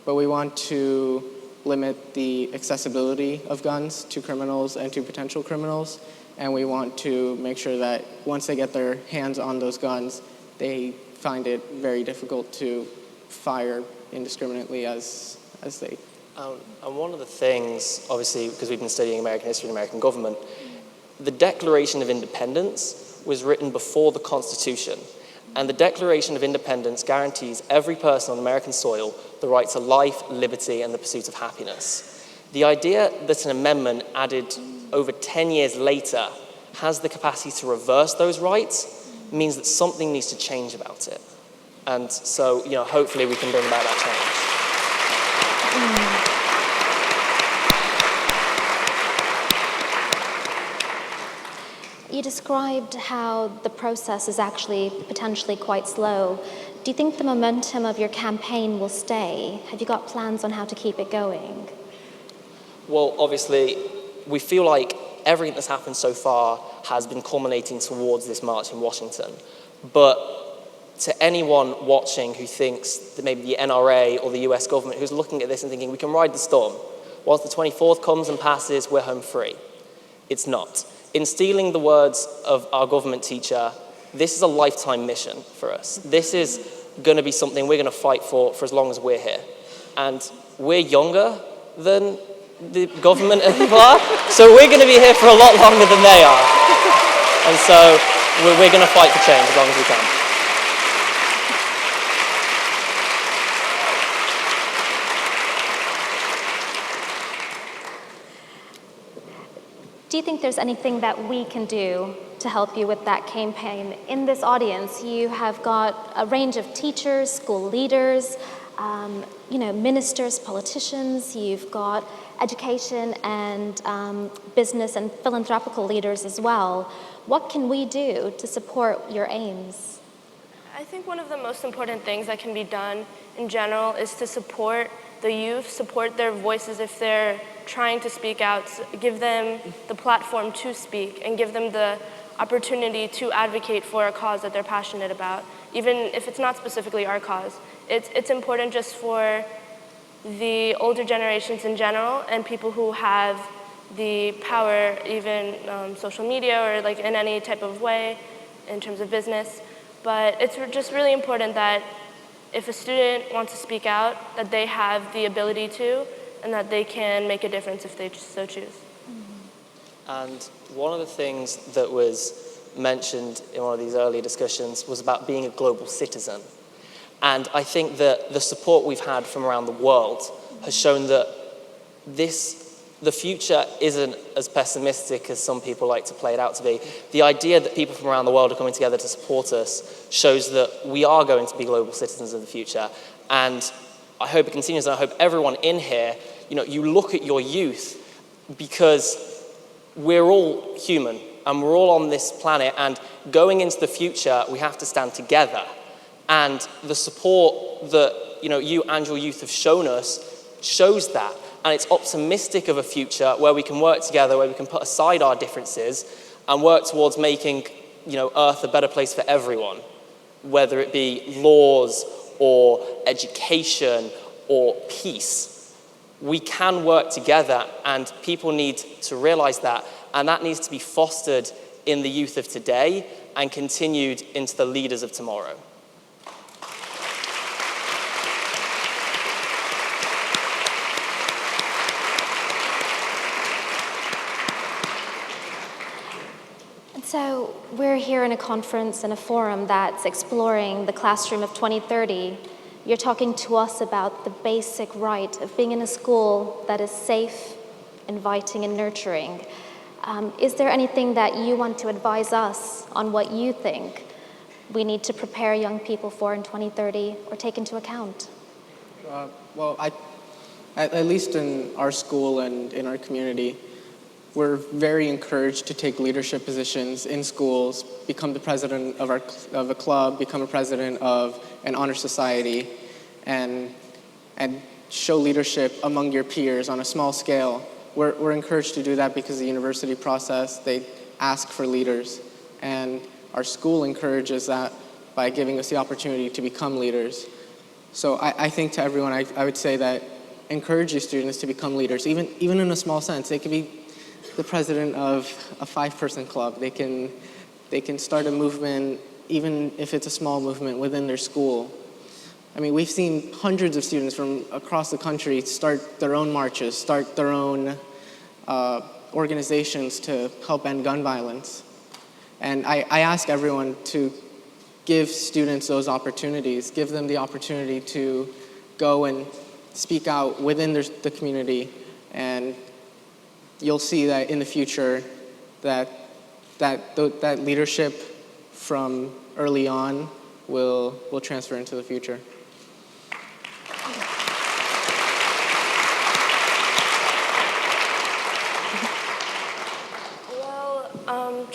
we want to limit the accessibility of guns to criminals and to potential criminals, and we want to make sure that once they get their hands on those guns, they find it very difficult to fire indiscriminately as they... And one of the things, obviously, because we've been studying American history and American government, the Declaration of Independence was written before the Constitution. And the Declaration of Independence guarantees every person on American soil the right to life, liberty, and the pursuit of happiness. The idea that an amendment added over 10 years later has the capacity to reverse those rights means that something needs to change about it. And so, hopefully we can bring about that change. You described how the process is actually potentially quite slow. Do you think the momentum of your campaign will stay? Have you got plans on how to keep it going? Well, obviously, we feel like everything that's happened so far has been culminating towards this march in Washington. But to anyone watching who thinks that maybe the NRA or the US government who's looking at this and thinking we can ride the storm, once the 24th comes and passes, we're home free. It's not. In stealing the words of our government teacher, this is a lifetime mission for us. This is going to be something we're going to fight for as long as we're here. And we're younger than the government and people are, so we're going to be here for a lot longer than they are. And so we're going to fight for change as long as we can. Do you think there's anything that we can do to help you with that campaign? In this audience, you have got a range of teachers, school leaders, ministers, politicians. You've got education and business and philanthropical leaders as well. What can we do to support your aims? I think one of the most important things that can be done in general is to support the youth, support their voices if they're trying to speak out, give them the platform to speak, and give them the opportunity to advocate for a cause that they're passionate about, even if it's not specifically our cause. It's important just for the older generations in general and people who have the power, even social media or like in any type of way in terms of business. But it's just really important that if a student wants to speak out, that they have the ability to, and that they can make a difference if they so choose. And one of the things that was mentioned in one of these earlier discussions was about being a global citizen. And I think that the support we've had from around the world has shown that the future isn't as pessimistic as some people like to play it out to be. The idea that people from around the world are coming together to support us shows that we are going to be global citizens of the future. And I hope it continues, and I hope everyone in here, you look at your youth, because we're all human and we're all on this planet, and going into the future, we have to stand together. And the support that you and your youth have shown us shows that. And it's optimistic of a future where we can work together, where we can put aside our differences and work towards making, Earth a better place for everyone, whether it be laws or education or peace. We can work together, and people need to realize that, and that needs to be fostered in the youth of today and continued into the leaders of tomorrow. So we're here in a conference and a forum that's exploring the classroom of 2030. You're talking to us about the basic right of being in a school that is safe, inviting, and nurturing. Is there anything that you want to advise us on what you think we need to prepare young people for in 2030 or take into account? At least in our school and in our community, we're very encouraged to take leadership positions in schools, become the president of a club, become a president of an honor society, and show leadership among your peers on a small scale. We're encouraged to do that because of the university process. They ask for leaders, and our school encourages that by giving us the opportunity to become leaders. So I think to everyone, I would say that encourage your students to become leaders, even in a small sense. They could be the president of a 5-person club. They can start a movement, even if it's a small movement within their school. I mean, we've seen hundreds of students from across the country start their own marches, start their own organizations to help end gun violence. And I ask everyone to give students those opportunities, give them the opportunity to go and speak out within the community, and you'll see that in the future that leadership from early on will transfer into the future.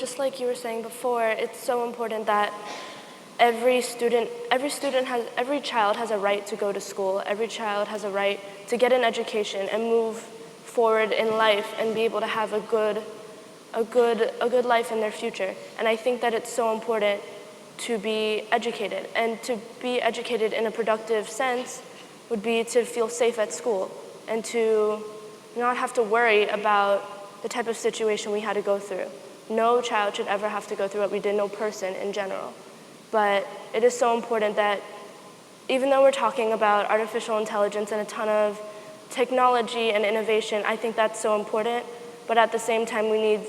just like you were saying before, it's so important that every child has a right to go to school. Every child has a right to get an education and move forward in life and be able to have a good life in their future. And I think that it's so important to be educated. And to be educated in a productive sense would be to feel safe at school and to not have to worry about the type of situation we had to go through. No child should ever have to go through what we did, no person in general. But it is so important that even though we're talking about artificial intelligence and a ton of technology and innovation, I think that's so important. But at the same time, we need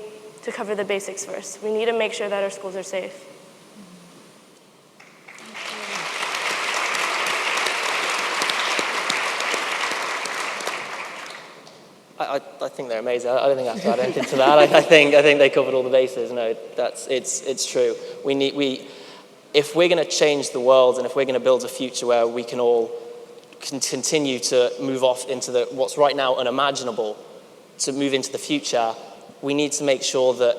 to cover the basics first. We need to make sure that our schools are safe. I think they're amazing. I don't think I have to add anything to that. I think they covered all the bases. No, it's true. If we're going to change the world and if we're going to build a future where we can all continue to move off into what's right now unimaginable, to move into the future, we need to make sure that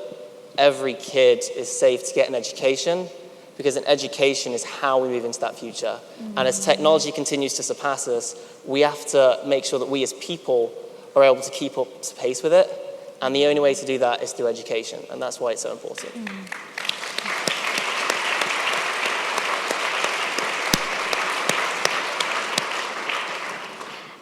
every kid is safe to get an education, because an education is how we move into that future. And as technology continues to surpass us, we have to make sure that we as people are able to keep up to pace with it. And the only way to do that is through education. And that's why it's so important.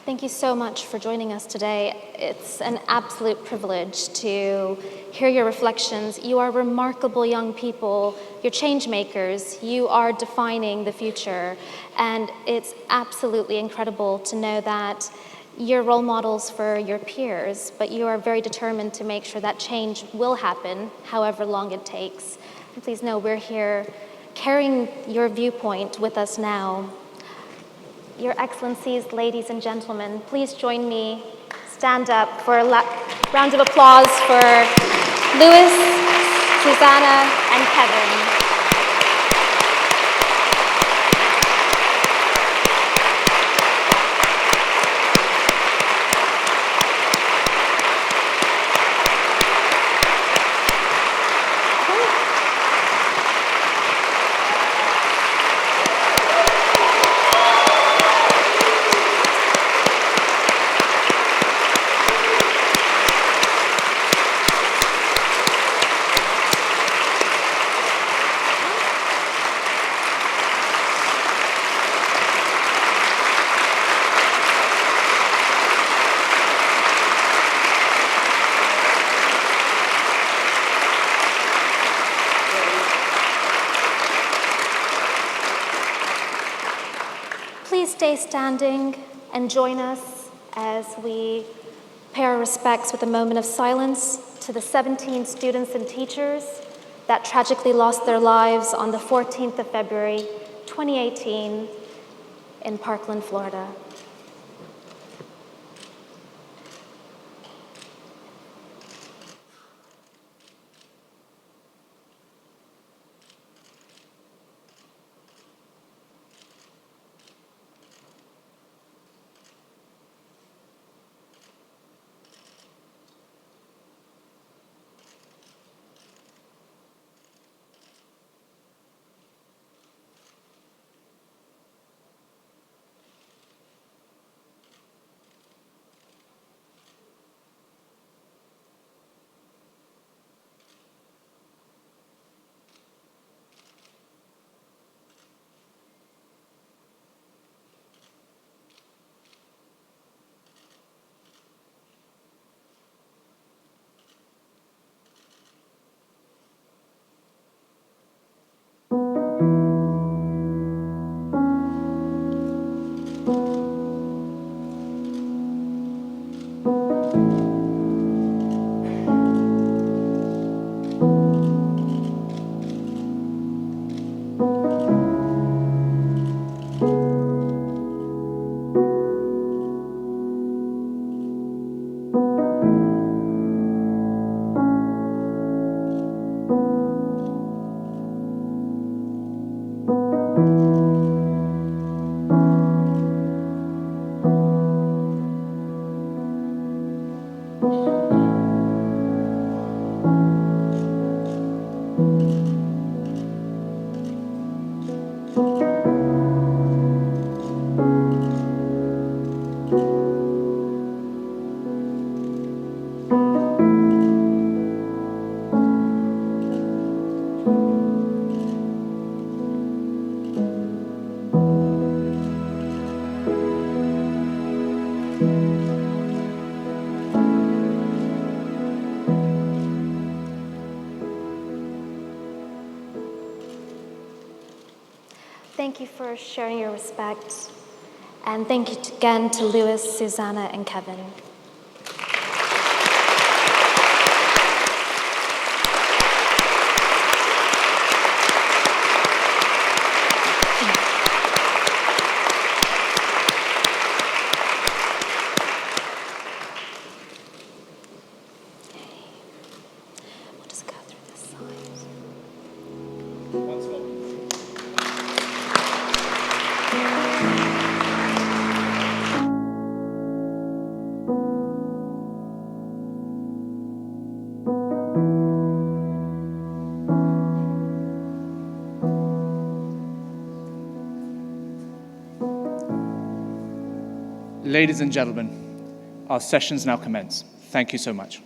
Thank you so much for joining us today. It's an absolute privilege to hear your reflections. You are remarkable young people. You're change makers. You are defining the future. And it's absolutely incredible to know that you're role models for your peers, but you are very determined to make sure that change will happen, however long it takes. And please know we're here carrying your viewpoint with us now. Your Excellencies, ladies and gentlemen, please join me, stand up for a round of applause for Louis, Susanna, and Kevin. Please stay standing and join us as we pay our respects with a moment of silence to the 17 students and teachers that tragically lost their lives on the 14th of February, 2018 in Parkland, Florida. Thank you for sharing your respect. And thank you again to Louis, Susanna, and Kevin. We'll just go through this side. Once more. Ladies and gentlemen, our sessions now commence. Thank you so much.